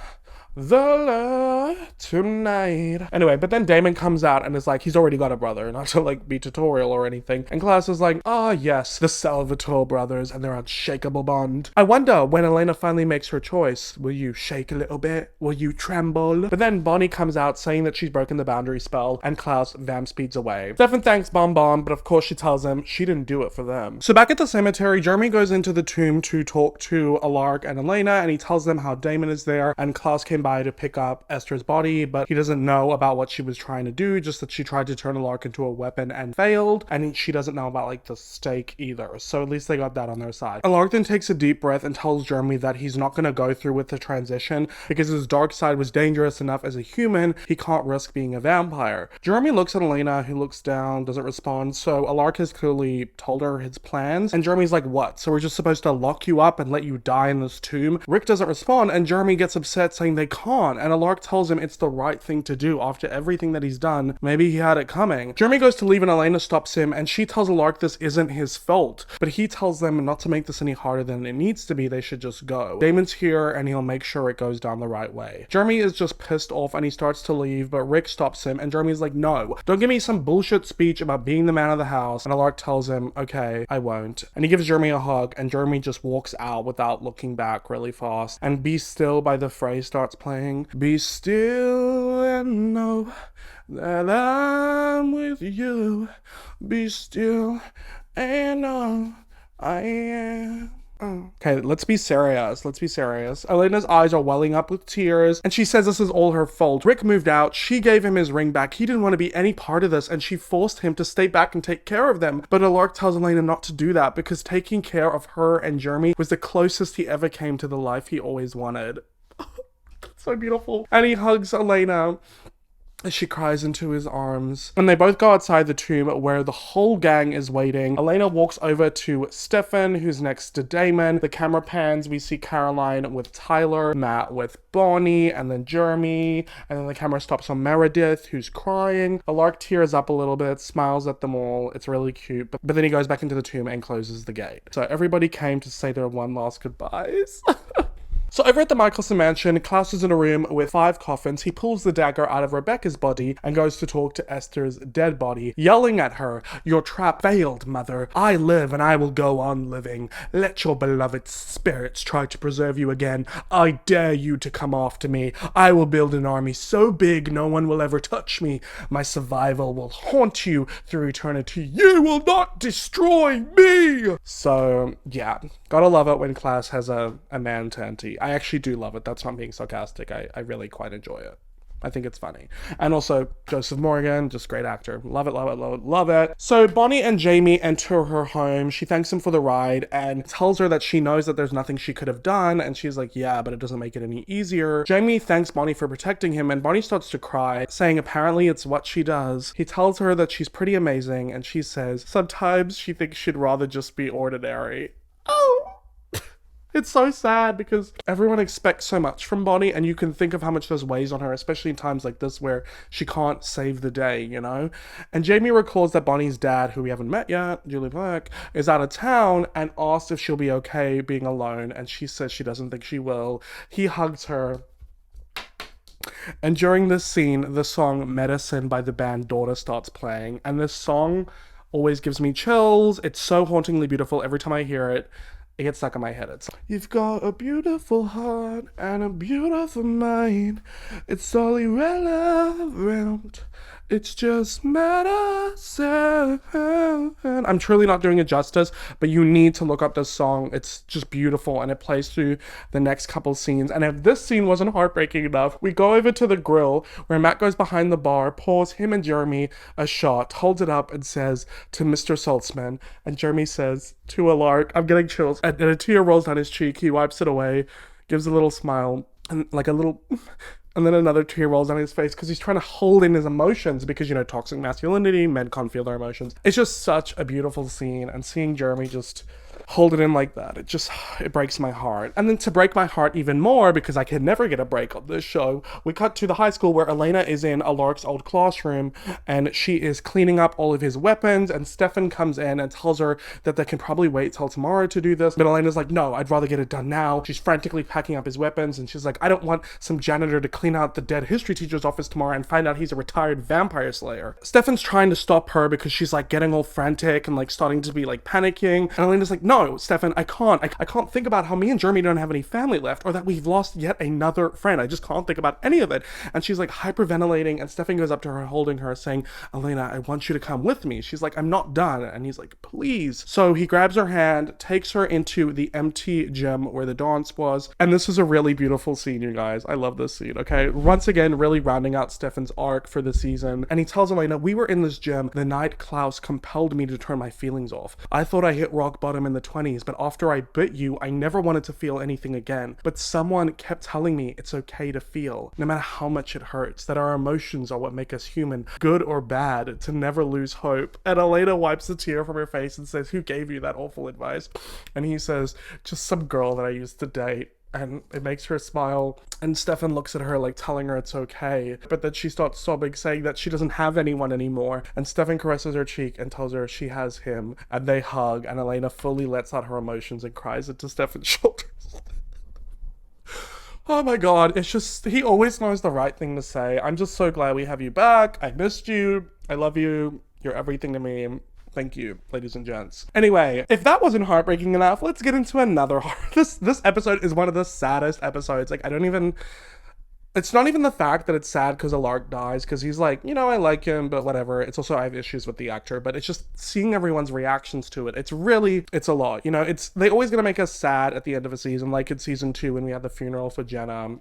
Speaker 1: the love tonight? Anyway, but then Damon comes out and is like, he's already got a brother, not to like be tutorial or anything. And Klaus is like, ah, yes, the Salvatore brothers and their unshakable bond. I wonder when Elena finally makes her choice, will you shake a little bit? Will you tremble? But then Bonnie comes out saying that she's broken the boundary spell, and Klaus vamp speeds away. Stefan thanks Bon Bon, but of course she tells him she didn't do it for them. So back at the cemetery, Jeremy goes into the tomb to talk to Alark and Elena, and he tells them how Damon is there, and Klaus came by to pick up Esther's body, but he doesn't know about what she was trying to do, just that she tried to turn Alark into a weapon and failed, and she doesn't know about like the stake either, so at least they got that on their side. Alark then takes a deep breath and tells Jeremy that he's not going to go through with the transition because his dark side was dangerous enough as a human, he can't risk being a vampire. Jeremy looks at Elena, who looks down, doesn't respond, so Alark has clearly told her his plans, and Jeremy's like, what? So we're just supposed to lock you up and let you die in this tomb? Rick doesn't respond, and Jeremy gets upset saying they can't, and Alark tells him it's the right thing to do after everything that he's done. Maybe he had it coming. Jeremy goes to leave and Elena stops him, and she tells Alark this isn't his fault, but he tells them not to make this any harder than it needs to be, they should just go. Damon's here and he'll make sure it goes down the right way. Jeremy is just pissed off and he starts to leave, but Rick stops him and Jeremy's like, no, don't give me some bullshit speech about being the man of the house. And Alark tells him, okay, I won't. And he gives Jeremy a hug, and Jeremy just walks out without looking back really fast. And Be Still by The Fray starts playing. Be still and know that I'm with you. Be still and know I am. Okay, let's be serious. Let's be serious. Elena's eyes are welling up with tears, and she says this is all her fault. Rick moved out. She gave him his ring back. He didn't want to be any part of this, and she forced him to stay back and take care of them. But Alark tells Elena not to do that because taking care of her and Jeremy was the closest he ever came to the life he always wanted. That's so beautiful. And he hugs Elena as she cries into his arms. And they both go outside the tomb where the whole gang is waiting. Elena walks over to Stefan, who's next to Damon. The camera pans, we see Caroline with Tyler, Matt with Bonnie, and then Jeremy. And then the camera stops on Meredith, who's crying. Alark tears up a little bit, smiles at them all. It's really cute. But then he goes back into the tomb and closes the gate. So everybody came to say their one last goodbyes. So over at the Michelson mansion, Klaus is in a room with 5 coffins. He pulls the dagger out of Rebecca's body and goes to talk to Esther's dead body, yelling at her, your trap failed, mother. I live and I will go on living. Let your beloved spirits try to preserve you again. I dare you to come after me. I will build an army so big no one will ever touch me. My survival will haunt you through eternity. You will not destroy me! So, yeah. Gotta love it when Klaus has a man to auntie. I actually do love it. That's not being sarcastic. I really quite enjoy it. I think it's funny. And also, Joseph Morgan, just great actor. Love it, love it, love it, love it. So Bonnie and Jamie enter her home. She thanks him for the ride and tells her that she knows that there's nothing she could have done. And she's like, yeah, but it doesn't make it any easier. Jamie thanks Bonnie for protecting him, and Bonnie starts to cry, saying apparently it's what she does. He tells her that she's pretty amazing, and she says sometimes she thinks she'd rather just be ordinary. Oh! It's so sad because everyone expects so much from Bonnie, and you can think of how much this weighs on her, especially in times like this where she can't save the day, you know? And Jamie recalls that Bonnie's dad, who we haven't met yet, Julie Black, is out of town and asks if she'll be okay being alone, and she says she doesn't think she will. He hugs her. And during this scene, the song Medicine by the band Daughter starts playing, and this song always gives me chills. It's so hauntingly beautiful. Every time I hear it, it gets stuck in my head. It's, you've got a beautiful heart and a beautiful mind. It's all irrelevant. It's just medicine. I'm truly not doing it justice, but you need to look up this song. It's just beautiful, and it plays through the next couple scenes. And if this scene wasn't heartbreaking enough, we go over to the grill where Matt goes behind the bar, pours him and Jeremy a shot, holds it up and says to Mr. Saltzman, and Jeremy says to a lark, I'm getting chills, and a tear rolls down his cheek. He wipes it away, gives a little smile, and like a little... And then another tear rolls down his face because he's trying to hold in his emotions because, you know, toxic masculinity, men can't feel their emotions. It's just such a beautiful scene, and seeing Jeremy just hold it in like that, it breaks my heart. And then to break my heart even more, because I can never get a break on this show, we cut to the high school where Elena is in Alarc's old classroom and she is cleaning up all of his weapons, and Stefan comes in and tells her that they can probably wait till tomorrow to do this. But Elena's like, no, I'd rather get it done now. She's frantically packing up his weapons, and she's like, I don't want some janitor to clean out the dead history teacher's office tomorrow and find out he's a retired vampire slayer. Stefan's trying to stop her because she's like getting all frantic and like starting to be like panicking, and Elena's like, no, Stefan, I can't think about how me and Jeremy don't have any family left, or that we've lost yet another friend. I just can't think about any of it. And she's like hyperventilating, and Stefan goes up to her, holding her, saying, Elena, I want you to come with me. She's like, I'm not done. And he's like, please. So he grabs her hand, takes her into the empty gym where the dance was. And this is a really beautiful scene, you guys. I love this scene, okay? Once again, really rounding out Stefan's arc for the season. And he tells Elena, we were in this gym the night Klaus compelled me to turn my feelings off. I thought I hit rock bottom in the 20s, but after I bit you, I never wanted to feel anything again. But someone kept telling me it's okay to feel, no matter how much it hurts, that our emotions are what make us human, good or bad, to never lose hope. And Elena wipes a tear from her face and says, who gave you that awful advice? And he says, just some girl that I used to date. And it makes her smile, and Stefan looks at her like telling her it's okay, but then she starts sobbing, saying that she doesn't have anyone anymore, and Stefan caresses her cheek and tells her she has him, and they hug, and Elena fully lets out her emotions and cries into Stefan's shoulders. Oh my god, it's just, he always knows the right thing to say. I'm just so glad we have you back. I missed you. I love you. You're everything to me. Thank you, ladies and gents. Anyway, if that wasn't heartbreaking enough, let's get into another This episode is one of the saddest episodes. Like, it's not even the fact that it's sad because Alarc dies, because he's like, you know, I like him, but whatever. It's also, I have issues with the actor, but it's just seeing everyone's reactions to it. It's a lot. You know, they always gonna make us sad at the end of a season, like in season 2 when we had the funeral for Jenna.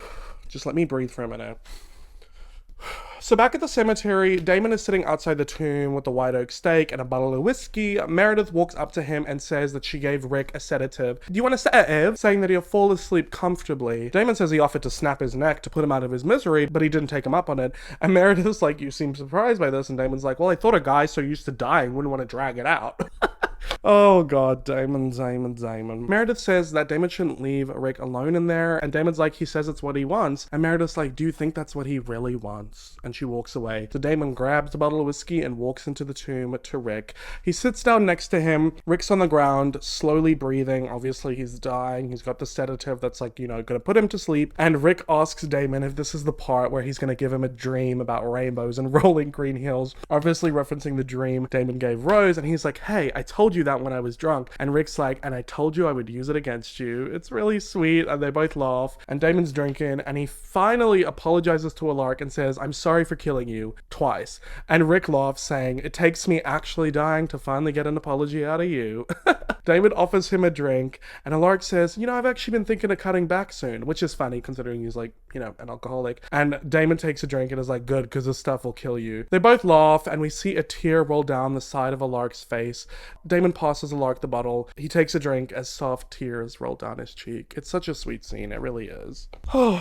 Speaker 1: Just let me breathe for a minute. So back at the cemetery, Damon is sitting outside the tomb with the white oak stake and a bottle of whiskey. Meredith walks up to him and says that she gave Rick a sedative. Do you want a sedative? Saying that he'll fall asleep comfortably. Damon says he offered to snap his neck to put him out of his misery, but he didn't take him up on it. And Meredith's like, you seem surprised by this. And Damon's like, well, I thought a guy so used to dying wouldn't want to drag it out. Oh god, Damon. Meredith says that Damon shouldn't leave Rick alone in there, and Damon's like, he says it's what he wants, and Meredith's like, do you think that's what he really wants? And she walks away. So Damon grabs the bottle of whiskey and walks into the tomb to Rick. He sits down next to him. Rick's on the ground, slowly breathing. Obviously he's dying. He's got the sedative that's like, you know, gonna put him to sleep. And Rick asks Damon if this is the part where he's gonna give him a dream about rainbows and rolling green hills, obviously referencing the dream Damon gave Rose. And he's like, hey, I told you that when I was drunk. And Rick's like, and I told you I would use it against you. It's really sweet. And they both laugh, and Damon's drinking, and he finally apologizes to Alarc and says, I'm sorry for killing you twice. And Rick laughs, saying, it takes me actually dying to finally get an apology out of you. Damon offers him a drink, and Alarc says, you know, I've actually been thinking of cutting back soon, which is funny considering he's like, you know, an alcoholic. And Damon takes a drink and is like, good, because this stuff will kill you. They both laugh, and we see a tear roll down the side of Alarc's face. Damon passes Alark the bottle. He takes a drink as soft tears roll down his cheek. It's such a sweet scene, it really is.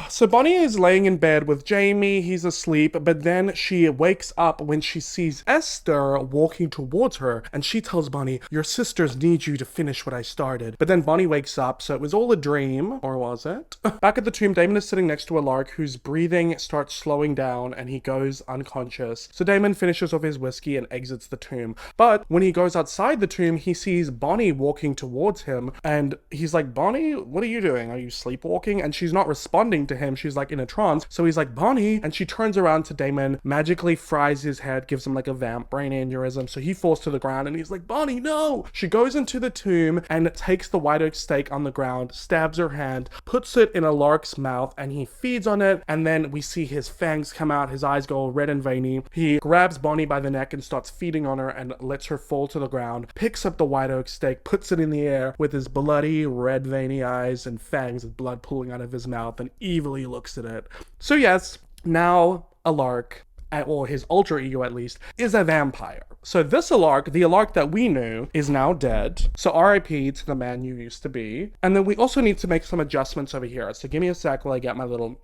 Speaker 1: So Bonnie is laying in bed with Jamie, he's asleep, but then she wakes up when she sees Esther walking towards her, and she tells Bonnie, your sisters need you to finish what I started. But then Bonnie wakes up, so it was all a dream, or was it? Back at the tomb, Damon is sitting next to Alark, whose breathing starts slowing down and he goes unconscious. So Damon finishes off his whiskey and exits the tomb. But when he goes outside the tomb, he sees Bonnie walking towards him, and he's like, Bonnie, what are you doing? Are you sleepwalking? And she's not responding to him. She's like in a trance. So he's like, Bonnie, and she turns around to Damon, magically fries his head, gives him like a vamp brain aneurysm. So he falls to the ground and he's like, Bonnie, no! She goes into the tomb and takes the white oak stake on the ground, stabs her hand, puts it in Alark's mouth, and he feeds on it. And then we see his fangs come out, his eyes go all red and veiny. He grabs Bonnie by the neck and starts feeding on her and lets her fall to the ground, picks up the white oak stake, puts it in the air with his bloody red veiny eyes and fangs with blood pooling out of his mouth, and evilly looks at it. So yes, now Alark, or his alter ego at least, is a vampire. So this Alark, the Alark that we knew, is now dead. So RIP to the man you used to be. And then we also need to make some adjustments over here. So give me a sec while I get my little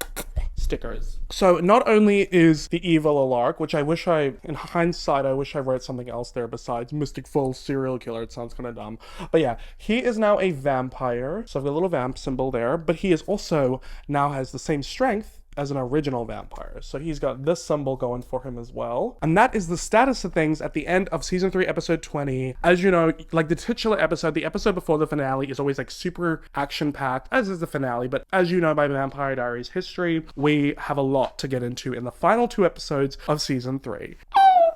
Speaker 1: stickers. So not only is the evil Alark, which I wish in hindsight, I wish I wrote something else there besides Mystic Falls serial killer. It sounds kind of dumb. But yeah, he is now a vampire. So I've got a little vamp symbol there. But he is also now has the same strength as an original vampire. So he's got this symbol going for him as well. And that is the status of things at the end of season 3, episode 20. As you know, like the titular episode, the episode before the finale is always like super action-packed, as is the finale. But as you know by Vampire Diaries history, we have a lot to get into in the final 2 episodes of season 3.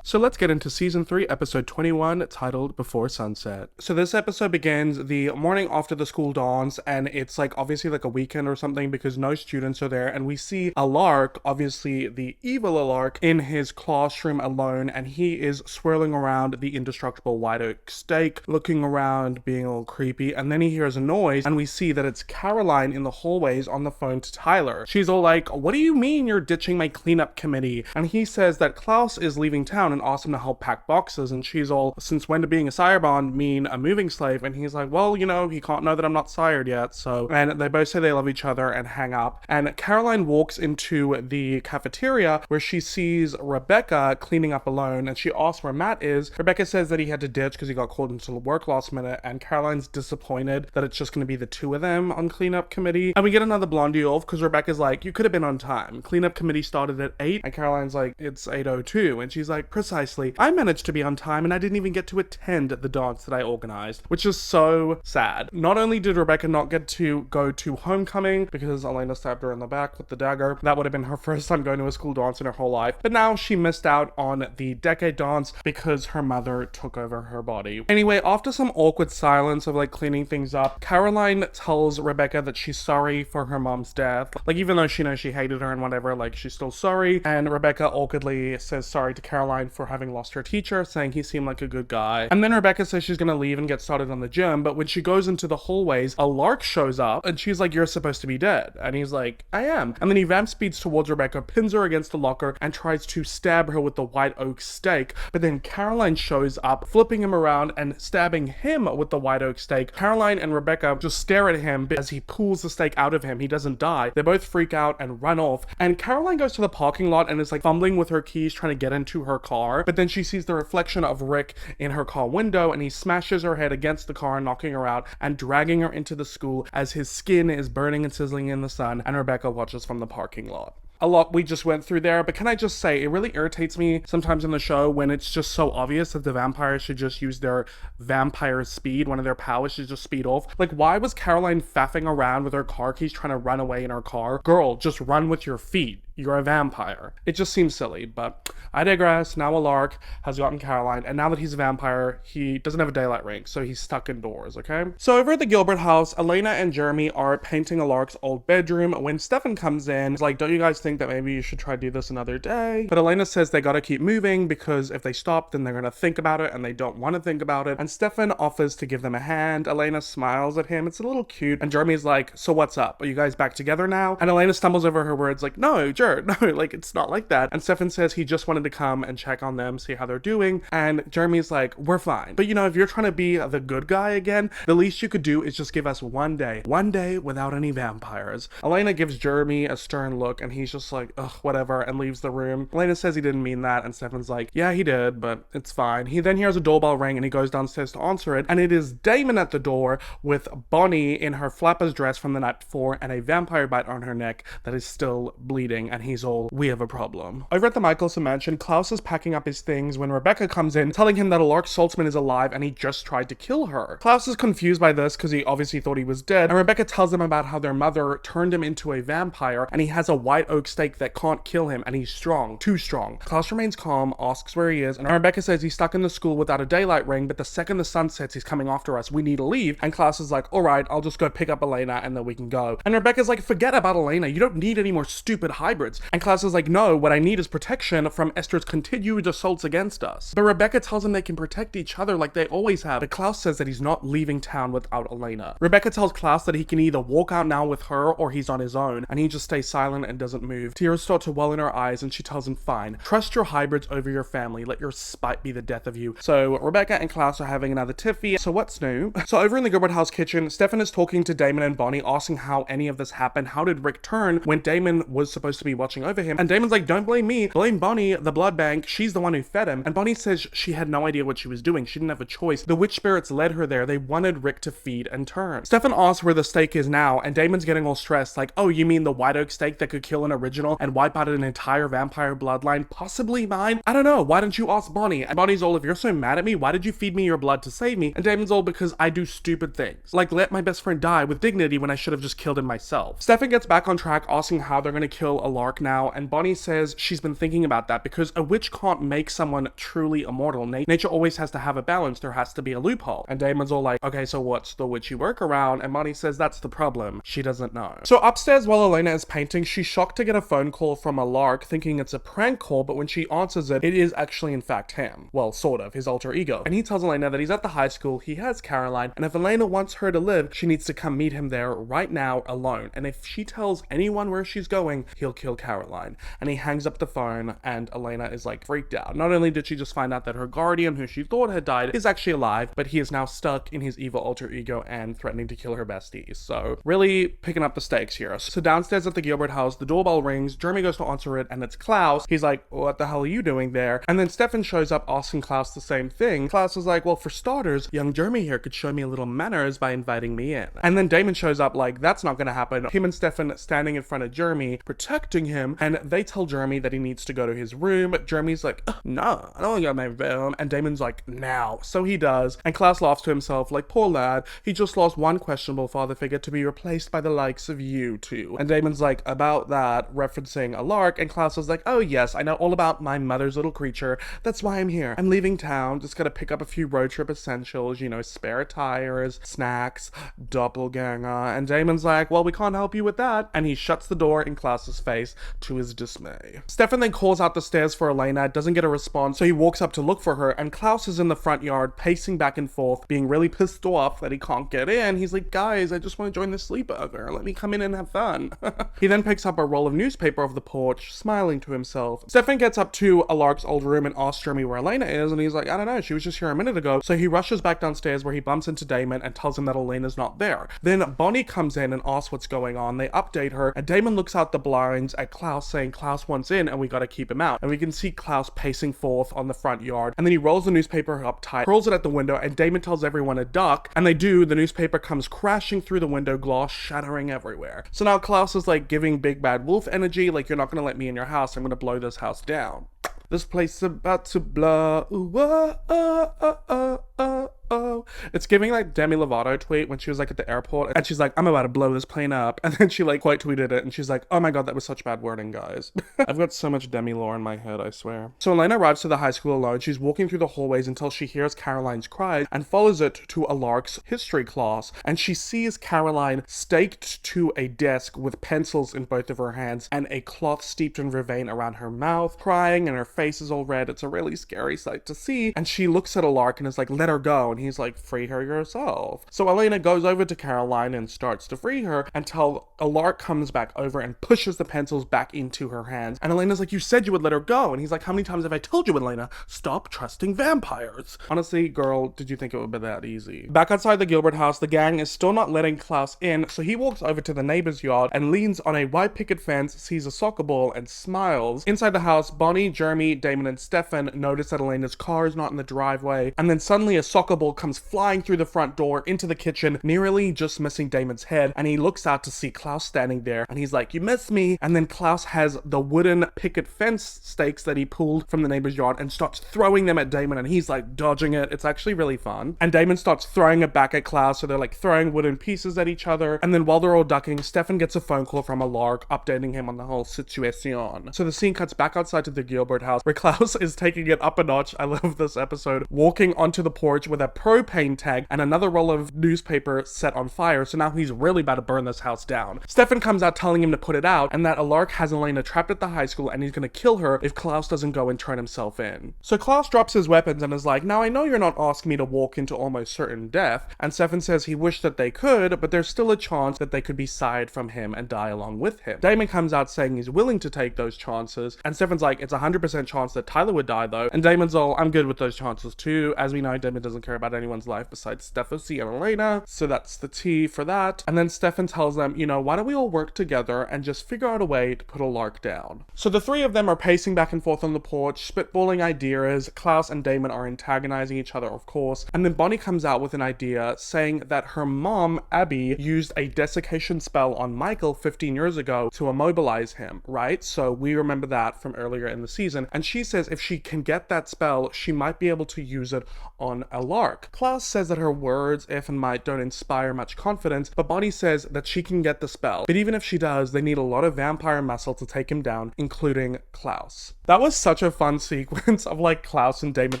Speaker 1: So let's get into season 3, episode 21, titled Before Sunset. So this episode begins the morning after the school dawns, and it's like obviously like a weekend or something because no students are there, and we see Alark, obviously the evil Alark, in his classroom alone, and he is swirling around the indestructible white oak stake, looking around, being a little creepy, and then he hears a noise, and we see that it's Caroline in the hallways on the phone to Tyler. She's all like, what do you mean you're ditching my cleanup committee? And he says that Klaus is leaving town and asked him to help pack boxes, and she's all, since when did being a sirebond mean a moving slave? And he's like, well, you know, he can't know that I'm not sired yet. So, and they both say they love each other and hang up. And Caroline walks into the cafeteria where she sees Rebecca cleaning up alone, and she asks where Matt is. Rebecca says that he had to ditch because he got called into work last minute, and Caroline's disappointed that it's just going to be the 2 of them on cleanup committee. And we get another blondie off because Rebecca's like, you could have been on time. Cleanup committee started at 8, and Caroline's like, it's 8:02, and she's like, precisely. I managed to be on time and I didn't even get to attend the dance that I organized, which is so sad. Not only did Rebecca not get to go to homecoming because Elena stabbed her in the back with the dagger, that would have been her first time going to a school dance in her whole life, but now she missed out on the decade dance because her mother took over her body. Anyway, after some awkward silence of like cleaning things up, Caroline tells Rebecca that she's sorry for her mom's death. Like, even though she knows she hated her and whatever, like, she's still sorry. And Rebecca awkwardly says sorry to Caroline for having lost her teacher, saying he seemed like a good guy. And then Rebecca says she's gonna leave and get started on the gym, but when she goes into the hallways, Alark shows up and she's like, you're supposed to be dead. And he's like, I am. And then he vamp speeds towards Rebecca, pins her against the locker, and tries to stab her with the white oak stake. But then Caroline shows up, flipping him around and stabbing him with the white oak stake. Caroline and Rebecca just stare at him as he pulls the stake out of him. He doesn't die. They both freak out and run off. And Caroline goes to the parking lot and is like fumbling with her keys trying to get into her car. But then she sees the reflection of Rick in her car window, and he smashes her head against the car, knocking her out and dragging her into the school as his skin is burning and sizzling in the sun, and Rebecca watches from the parking lot. A lot we just went through there, but can I just say, it really irritates me sometimes in the show when it's just so obvious that the vampires should just use their vampire speed. One of their powers should just speed off. Like, why was Caroline faffing around with her car keys trying to run away in her car? Girl, just run with your feet. You're a vampire. It just seems silly, but I digress. Now Alark has gotten Caroline, and now that he's a vampire, he doesn't have a daylight ring, so he's stuck indoors, okay? So over at the Gilbert house, Elena and Jeremy are painting Alark's old bedroom when Stefan comes in. He's like, don't you guys think that maybe you should try to do this another day? But Elena says they gotta keep moving because if they stop, then they're gonna think about it, and they don't want to think about it. And Stefan offers to give them a hand. Elena smiles at him. It's a little cute. And Jeremy's like, so what's up? Are you guys back together now? And Elena stumbles over her words like, no, Jeremy, sir, no, like, it's not like that. And Stefan says he just wanted to come and check on them, see how they're doing. And Jeremy's like, we're fine. But you know, if you're trying to be the good guy again, the least you could do is just give us one day without any vampires. Elena gives Jeremy a stern look and he's just like, ugh, whatever, and leaves the room. Elena says he didn't mean that, and Stefan's like, yeah, he did, but it's fine. He then hears a doorbell ring and he goes downstairs to answer it, and it is Damon at the door with Bonnie in her flapper's dress from the night before and a vampire bite on her neck that is still bleeding, and he's all, we have a problem. Over at the Michelson mansion, Klaus is packing up his things when Rebecca comes in, telling him that Alark Saltzman is alive and he just tried to kill her. Klaus is confused by this because he obviously thought he was dead, and Rebecca tells him about how their mother turned him into a vampire and he has a white oak stake that can't kill him and he's strong, too strong. Klaus remains calm, asks where he is, and Rebecca says he's stuck in the school without a daylight ring, but the second the sun sets he's coming after us, we need to leave. And Klaus is like, alright, I'll just go pick up Elena and then we can go. And Rebecca's like, forget about Elena, you don't need any more stupid hybrids. And Klaus is like, no, what I need is protection from Esther's continued assaults against us. But Rebecca tells him they can protect each other like they always have, but Klaus says that he's not leaving town without Elena. Rebecca tells Klaus that he can either walk out now with her or he's on his own, and he just stays silent and doesn't move. Tears start to well in her eyes and she tells him, fine, trust your hybrids over your family, let your spite be the death of you. So Rebecca and Klaus are having another tiffy. So what's new? So over in the Gilbert house kitchen, Stefan is talking to Damon and Bonnie, asking how any of this happened. How did Rick turn when Damon was supposed to be watching over him? And Damon's like, don't blame me, blame Bonnie, the blood bank, she's the one who fed him. And Bonnie says she had no idea what she was doing, she didn't have a choice. The witch spirits led her there, they wanted Rick to feed and turn. Stefan asks where the stake is now, and Damon's getting all stressed, like, oh, you mean the white oak stake that could kill an original and wipe out an entire vampire bloodline, possibly mine? I don't know, why don't you ask Bonnie? And Bonnie's all, if you're so mad at me, why did you feed me your blood to save me? And Damon's all, because I do stupid things, like let my best friend die with dignity when I should have just killed him myself. Stefan gets back on track, asking how they're gonna kill Alark now, and Bonnie says she's been thinking about that because a witch can't make someone truly immortal. Nature always has to have a balance, there has to be a loophole. And Damon's all like, okay, so what's the witchy workaround? And Bonnie says that's the problem, she doesn't know. So upstairs while Elena is painting, she's shocked to get a phone call from Alark, thinking it's a prank call, but when she answers it, it is actually in fact him. Well, sort of, his alter ego. And he tells Elena that he's at the high school, he has Caroline, and if Elena wants her to live, she needs to come meet him there right now alone. And if she tells anyone where she's going, he'll kill Caroline. And he hangs up the phone, and Elena is like freaked out. Not only did she just find out that her guardian, who she thought had died, is actually alive, but he is now stuck in his evil alter ego and threatening to kill her besties. So really picking up the stakes here. So downstairs at the Gilbert house, the doorbell rings, Jeremy goes to answer it, and it's Klaus. He's like, what the hell are you doing there? And then Stefan shows up asking Klaus the same thing. Klaus is like, well, for starters, young Jeremy here could show me a little manners by inviting me in. And then Damon shows up like, that's not gonna happen. Him and Stefan standing in front of Jeremy, protecting him, and they tell Jeremy that he needs to go to his room. Jeremy's like, no, I don't want to go to my room. And Damon's like, now. So he does. And Klaus laughs to himself like, poor lad, he just lost one questionable father figure to be replaced by the likes of you two. And Damon's like, about that, referencing Alark, and Klaus is like, oh yes, I know all about my mother's little creature, that's why I'm here. I'm leaving town, just gotta pick up a few road trip essentials, you know, spare tires, snacks, doppelganger. And Damon's like, well, we can't help you with that. And he shuts the door in Klaus's face to his dismay. Stefan then calls out the stairs for Elena, doesn't get a response, so he walks up to look for her, and Klaus is in the front yard, pacing back and forth, being really pissed off that he can't get in. He's like, guys, I just want to join the sleepover, let me come in and have fun. He then picks up a roll of newspaper off the porch, smiling to himself. Stefan gets up to Alark's old room and asks Jeremy where Elena is, and he's like, I don't know, she was just here a minute ago. So he rushes back downstairs where he bumps into Damon and tells him that Elena's not there. Then Bonnie comes in and asks what's going on. They update her, and Damon looks out the blinds at Klaus, saying Klaus wants in and we gotta keep him out. And we can see Klaus pacing forth on the front yard, and then he rolls the newspaper up tight, hurls it at the window, and Damon tells everyone to duck, and they do. The newspaper comes crashing through the window glass, shattering everywhere. So now Klaus is like giving big bad wolf energy, like, you're not gonna let me in your house, I'm gonna blow this house down. This place is about to blow. Ooh, oh, oh, oh, oh, oh, oh. It's giving like Demi Lovato tweet when she was like at the airport and she's like, I'm about to blow this plane up. And then she like quote tweeted it and she's like, oh my god, that was such bad wording, guys. I've got so much Demi lore in my head, I swear. So Elena arrives to the high school alone. She's walking through the hallways until she hears Caroline's cries and follows it to Alark's history class. And she sees Caroline staked to a desk with pencils in both of her hands and a cloth steeped in vervain around her mouth, crying, and her face is all red. It's a really scary sight to see. And she looks at Alark and is like, let her go. And he's like freaked free her yourself. So Elena goes over to Caroline and starts to free her until Alark comes back over and pushes the pencils back into her hands. And Elena's like, you said you would let her go. And he's like, how many times have I told you, Elena? Stop trusting vampires. Honestly, girl, did you think it would be that easy? Back outside the Gilbert house, the gang is still not letting Klaus in, so he walks over to the neighbor's yard and leans on a white picket fence, sees a soccer ball, and smiles. Inside the house, Bonnie, Jeremy, Damon, and Stefan notice that Elena's car is not in the driveway, and then suddenly a soccer ball comes flying through the front door into the kitchen, nearly just missing Damon's head, and he looks out to see Klaus standing there, and he's like, you missed me. And then Klaus has the wooden picket fence stakes that he pulled from the neighbor's yard and starts throwing them at Damon, and he's like dodging it. It's actually really fun. And Damon starts throwing it back at Klaus, so they're like throwing wooden pieces at each other. And then while they're all ducking, Stefan gets a phone call from Alark updating him on the whole situation. So the scene cuts back outside to the Gilbert house where Klaus is taking it up a notch. I love this episode. Walking onto the porch with a propane tank and another roll of newspaper set on fire. So now he's really about to burn this house down. Stefan comes out telling him to put it out and that Alark has Elena trapped at the high school and he's gonna kill her if Klaus doesn't go and turn himself in. So Klaus drops his weapons and is like, now I know you're not asking me to walk into almost certain death. And Stefan says he wished that they could, but there's still a chance that they could be sired from him and die along with him. Damon comes out saying he's willing to take those chances, and Stefan's like, it's 100% chance that Tyler would die though, and Damon's all, I'm good with those chances too. As we know, Damon doesn't care about anyone's life besides Steffi and Elena, so that's the T for that. And then Stefan tells them, you know, why don't we all work together and just figure out a way to put Alark down. So the three of them are pacing back and forth on the porch, spitballing ideas. Klaus and Damon are antagonizing each other, of course, and then Bonnie comes out with an idea saying that her mom, Abby, used a desiccation spell on Michael 15 years ago to immobilize him, right? So we remember that from earlier in the season, and she says if she can get that spell, she might be able to use it on Alark. Klaus says that her words, if and might, don't inspire much confidence, but Bonnie says that she can get the spell. But even if she does, they need a lot of vampire muscle to take him down, including Klaus. That was such a fun sequence of like Klaus and Damon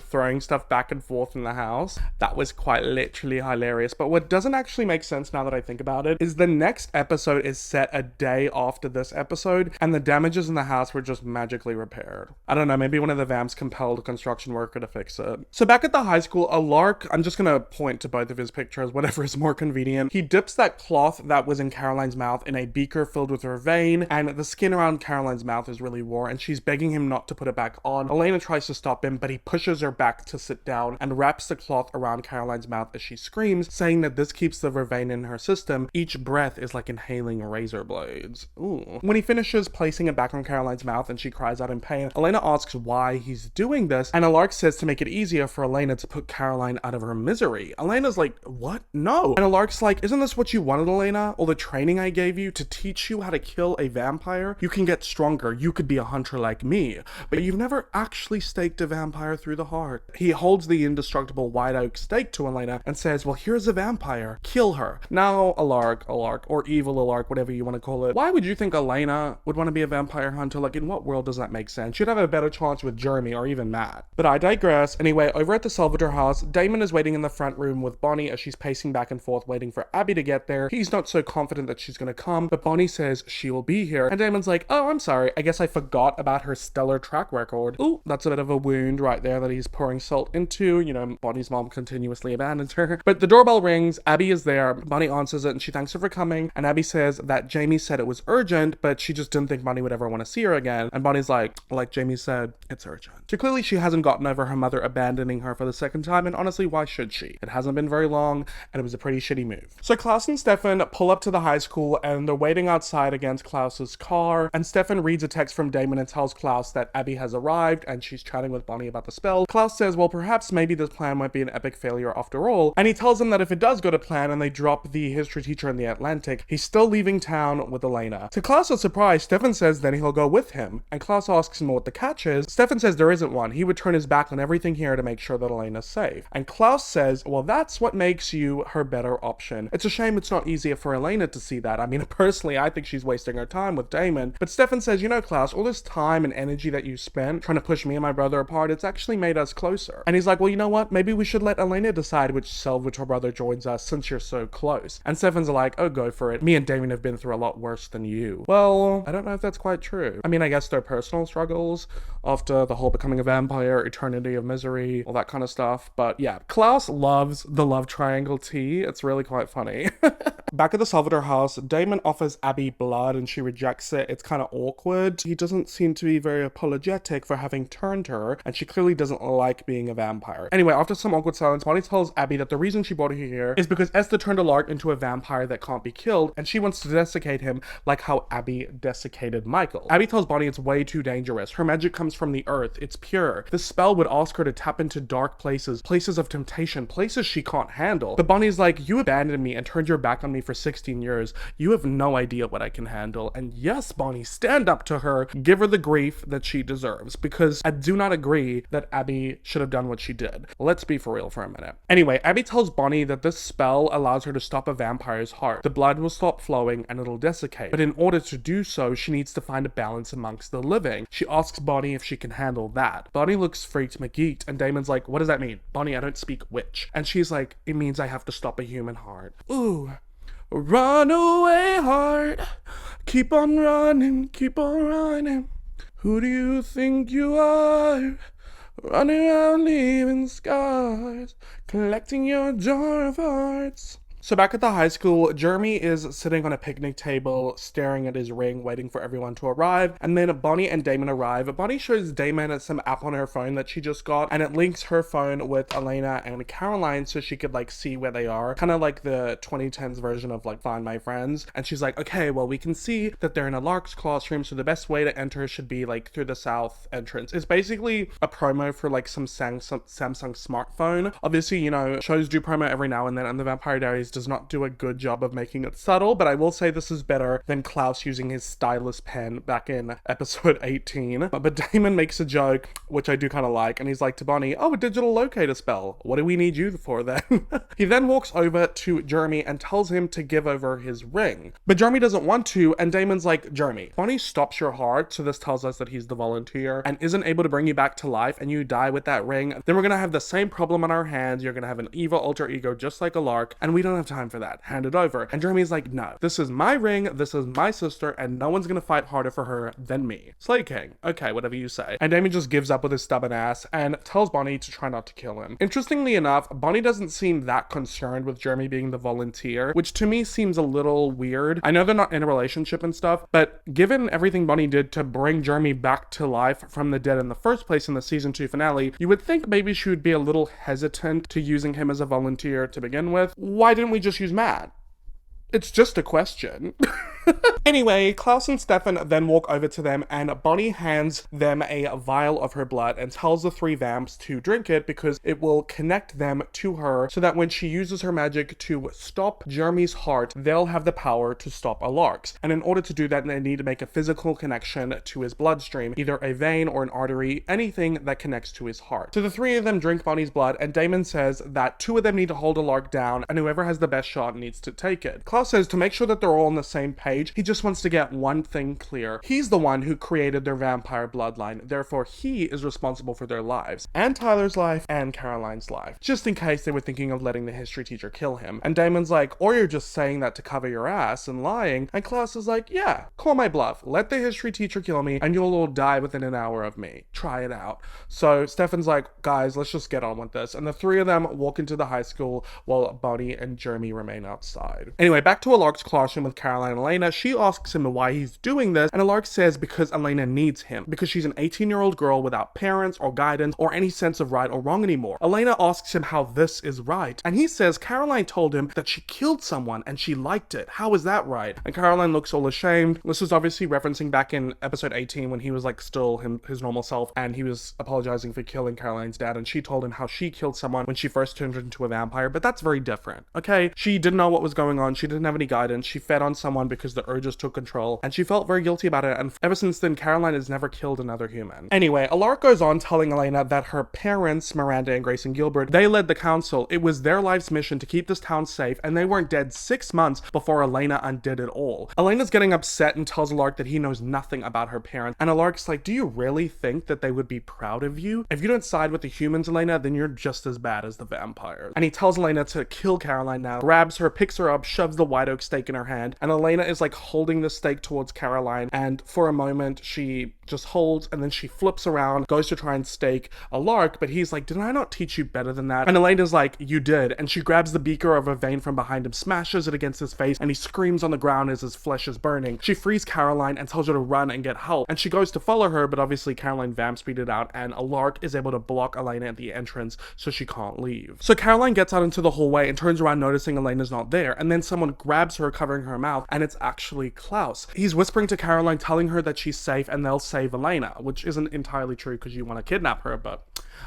Speaker 1: throwing stuff back and forth in the house. That was quite literally hilarious. But what doesn't actually make sense now that I think about it is the next episode is set a day after this episode and the damages in the house were just magically repaired. I don't know, maybe one of the vamps compelled a construction worker to fix it. So back at the high school, Alark, I'm just gonna point to both of his pictures, whatever is more convenient. He dips that cloth that was in Caroline's mouth in a beaker filled with vervain, and the skin around Caroline's mouth is really raw and she's begging him not to put it back on. Elena tries to stop him, but he pushes her back to sit down and wraps the cloth around Caroline's mouth as she screams, saying that this keeps the vervain in her system. Each breath is like inhaling razor blades. Ooh. When he finishes placing it back on Caroline's mouth and she cries out in pain, Elena asks why he's doing this, and Alark says to make it easier for Elena to put Caroline out of her misery. Elena's like, what? No. And Alark's like, isn't this what you wanted, Elena? All the training I gave you to teach you how to kill a vampire? You can get stronger. You could be a hunter like me. But you've never actually staked a vampire through the heart. He holds the indestructible white oak stake to Elena and says, well, here's a vampire. Kill her. Now, Alark, or evil Alark, whatever you want to call it, why would you think Elena would want to be a vampire hunter? Like, in what world does that make sense? She'd have a better chance with Jeremy or even Matt. But I digress. Anyway, over at the Salvador house, Damon is waiting in the front room with Bonnie as she's pacing back and forth waiting for Abby to get there. He's not so confident that she's gonna come, but Bonnie says she will be here. And Damon's like, oh, I'm sorry. I guess I forgot about her stellar track record. Ooh, that's a bit of a wound right there that he's pouring salt into. You know, Bonnie's mom continuously abandons her. But the doorbell rings. Abby is there. Bonnie answers it and she thanks her for coming. And Abby says that Jamie said it was urgent, but she just didn't think Bonnie would ever want to see her again. And Bonnie's like Jamie said, it's urgent. So clearly she hasn't gotten over her mother abandoning her for the second time, and honestly, why should she? It hasn't been very long, and it was a pretty shitty move. So Klaus and Stefan pull up to the high school, and they're waiting outside against Klaus's car, and Stefan reads a text from Damon and tells Klaus that Abby has arrived, and she's chatting with Bonnie about the spell. Klaus says, well, perhaps maybe this plan might be an epic failure after all, and he tells him that if it does go to plan and they drop the history teacher in the Atlantic, he's still leaving town with Elena. To Klaus's surprise, Stefan says then he'll go with him, and Klaus asks him what the catch is. Stefan says there isn't one. He would turn his back on everything here to make sure that Elena's safe. And Klaus says, well, that's what makes you her better option. It's a shame it's not easier for Elena to see that. I mean, personally, I think she's wasting her time with Damon. But Stefan says, you know, Klaus, all this time and energy that you spent trying to push me and my brother apart, it's actually made us closer. And he's like, well, you know what? Maybe we should let Elena decide which Salvatore brother joins us since you're so close. And Stefan's like, oh, go for it. Me and Damon have been through a lot worse than you. Well, I don't know if that's quite true. I mean, I guess their personal struggles after the whole becoming a vampire, eternity of misery, all that kind of stuff. But yeah, Klaus loves loves the love triangle tea. It's really quite funny. Back at the Salvador house, Damon offers Abby blood and she rejects it. It's kind of awkward. He doesn't seem to be very apologetic for having turned her, and she clearly doesn't like being a vampire. Anyway, after some awkward silence, Bonnie tells Abby that the reason she brought her here is because Esther turned a lark into a vampire that can't be killed, and she wants to desiccate him like how Abby desiccated Michael. Abby tells Bonnie it's way too dangerous. Her magic comes from the earth. It's pure. This spell would ask her to tap into dark places, places of temptation, places she can't handle. But Bonnie's like, you abandoned me and turned your back on me for 16 years. You have no idea what I can handle. And yes, Bonnie, stand up to her. Give her the grief that she deserves, because I do not agree that Abby should have done what she did. Let's be for real for a minute. Anyway, Abby tells Bonnie that this spell allows her to stop a vampire's heart. The blood will stop flowing and it'll desiccate. But in order to do so, she needs to find a balance amongst the living. She asks Bonnie if she can handle that. Bonnie looks freaked McGeeked, and Damon's like, what does that mean? Bonnie, I don't speak witch. And she's like, it means I have to stop a human heart. Ooh. Run away, heart. Keep on running, keep on running. Who do you think you are? Running around leaving scars, collecting your jar of hearts. So back at the high school, Jeremy is sitting on a picnic table, staring at his ring, waiting for everyone to arrive, and then Bonnie and Damon arrive. Bonnie shows Damon some app on her phone that she just got, and it links her phone with Elena and Caroline so she could like see where they are, kind of like the 2010s version of like Find My Friends. And she's like, okay, well, we can see that they're in a Lark's classroom, so the best way to enter should be like through the south entrance. It's basically a promo for like some Samsung smartphone. Obviously, you know, shows do promo every now and then, and the Vampire Diaries does not do a good job of making it subtle, but I will say this is better than Klaus using his stylus pen back in episode 18. But Damon makes a joke, which I do kind of like, and he's like to Bonnie, oh, a digital locator spell. What do we need you for then? He then walks over to Jeremy and tells him to give over his ring. But Jeremy doesn't want to, and Damon's like, Jeremy, Bonnie stops your heart, so this tells us that he's the volunteer, and isn't able to bring you back to life, and you die with that ring, then we're gonna have the same problem on our hands. You're gonna have an evil alter ego just like a Lark, and we don't have time for that. Hand it over. And Jeremy's like, no, this is my ring, this is my sister, and no one's gonna fight harder for her than me. Slay King. Okay, whatever you say. And Damon just gives up with his stubborn ass and tells Bonnie to try not to kill him. Interestingly enough, Bonnie doesn't seem that concerned with Jeremy being the volunteer, which to me seems a little weird. I know they're not in a relationship and stuff, but given everything Bonnie did to bring Jeremy back to life from the dead in the first place in the season 2 finale, you would think maybe she would be a little hesitant to using him as a volunteer to begin with. Why didn't we just use Matt? It's just a question. Anyway, Klaus and Stefan then walk over to them, and Bonnie hands them a vial of her blood and tells the three vamps to drink it because it will connect them to her so that when she uses her magic to stop Jeremy's heart, they'll have the power to stop a Lark's. And in order to do that, they need to make a physical connection to his bloodstream, either a vein or an artery, anything that connects to his heart. So the three of them drink Bonnie's blood, and Damon says that two of them need to hold a Lark down, and whoever has the best shot needs to take it. Klaus says to make sure that they're all on the same page, he just wants to get one thing clear. He's the one who created their vampire bloodline, therefore he is responsible for their lives, and Tyler's life, and Caroline's life, just in case they were thinking of letting the history teacher kill him. And Damon's like, or you're just saying that to cover your ass and lying, and Klaus is like, yeah, call my bluff. Let the history teacher kill me, and you'll all die within an hour of me. Try it out. So Stefan's like, guys, let's just get on with this. And the three of them walk into the high school while Bonnie and Jeremy remain outside. Anyway, back to a Lark's classroom with Caroline and Elena. She asks him why he's doing this, and Lark says because Elena needs him, because she's an 18-year-old girl without parents or guidance or any sense of right or wrong anymore. Elena asks him how this is right, and he says Caroline told him that she killed someone and she liked it. How is that right? And Caroline looks all ashamed. This is obviously referencing back in episode 18 when he was like still his normal self, and he was apologizing for killing Caroline's dad, and she told him how she killed someone when she first turned into a vampire, but that's very different, okay? She didn't know what was going on. She didn't have any guidance. She fed on someone because the urges took control, and she felt very guilty about it, and ever since then, Caroline has never killed another human. Anyway, Lark goes on telling Elena that her parents, Miranda and Grace and Gilbert, they led the council. It was their life's mission to keep this town safe, and they weren't dead 6 months before Elena undid it all. Elena's getting upset and tells Lark that he knows nothing about her parents, and Lark's like, do you really think that they would be proud of you? If you don't side with the humans, Elena, then you're just as bad as the vampires. And he tells Elena to kill Caroline now, grabs her, picks her up, shoves the white oak stake in her hand, and Elena is Elena's like holding the stake towards Caroline, and for a moment she just holds, and then she flips around, goes to try and stake a lark, but he's like, did I not teach you better than that? And Elena's like, you did. And she grabs the beaker of a vein from behind him, smashes it against his face, and he screams on the ground as his flesh is burning. She frees Caroline and tells her to run and get help, and she goes to follow her, but obviously Caroline vamp speeded out, and a lark is able to block Elena at the entrance, so she can't leave. So Caroline gets out into the hallway and turns around noticing Elena's not there, and then someone grabs her, covering her mouth, and it's actually Klaus. He's whispering to Caroline, telling her that she's safe and they'll save Elena, which isn't entirely true because you want to kidnap her, but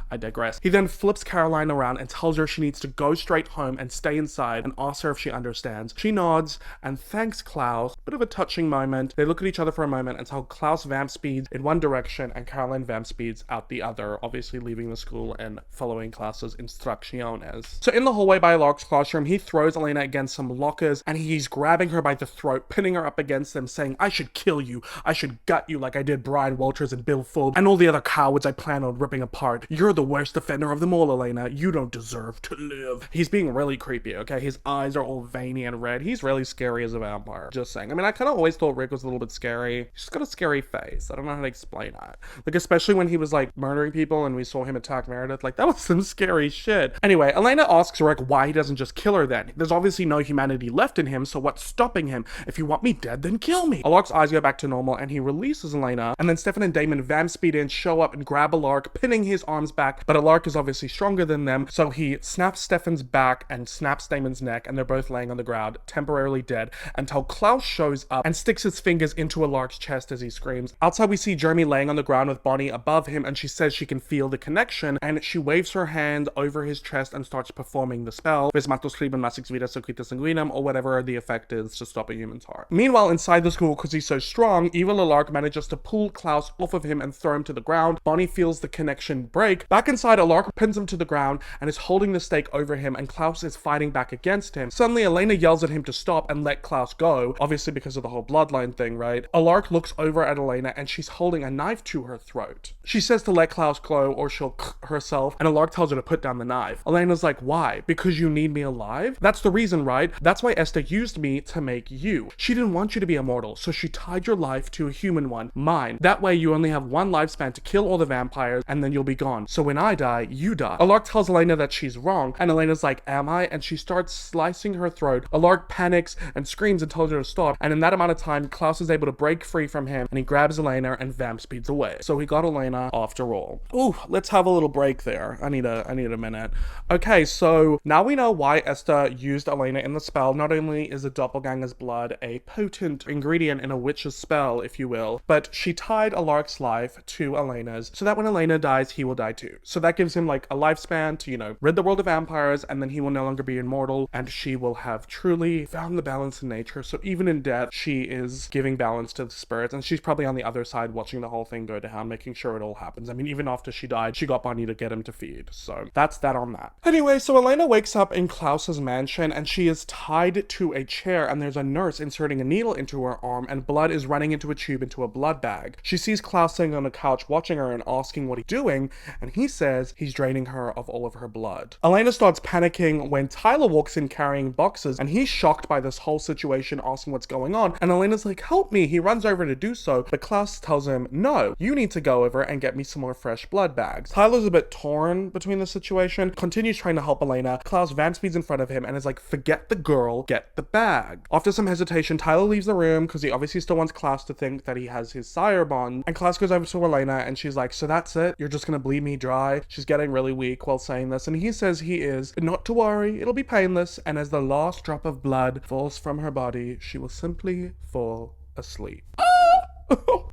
Speaker 1: I digress. He then flips Caroline around and tells her she needs to go straight home and stay inside, and asks her if she understands. She nods and thanks Klaus. Bit of a touching moment. They look at each other for a moment until Klaus vamp speeds in one direction and Caroline vamp speeds out the other, obviously leaving the school and following Klaus's instrucciones. So in the hallway by Lark's classroom, he throws Elena against some lockers, and he's grabbing her by the throat, pinning her up against them, saying, I should kill you. I should gut you like I did Brian Walters and Bill Fulb and all the other cowards I plan on ripping apart. You're the worst offender of them all, Elena. You don't deserve to live. He's being really creepy, okay? His eyes are all veiny and red. He's really scary as a vampire. Just saying. I mean, I kind of always thought Rick was a little bit scary. He's just got a scary face. I don't know how to explain that. Like, especially when he was, like, murdering people and we saw him attack Meredith. Like, that was some scary shit. Anyway, Elena asks Rick why he doesn't just kill her then. There's obviously no humanity left in him, so what's stopping him? If you want me dead, then kill me. Alark's eyes go back to normal and he releases Elena, and then Stefan and Damon vamp speed in, show up and grab Alark, pinning his arms back, but Alark is obviously stronger than them, so he snaps Stefan's back and snaps Damon's neck, and they're both laying on the ground, temporarily dead, until Klaus shows up and sticks his fingers into Alark's chest as he screams. Outside we see Jeremy laying on the ground with Bonnie above him, and she says she can feel the connection, and she waves her hand over his chest and starts performing the spell, Vis matos libum lasix vida circuita sanguinum, or whatever the effect is to stop a human's heart. Meanwhile, inside the school, because he's so strong, evil Alark manages to pull Klaus off of him and throw him to the ground. Bonnie feels the connection break. Back inside, Alark pins him to the ground and is holding the stake over him, and Klaus is fighting back against him. Suddenly, Elena yells at him to stop and let Klaus go, obviously because of the whole bloodline thing, right? Alark looks over at Elena and she's holding a knife to her throat. She says to let Klaus go or she'll herself, and Alark tells her to put down the knife. Elena's like, why? Because you need me alive? That's the reason, right? That's why Esther used me to make you. She didn't want you to be immortal, so she tied your life to a human one, mine. That way you only have one lifespan to kill all the vampires and then you'll be gone. So when I die, you die. Alark tells Elena that she's wrong, and Elena's like, am I? And she starts slicing her throat. Alark panics and screams and tells her to stop, and in that amount of time, Klaus is able to break free from him, and he grabs Elena and vamp speeds away. So he got Elena after all. Ooh, let's have a little break there. I need a minute. Okay, so now we know why Esther used Elena in the spell. Not only is a doppelganger's blood a potent ingredient in a witch's spell, if you will, but she tied Alark's life to Elena's, so that when Elena dies, he will die too. So that gives him like a lifespan to, you know, rid the world of vampires, and then he will no longer be immortal, and she will have truly found the balance in nature. So even in death, she is giving balance to the spirits, and she's probably on the other side watching the whole thing go down, making sure it all happens. I mean, even after she died, she got Bonnie to get him to feed. So that's that on that. Anyway, so Elena wakes up in Klaus's mansion, and she is tied to a chair, and there's a nurse inserting a needle into her arm, and blood is running into a tube into a blood bag. She sees Klaus sitting on a couch watching her and asking what he's doing, and he says he's draining her of all of her blood. Elena starts panicking when Tyler walks in carrying boxes, and he's shocked by this whole situation, asking what's going on, and Elena's like, help me. He runs over to do so, but Klaus tells him, no, you need to go over and get me some more fresh blood bags. Tyler's a bit torn between the situation, continues trying to help Elena. Klaus vamp speeds in front of him and is like, forget the girl, get the bag. After some hesitation, Tyler leaves the room because he obviously still wants Klaus to think that he has his sire bond, and Klaus goes over to Elena and she's like, so that's it? You're just gonna bleed me dry? She's getting really weak while saying this, and he says he is, not to worry, it'll be painless, and as the last drop of blood falls from her body, she will simply fall asleep.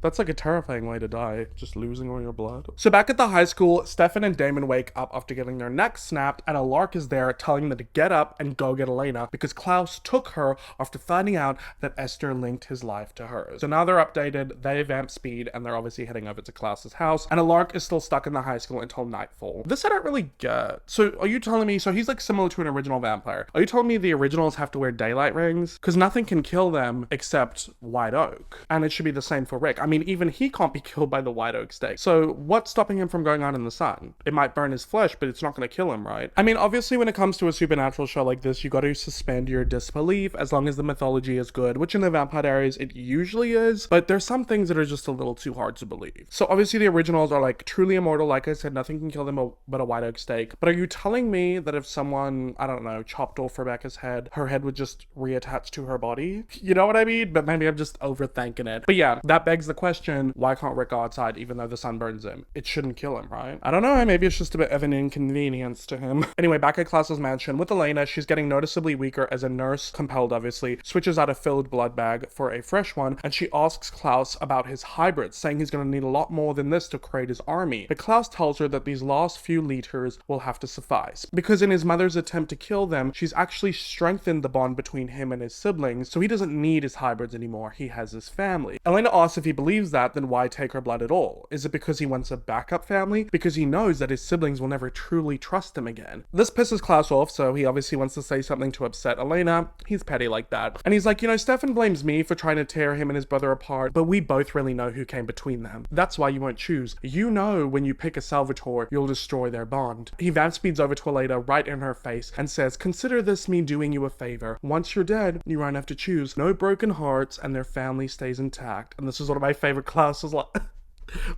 Speaker 1: That's like a terrifying way to die, just losing all your blood. So back at the high school, Stefan and Damon wake up after getting their necks snapped, and Alark is there telling them to get up and go get Elena because Klaus took her after finding out that Esther linked his life to hers. So now they're updated, they vamp speed, and they're obviously heading over to Klaus's house, and Alark is still stuck in the high school until nightfall. This I don't really get. So are you telling me, so he's like similar to an original vampire. Are you telling me the originals have to wear daylight rings? Because nothing can kill them except White Oak. And it should be the same same for Rick. I mean, even he can't be killed by the white oak stake. So what's stopping him from going out in the sun? It might burn his flesh, but it's not going to kill him, right? I mean, obviously when it comes to a supernatural show like this, you got to suspend your disbelief as long as the mythology is good, which in the Vampire Diaries it usually is, but there's some things that are just a little too hard to believe. So obviously the originals are like truly immortal. Like I said, nothing can kill them but a white oak stake. But are you telling me that if someone, I don't know, chopped off Rebecca's head, her head would just reattach to her body? You know what I mean? But maybe I'm just overthinking it. But yeah, that begs the question, why can't Rick go outside even though the sun burns him? It shouldn't kill him, right? I don't know, maybe it's just a bit of an inconvenience to him. Anyway, back at Klaus's mansion with Elena, she's getting noticeably weaker as a nurse, compelled obviously, switches out a filled blood bag for a fresh one, and she asks Klaus about his hybrids, saying he's going to need a lot more than this to create his army. But Klaus tells her that these last few liters will have to suffice, because in his mother's attempt to kill them, she's actually strengthened the bond between him and his siblings, so he doesn't need his hybrids anymore, he has his family. Elena asks if he believes that, then why take her blood at all? Is it because he wants a backup family? Because he knows that his siblings will never truly trust him again. This pisses Klaus off, so he obviously wants to say something to upset Elena. He's petty like that. And he's like, you know, Stefan blames me for trying to tear him and his brother apart, but we both really know who came between them. That's why you won't choose. You know when you pick a Salvatore, you'll destroy their bond. He vamp speeds over to Elena right in her face and says, consider this me doing you a favor. Once you're dead, you won't have to choose. No broken hearts and their family stays intact. And this is one of my favorite Klaus's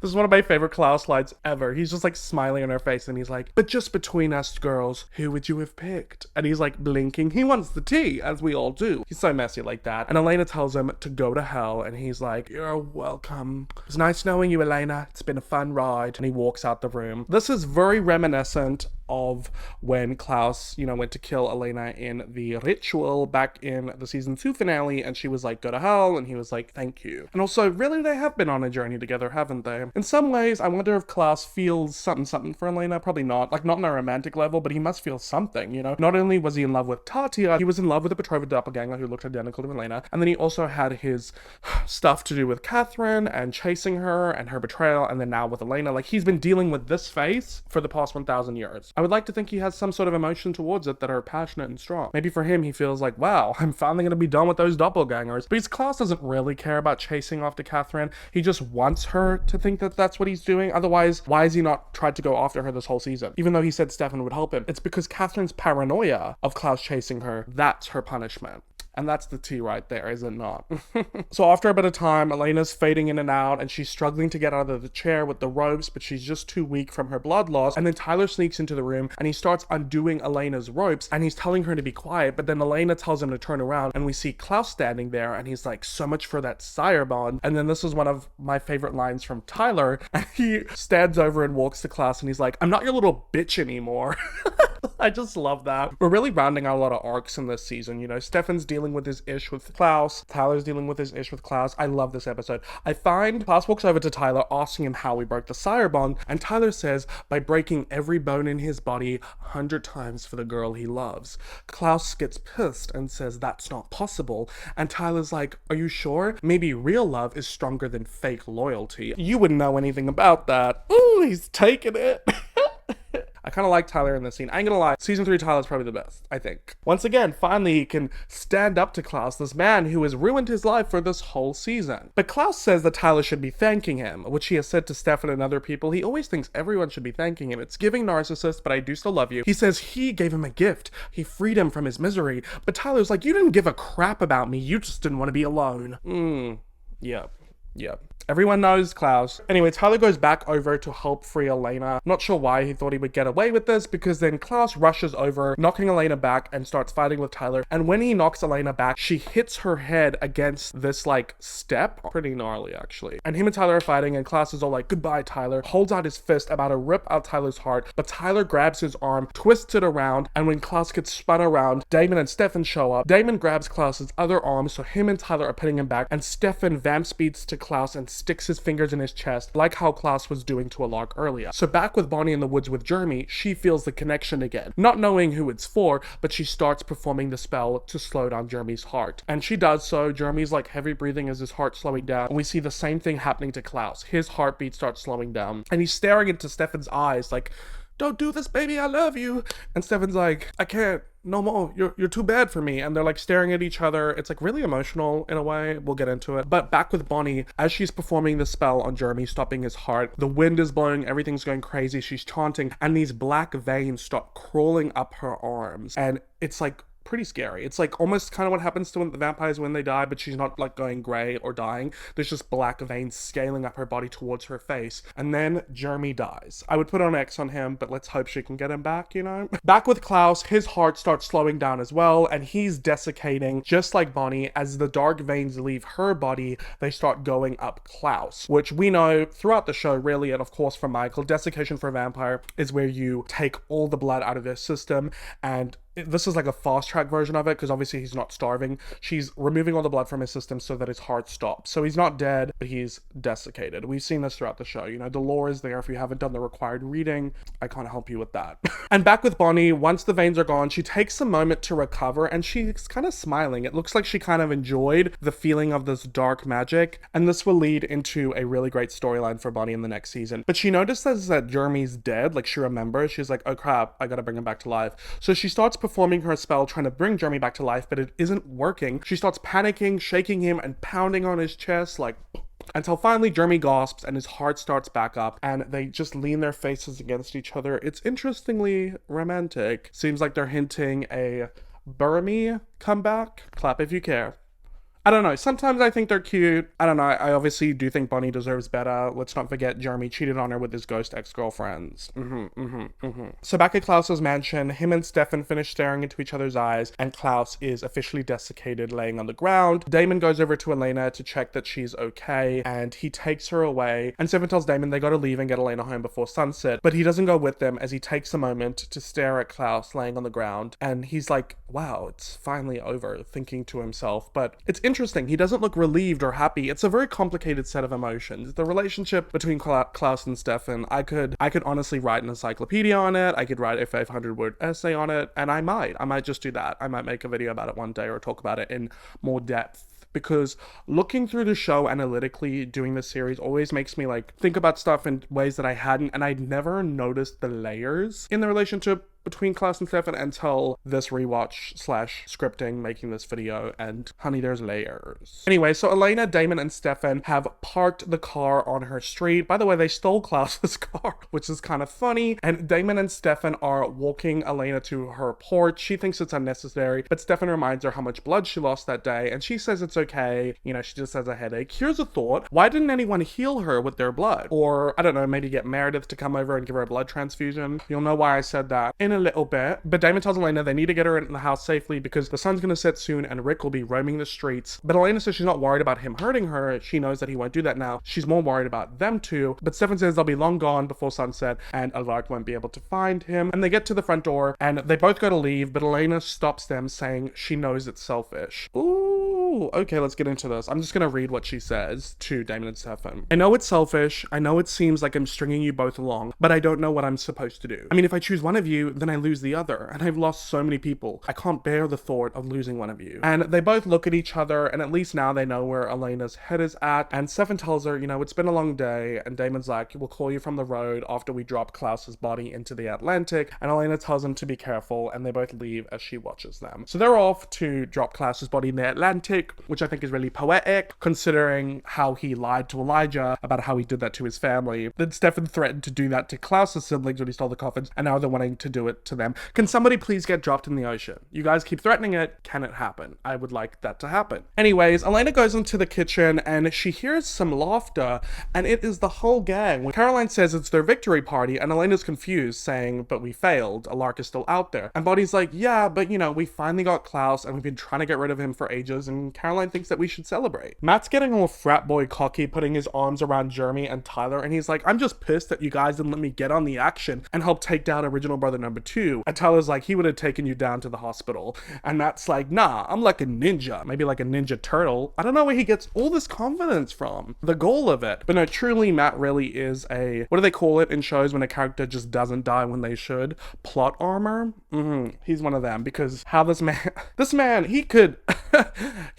Speaker 1: This is one of my favorite Klaus lines ever. He's just like smiling on her face and he's like, but just between us girls, who would you have picked? And he's like blinking. He wants the tea, as we all do. He's so messy like that. And Elena tells him to go to hell and he's like, you're welcome. It's nice knowing you, Elena. It's been a fun ride. And he walks out the room. This is very reminiscent of when Klaus, you know, went to kill Elena in the ritual back in the season 2 finale, and she was like, go to hell, and he was like, thank you. And also, really, they have been on a journey together, haven't they? In some ways, I wonder if Klaus feels something for Elena. Probably not. Like, not on a romantic level, but he must feel something, you know? Not only was he in love with Tatia, he was in love with a betrothed doppelganger who looked identical to Elena, and then he also had his stuff to do with Catherine and chasing her and her betrayal, and then now with Elena. Like, he's been dealing with this face for the past 1,000 years. I would like to think he has some sort of emotion towards it that are passionate and strong. Maybe for him, he feels like, wow, I'm finally going to be done with those doppelgangers. Because Klaus doesn't really care about chasing after Catherine. He just wants her to think that that's what he's doing. Otherwise, why has he not tried to go after her this whole season? Even though he said Stefan would help him. It's because Catherine's paranoia of Klaus chasing her, that's her punishment. And that's the tea right there, is it not? So after a bit of time, Elena's fading in and out, and she's struggling to get out of the chair with the ropes, but she's just too weak from her blood loss. And then Tyler sneaks into the room, and he starts undoing Elena's ropes, and he's telling her to be quiet, but then Elena tells him to turn around, and we see Klaus standing there, and he's like, so much for that sire bond. And then this is one of my favorite lines from Tyler, and he stands over and walks to Klaus, and he's like, I'm not your little bitch anymore. I just love that. We're really rounding out a lot of arcs in this season, you know. Stefan's dealing with his ish with Klaus. Tyler's dealing with his ish with Klaus. I love this episode. I find Klaus walks over to Tyler asking him how we broke the sire bond, and Tyler says, by breaking every bone in his body 100 times for the girl he loves. Klaus gets pissed and says that's not possible, and Tyler's like, are you sure? Maybe real love is stronger than fake loyalty. You wouldn't know anything about that. Ooh, he's taking it. I kind of like Tyler in this scene. I ain't gonna lie, season 3 Tyler's probably the best, I think. Once again, finally he can stand up to Klaus, this man who has ruined his life for this whole season. But Klaus says that Tyler should be thanking him, which he has said to Stefan and other people. He always thinks everyone should be thanking him. It's giving narcissist, but I do still love you. He says he gave him a gift. He freed him from his misery. But Tyler's like, you didn't give a crap about me. You just didn't want to be alone. Yep. Everyone knows Klaus. Anyway, Tyler goes back over to help free Elena. Not sure why he thought he would get away with this, because then Klaus rushes over, knocking Elena back and starts fighting with Tyler. And when he knocks Elena back, she hits her head against this like step. Pretty gnarly actually. And him and Tyler are fighting, and Klaus is all like, goodbye Tyler, holds out his fist about to rip out Tyler's heart, but Tyler grabs his arm, twists it around, and when Klaus gets spun around, Damon and Stefan show up. Damon grabs Klaus's other arm, so him and Tyler are pinning him back, and Stefan vamp speeds to Klaus and sticks his fingers in his chest, like how Klaus was doing to Alok earlier. So back with Bonnie in the woods with Jeremy, she feels the connection again, not knowing who it's for, but she starts performing the spell to slow down Jeremy's heart. And she does so. Jeremy's like heavy breathing as his heart slowing down, and we see the same thing happening to Klaus. His heartbeat starts slowing down, and he's staring into Stefan's eyes like, don't do this, baby, I love you. And Stefan's like, I can't. no more, you're too bad for me. And they're like staring at each other. It's like really emotional in a way. We'll get into it. But back with Bonnie, as she's performing the spell on Jeremy, stopping his heart, the wind is blowing, everything's going crazy. She's chanting, and these black veins start crawling up her arms. And it's like pretty scary. It's like almost kind of what happens to the vampires when they die, but she's not like going gray or dying. There's just black veins scaling up her body towards her face. And then Jeremy dies. I would put an X on him, but let's hope she can get him back, you know? Back with Klaus, his heart starts slowing down as well, and he's desiccating just like Bonnie. As the dark veins leave her body, they start going up Klaus, which we know throughout the show, really, and of course from Michael, desiccation for a vampire is where you take all the blood out of their system, and this is like a fast track version of it because obviously he's not starving. She's removing all the blood from his system so that his heart stops. So he's not dead, but he's desiccated. We've seen this throughout the show. You know, the lore is there. If you haven't done the required reading, I can't help you with that. And back with Bonnie, once the veins are gone, she takes a moment to recover and she's kind of smiling. It looks like she kind of enjoyed the feeling of this dark magic. And this will lead into a really great storyline for Bonnie in the next season. But she notices that Jeremy's dead. Like she remembers. She's like, oh crap, I gotta bring him back to life. So she starts performing her spell trying to bring Jeremy back to life, but it isn't working. She starts panicking, shaking him and pounding on his chest like until finally Jeremy gasps and his heart starts back up and they just lean their faces against each other. It's interestingly romantic. Seems like they're hinting a Burmy comeback. Clap if you care. I don't know. Sometimes I think they're cute. I don't know. I obviously do think Bonnie deserves better. Let's not forget Jeremy cheated on her with his ghost ex-girlfriends. So back at Klaus's mansion, him and Stefan finish staring into each other's eyes, and Klaus is officially desiccated, laying on the ground. Damon goes over to Elena to check that she's okay, and he takes her away. And Stefan tells Damon they gotta leave and get Elena home before sunset, but he doesn't go with them as he takes a moment to stare at Klaus laying on the ground. And he's like, wow, it's finally over, thinking to himself. But it's interesting. He doesn't look relieved or happy. It's a very complicated set of emotions. The relationship between Klaus and Stefan, I could honestly write an encyclopedia on it. I could write a 500-word essay on it, and I might just do that. I might make a video about it one day or talk about it in more depth. Because looking through the show analytically, doing this series always makes me like think about stuff in ways that I hadn't, and I'd never noticed the layers in the relationship between Klaus and Stefan until this rewatch / scripting, making this video, and honey, there's layers. Anyway, so Elena, Damon, and Stefan have parked the car on her street. By the way, they stole Klaus's car, which is kind of funny. And Damon and Stefan are walking Elena to her porch. She thinks it's unnecessary, but Stefan reminds her how much blood she lost that day, and she says it's okay. You know, she just has a headache. Here's a thought. Why didn't anyone heal her with their blood? Or, I don't know, maybe get Meredith to come over and give her a blood transfusion. You'll know why I said that in a little bit. But Damon tells Elena they need to get her in the house safely because the sun's gonna set soon and Rick will be roaming the streets. But Elena says she's not worried about him hurting her. She knows that he won't do that now. She's more worried about them two. But Stefan says they'll be long gone before sunset and Alaric won't be able to find him. And they get to the front door and they both go to leave, but Elena stops them saying she knows it's selfish. Ooh, okay, let's get into this. I'm just gonna read what she says to Damon and Stefan. I know it's selfish. I know it seems like I'm stringing you both along, but I don't know what I'm supposed to do. I mean, if I choose one of you, then I lose the other, and I've lost so many people. I can't bear the thought of losing one of you. And they both look at each other, and at least now they know where Elena's head is at. And Stefan tells her, you know, it's been a long day, and Damon's like, we'll call you from the road after we drop Klaus's body into the Atlantic. And Elena tells him to be careful, and they both leave as she watches them. So they're off to drop Klaus's body in the Atlantic, which I think is really poetic, considering how he lied to Elijah about how he did that to his family. Then Stefan threatened to do that to Klaus's siblings when he stole the coffins, and now they're wanting to do it to them. Can somebody please get dropped in the ocean? You guys keep threatening it. Can it happen? I would like that to happen. Anyways, Elena goes into the kitchen and she hears some laughter, and it is the whole gang. When Caroline says it's their victory party, and Elena's confused, saying, but we failed. Alaric is still out there. And Bonnie's like, yeah, but you know, we finally got Klaus and we've been trying to get rid of him for ages, and Caroline thinks that we should celebrate. Matt's getting all frat boy cocky, putting his arms around Jeremy and Tyler, and he's like, I'm just pissed that you guys didn't let me get on the action and help take down original brother number 2. And Tyler's like, he would have taken you down to the hospital. And Matt's like, nah, I'm like a ninja, maybe like a ninja turtle. I don't know where he gets all this confidence from, the goal of it. But no, truly Matt really is a, what do they call it in shows when a character just doesn't die when they should? Plot armor? He's one of them, because how this man, he could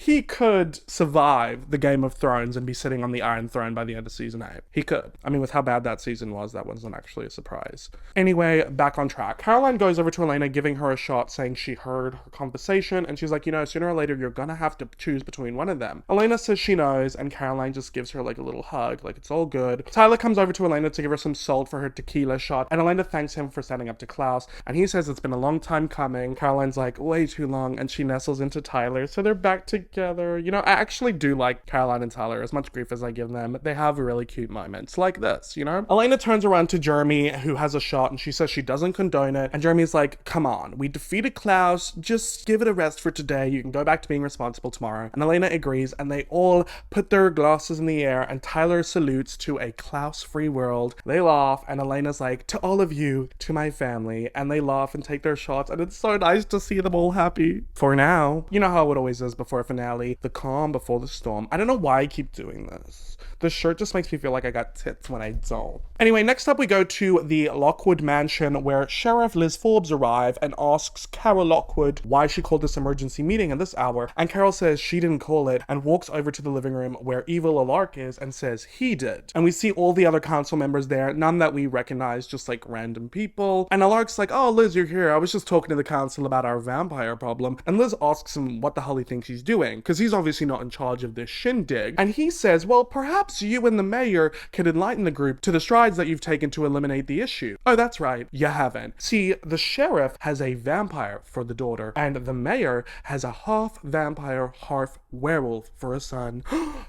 Speaker 1: he could survive the Game of Thrones and be sitting on the Iron Throne by the end of season 8. He could. I mean, with how bad that season was, that wasn't actually a surprise. Anyway, back on track. Caroline goes over to Elena, giving her a shot, saying she heard her conversation, and she's like, sooner or later, you're gonna have to choose between one of them. Elena says she knows, and Caroline just gives her like a little hug, like it's all good. Tyler comes over to Elena to give her some salt for her tequila shot, and Elena thanks him for standing up to Klaus, and he says it's been a long time coming. Caroline's like, way too long, and she nestles into Tyler, so they're back together. I actually do like Caroline and Tyler, as much grief as I give them. They have really cute moments like this, Elena turns around to Jeremy, who has a shot, and she says she doesn't condone it, and Jeremy's like, come on, we defeated Klaus, just give it a rest for today, you can go back to being responsible tomorrow. And Elena agrees, and they all put their glasses in the air, and Tyler salutes to a Klaus-free world. They laugh, and Elena's like, to all of you, to my family, and they laugh and take their shots, and it's so nice to see them all happy. For now, you know how it always is before a finale, the calm before the storm. I don't know why I keep doing this. This shirt just makes me feel like I got tits when I don't. Anyway, next up we go to the Lockwood mansion, where Sheriff Liz Forbes arrives and asks Carol Lockwood why she called this emergency meeting at this hour, and Carol says she didn't call it, and walks over to the living room where Evil Alark is and says he did. And we see all the other council members there, none that we recognize, just like random people. And Alark's like, oh Liz, you're here, I was just talking to the council about our vampire problem. And Liz asks him what the hell he thinks he's doing, because he's obviously not in charge of this shindig. And he says, well, perhaps you and the mayor could enlighten the group to the strides that you've taken to eliminate the issue. Oh, that's right, you haven't. See, the sheriff has a vampire for the daughter, and the mayor has a half vampire, half werewolf for a son.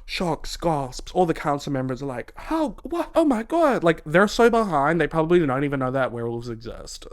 Speaker 1: Shocks, gasps. All the council members are like, how? What? Oh my god. Like, they're so behind, they probably don't even know that werewolves exist.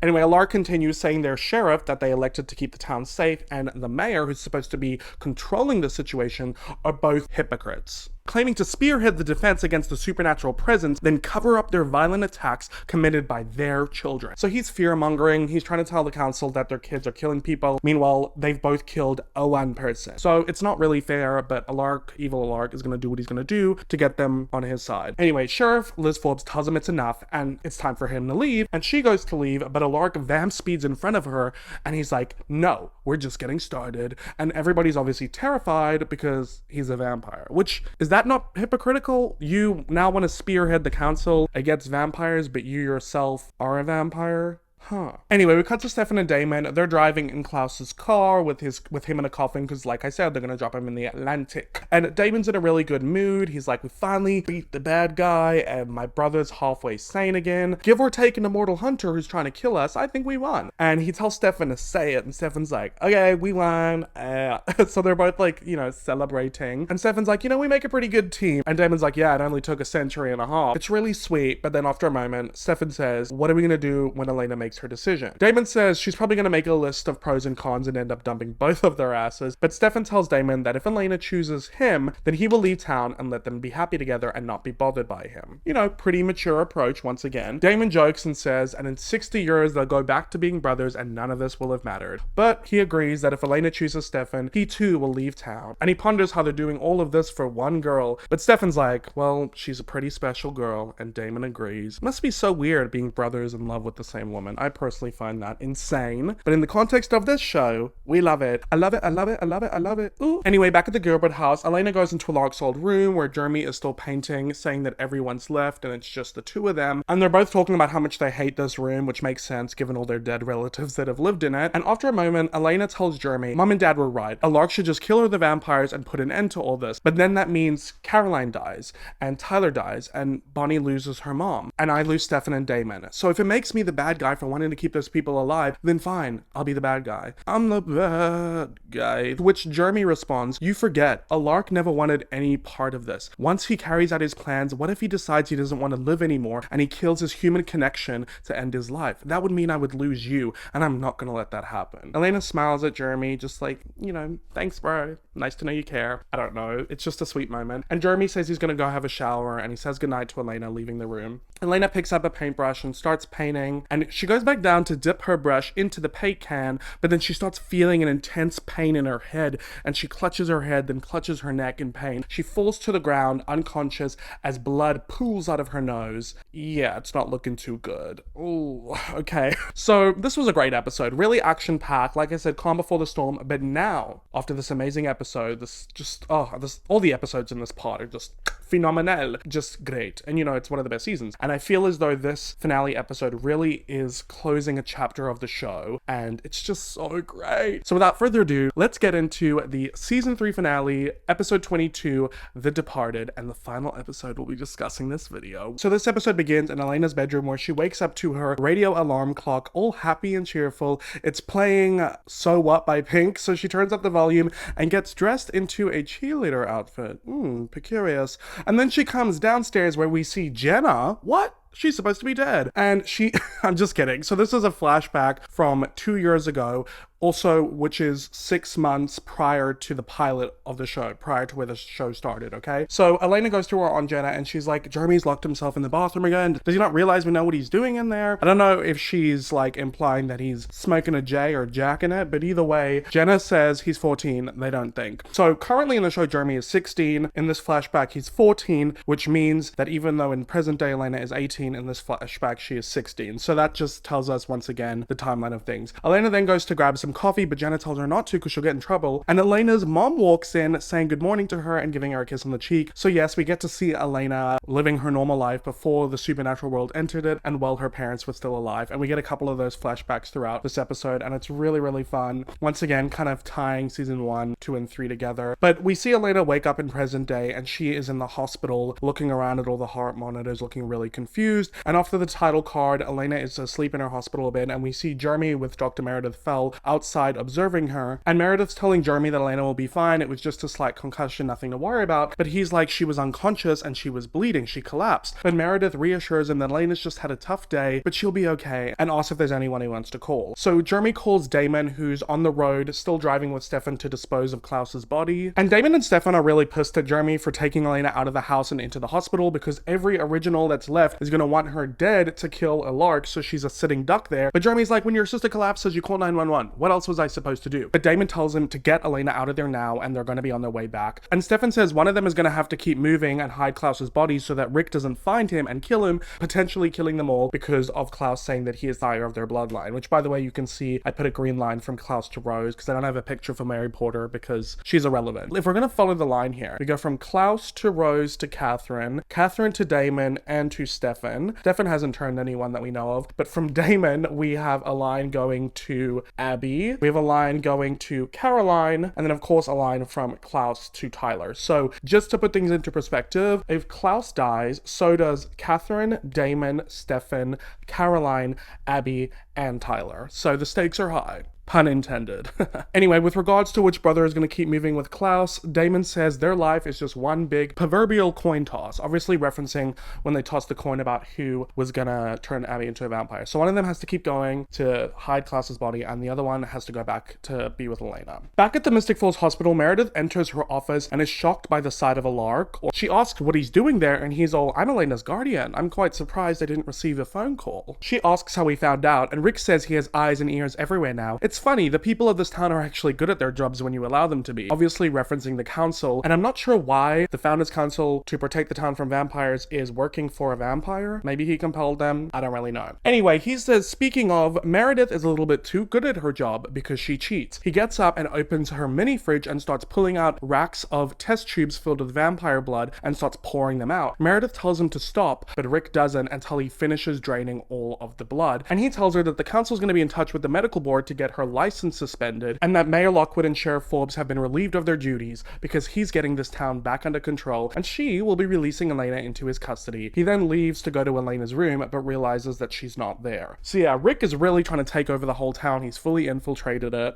Speaker 1: Anyway, Alark continues saying their sheriff that they elected to keep the town safe and the mayor, who's supposed to be controlling the situation, are both hypocrites, claiming to spearhead the defense against the supernatural presence, then cover up their violent attacks committed by their children. So he's fear-mongering, he's trying to tell the council that their kids are killing people. Meanwhile, they've both killed one person. So it's not really fair, but Alark, Evil Alark, is gonna do what he's gonna do to get them on his side. Anyway, Sheriff Liz Forbes tells him it's enough, and it's time for him to leave, and she goes to leave, but Alark vamp speeds in front of her, and he's like, no, we're just getting started. And everybody's obviously terrified because he's a vampire, which, is that not hypocritical? You now want to spearhead the council against vampires, but you yourself are a vampire? Huh. Anyway, we cut to Stefan and Damon. They're driving in Klaus's car with him in a coffin, because like I said, they're gonna drop him in the Atlantic. And Damon's in a really good mood. He's like, we finally beat the bad guy, and my brother's halfway sane again. Give or take an immortal hunter who's trying to kill us, I think we won. And he tells Stefan to say it, and Stefan's like, okay, we won. So they're both like, celebrating. And Stefan's like, we make a pretty good team. And Damon's like, yeah, it only took a century and a half. It's really sweet. But then after a moment, Stefan says, what are we gonna do when Elena makes her decision? Damon says she's probably going to make a list of pros and cons and end up dumping both of their asses, but Stefan tells Damon that if Elena chooses him, then he will leave town and let them be happy together and not be bothered by him. Pretty mature approach once again. Damon jokes and says, and in 60 years they'll go back to being brothers and none of this will have mattered. But he agrees that if Elena chooses Stefan, he too will leave town. And he ponders how they're doing all of this for one girl, but Stefan's like, well, she's a pretty special girl, and Damon agrees. Must be so weird being brothers in love with the same woman. I personally find that insane, but in the context of this show, we love it. I love it, I love it, I love it, I love it. Ooh. Anyway, back at the Gilbert house, Elena goes into Alark's old room where Jeremy is still painting, saying that everyone's left and it's just the two of them, and they're both talking about how much they hate this room, which makes sense given all their dead relatives that have lived in it. And after a moment, Elena tells Jeremy, Mom and Dad were right, Alark should just kill her the vampires and put an end to all this, but then that means Caroline dies, and Tyler dies, and Bonnie loses her mom, and I lose Stefan and Damon. So if it makes me the bad guy for wanting to keep those people alive, then fine, I'll be the bad guy. I'm the bad guy. To which Jeremy responds, you forget, Alark never wanted any part of this. Once he carries out his plans, what if he decides he doesn't want to live anymore and he kills his human connection to end his life? That would mean I would lose you, and I'm not gonna let that happen. Elena smiles at Jeremy, just like, thanks bro, nice to know you care. I don't know, it's just a sweet moment. And Jeremy says he's gonna go have a shower, and he says goodnight to Elena, leaving the room. Elena picks up a paintbrush and starts painting, and she goes back down to dip her brush into the paint can, but then she starts feeling an intense pain in her head, and she clutches her head, then clutches her neck in pain. She falls to the ground, unconscious, as blood pools out of her nose. Yeah, it's not looking too good. Ooh, okay. So this was a great episode, really action-packed, like I said, calm before the storm, but now, after this amazing episode, episode. All the episodes in this part are just phenomenal, just great. And it's one of the best seasons. And I feel as though this finale episode really is closing a chapter of the show, and it's just so great. So without further ado, let's get into the season 3 finale, episode 22, The Departed, and the final episode we'll be discussing this video. So this episode begins in Elena's bedroom, where she wakes up to her radio alarm clock, all happy and cheerful. It's playing So What by Pink, so she turns up the volume and gets dressed into a cheerleader outfit. Precarious. And then she comes downstairs where we see Jenna. What? She's supposed to be dead. And I'm just kidding. So this is a flashback from 2 years ago, also, which is 6 months prior to the pilot of the show, prior to where the show started, okay? So Elena goes to her Aunt Jenna and she's like, Jeremy's locked himself in the bathroom again. Does he not realize we know what he's doing in there? I don't know if she's like implying that he's smoking a J or jacking it, but either way, Jenna says he's 14, they don't think. So currently in the show, Jeremy is 16. In this flashback, he's 14, which means that even though in present day Elena is 18, in this flashback, she is 16. So that just tells us once again the timeline of things. Elena then goes to grab some coffee, but Jenna tells her not to because she'll get in trouble. And Elena's mom walks in saying good morning to her and giving her a kiss on the cheek. So yes, we get to see Elena living her normal life before the supernatural world entered it and while her parents were still alive. And we get a couple of those flashbacks throughout this episode, and it's really, really fun. Once again, kind of tying season 1, 2, and 3 together. But we see Elena wake up in present day and she is in the hospital looking around at all the heart monitors, looking really confused. And after the title card, Elena is asleep in her hospital bed, and we see Jeremy with Dr. Meredith Fell outside observing her. And Meredith's telling Jeremy that Elena will be fine. It was just a slight concussion, nothing to worry about. But he's like, she was unconscious and she was bleeding. She collapsed. But Meredith reassures him that Elena's just had a tough day, but she'll be okay, and asks if there's anyone he wants to call. So Jeremy calls Damon, who's on the road, still driving with Stefan to dispose of Klaus's body. And Damon and Stefan are really pissed at Jeremy for taking Elena out of the house and into the hospital, because every original that's left is going to want her dead to kill a lark, so she's a sitting duck there. But Jeremy's like, when your sister collapses, you call 911. What else was I supposed to do? But Damon tells him to get Elena out of there now, and they're going to be on their way back. And Stefan says one of them is going to have to keep moving and hide Klaus's body so that Rick doesn't find him and kill him, potentially killing them all because of Klaus saying that he is the heir of their bloodline. Which, by the way, you can see I put a green line from Klaus to Rose because I don't have a picture for Mary Porter because she's irrelevant. If we're going to follow the line here, we go from Klaus to Rose to Catherine, Catherine to Damon, and to Stefan. Stefan hasn't turned anyone that we know of, but from Damon we have a line going to Abby, we have a line going to Caroline, and then of course a line from Klaus to Tyler. So just to put things into perspective, if Klaus dies, so does Catherine, Damon, Stefan, Caroline, Abby, and Tyler. So the stakes are high. Pun intended. Anyway, with regards to which brother is going to keep moving with Klaus, Damon says their life is just one big proverbial coin toss, obviously referencing when they tossed the coin about who was going to turn Abby into a vampire. So one of them has to keep going to hide Klaus's body, and the other one has to go back to be with Elena. Back at the Mystic Falls Hospital, Meredith enters her office and is shocked by the sight of a lark. She asks what he's doing there, and he's all, I'm Elena's guardian. I'm quite surprised I didn't receive a phone call. She asks how he found out, and Rick says he has eyes and ears everywhere now. It's funny, the people of this town are actually good at their jobs when you allow them to be, obviously referencing the council, and I'm not sure why the Founders Council to protect the town from vampires is working for a vampire. Maybe he compelled them, I don't really know. Anyway, he says, speaking of, Meredith is a little bit too good at her job because she cheats. He gets up and opens her mini fridge and starts pulling out racks of test tubes filled with vampire blood and starts pouring them out. Meredith tells him to stop, but Rick doesn't until he finishes draining all of the blood, and he tells her that the council's going to be in touch with the medical board to get her license suspended, and that Mayor Lockwood and Sheriff Forbes have been relieved of their duties because he's getting this town back under control, and she will be releasing Elena into his custody. He then leaves to go to Elena's room, but realizes that she's not there. So yeah, Rick is really trying to take over the whole town. He's fully infiltrated it.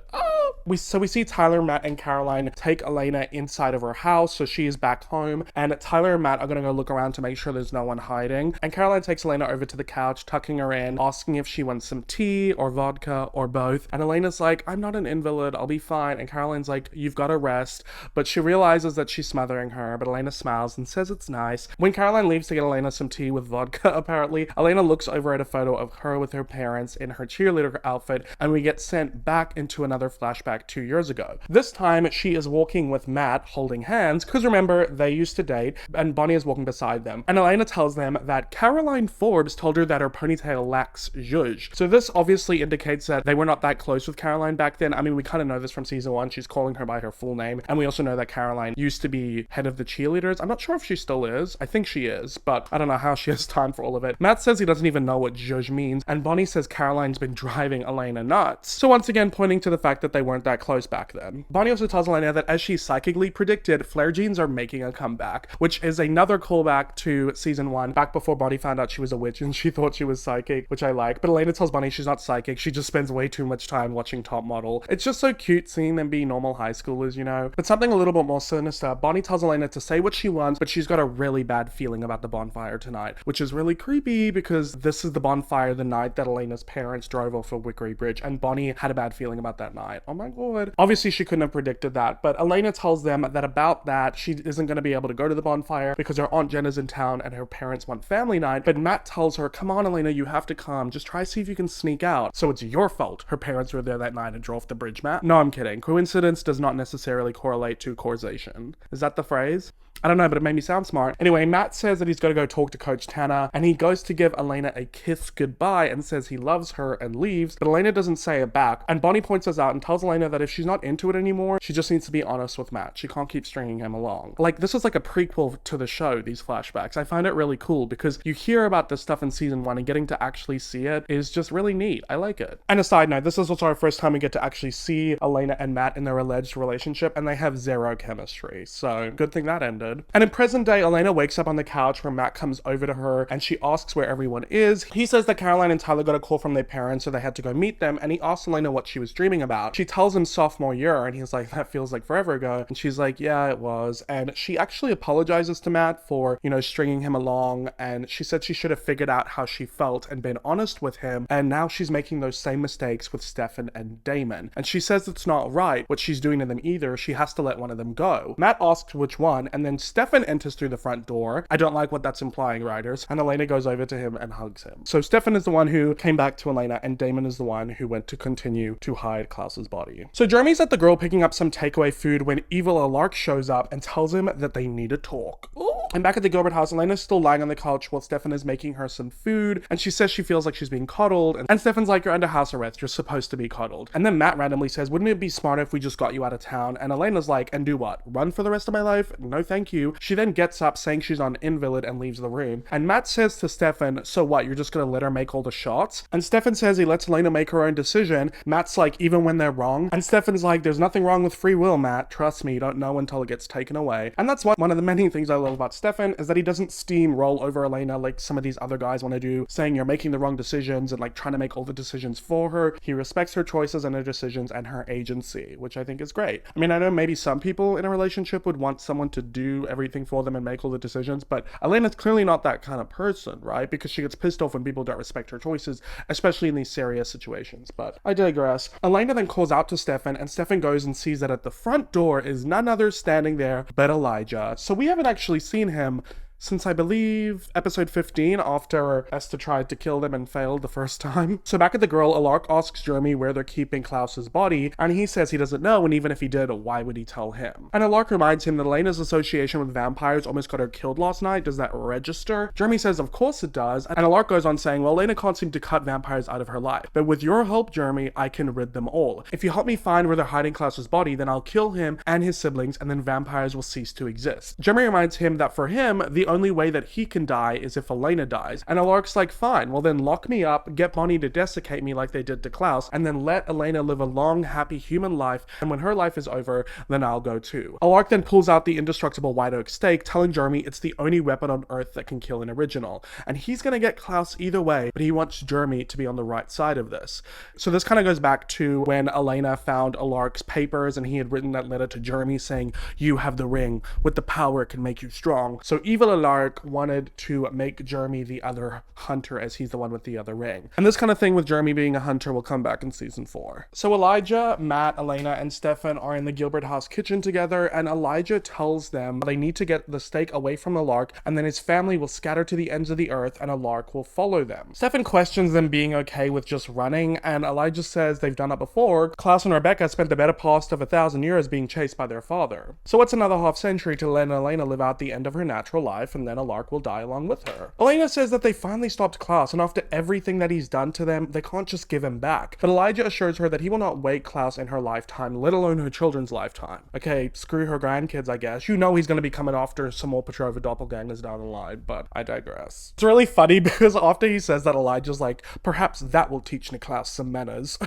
Speaker 1: We see Tyler, Matt, and Caroline take Elena inside of her house, so she is back home, and Tyler and Matt are gonna go look around to make sure there's no one hiding, and Caroline takes Elena over to the couch, tucking her in, asking if she wants some tea or vodka or both, and Elena's like, I'm not an invalid, I'll be fine, and Caroline's like, you've got to rest, but she realizes that she's smothering her, but Elena smiles and says it's nice. When Caroline leaves to get Elena some tea with vodka, apparently, Elena looks over at a photo of her with her parents in her cheerleader outfit, and we get sent back into another flashback 2 years ago. This time, she is walking with Matt, holding hands, because remember, they used to date, and Bonnie is walking beside them. And Elena tells them that Caroline Forbes told her that her ponytail lacks zhuzh. So this obviously indicates that they were not that close with Caroline back then. I mean, we kind of know this from season 1. She's calling her by her full name. And we also know that Caroline used to be head of the cheerleaders. I'm not sure if she still is. I think she is, but I don't know how she has time for all of it. Matt says he doesn't even know what zhuzh means, and Bonnie says Caroline's been driving Elena nuts. So once again, pointing to the fact that they weren't that close back then. Bonnie also tells Elena that as she psychically predicted, flare genes are making a comeback, which is another callback to season 1, back before Bonnie found out she was a witch and she thought she was psychic, which I like. But Elena tells Bonnie she's not psychic, she just spends way too much time watching Top Model. It's just so cute seeing them be normal high schoolers, you know? But something a little bit more sinister, Bonnie tells Elena to say what she wants, but she's got a really bad feeling about the bonfire tonight, which is really creepy because this is the bonfire the night that Elena's parents drove off of Wickery Bridge, and Bonnie had a bad feeling about that night. Oh my god. Obviously she couldn't have predicted that, but Elena tells them that about that she isn't going to be able to go to the bonfire because her Aunt Jenna's in town and her parents want family night. But Matt tells her, come on Elena, you have to come, just try to see if you can sneak out. So it's your fault her parents were there that night and drove off the bridge, Matt. No, I'm kidding. Coincidence does not necessarily correlate to causation. Is that the phrase? I don't know, but it made me sound smart. Anyway, Matt says that he's got to go talk to Coach Tanner, and he goes to give Elena a kiss goodbye and says he loves her and leaves, but Elena doesn't say it back. And Bonnie points us out and tells Elena that if she's not into it anymore, she just needs to be honest with Matt. She can't keep stringing him along. Like, this is like a prequel to the show, these flashbacks. I find it really cool because you hear about this stuff in season 1 and getting to actually see it is just really neat. I like it. And a side note, this is also our first time we get to actually see Elena and Matt in their alleged relationship, and they have zero chemistry. So good thing that ended. And in present day, Elena wakes up on the couch where Matt comes over to her and she asks where everyone is. He says that Caroline and Tyler got a call from their parents, so they had to go meet them, and he asks Elena what she was dreaming about. She tells him sophomore year, and he's like, that feels like forever ago. And she's like, yeah, it was. And she actually apologizes to Matt for, you know, stringing him along, and she said she should have figured out how she felt and been honest with him, and now she's making those same mistakes with Stefan and Damon. And she says it's not right what she's doing to them either. She has to let one of them go. Matt asks which one, and then Stefan enters through the front door. I don't like what that's implying, writers. And Elena goes over to him and hugs him. So Stefan is the one who came back to Elena, and Damon is the one who went to continue to hide Klaus's body. So Jeremy's at the grill picking up some takeaway food when evil Alark shows up and tells him that they need to talk. Ooh. And back at the Gilbert house, Elena's still lying on the couch while Stefan is making her some food, and she says she feels like she's being coddled, and Stefan's like, you're under house arrest, you're supposed to be coddled. And then Matt randomly says, wouldn't it be smarter if we just got you out of town? And Elena's like, and do what? Run for the rest of my life? No thank you. She then gets up saying she's on invalid and leaves the room. And Matt says to Stefan, so what, you're just gonna let her make all the shots? And Stefan says he lets Elena make her own decision. Matt's like, even when they're wrong? And Stefan's like, there's nothing wrong with free will, Matt. Trust me, you don't know until it gets taken away. And that's one of the many things I love about Stefan, is that he doesn't steamroll over Elena like some of these other guys want to do, saying you're making the wrong decisions and like trying to make all the decisions for her. He respects her choices and her decisions and her agency, which I think is great. I mean, I know maybe some people in a relationship would want someone to do everything for them and make all the decisions, but Elena's clearly not that kind of person, right? Because she gets pissed off when people don't respect her choices, especially in these serious situations. But I digress. Elena then calls out to Stefan, and Stefan goes and sees that at the front door is none other standing there but Elijah. So we haven't actually seen him since I believe episode 15, after Esther tried to kill them and failed the first time. So back at the grill, Alark asks Jeremy where they're keeping Klaus's body, and he says he doesn't know, and even if he did, why would he tell him? And Alark reminds him that Elena's association with vampires almost got her killed last night. Does that register? Jeremy says of course it does, and Alark goes on saying, well, Elena can't seem to cut vampires out of her life, but with your help, Jeremy, I can rid them all. If you help me find where they're hiding Klaus's body, then I'll kill him and his siblings, and then vampires will cease to exist. Jeremy reminds him that for him, the only way that he can die is if Elena dies. And Alark's like, fine, well then lock me up, get Bonnie to desiccate me like they did to Klaus, and then let Elena live a long, happy human life, and when her life is over, then I'll go too. Alark then pulls out the indestructible white oak stake, telling Jeremy it's the only weapon on Earth that can kill an original. And he's gonna get Klaus either way, but he wants Jeremy to be on the right side of this. So this kind of goes back to when Elena found Alark's papers, and he had written that letter to Jeremy saying, you have the ring, with the power it can make you strong. So evil Alark wanted to make Jeremy the other hunter, as he's the one with the other ring. And this kind of thing with Jeremy being a hunter will come back in season 4. So Elijah, Matt, Elena, and Stefan are in the Gilbert house kitchen together, and Elijah tells them they need to get the stake away from Alark, and then his family will scatter to the ends of the earth, and Alark will follow them. Stefan questions them being okay with just running, and Elijah says they've done it before. Klaus and Rebecca spent the better part of 1,000 years being chased by their father. So what's another half century to let Elena live out the end of her natural life? life, and then Alark will die along with her. Elena says that they finally stopped Klaus, and after everything that he's done to them, they can't just give him back. But Elijah assures her that he will not wake Klaus in her lifetime, let alone her children's lifetime. Okay, screw her grandkids, I guess. You know he's gonna be coming after some more Petrova doppelgangers down the line, but I digress. It's really funny because after he says that, Elijah's like, perhaps that will teach Niklaus some manners.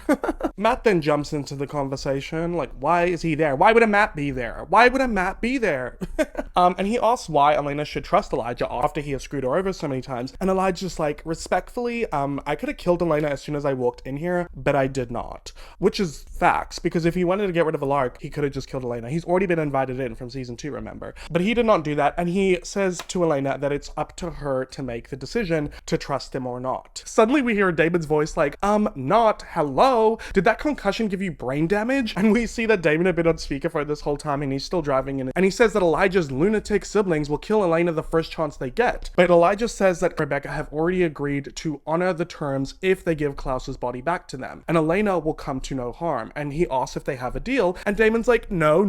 Speaker 1: Matt then jumps into the conversation, like, why is he there? Why would a Matt be there? Why would a Matt be there? And he asks why Elena should trust Elijah after he has screwed her over so many times. And Elijah's like, respectfully, I could have killed Elena as soon as I walked in here, but I did not. Which is facts, because if he wanted to get rid of Alark, he could have just killed Elena. He's already been invited in from season 2, remember? But he did not do that, and he says to Elena that it's up to her to make the decision to trust him or not. Suddenly we hear Damon's voice like, not, hello? Did that concussion give you brain damage? And we see that Damon had been on speakerphone this whole time, and he's still driving in, and he says that Elijah's lunatic siblings will kill Elena the first chance they get. But Elijah says that Rebecca have already agreed to honor the terms if they give Klaus's body back to them, and Elena will come to no harm. And he asks if they have a deal, and Damon's like, no,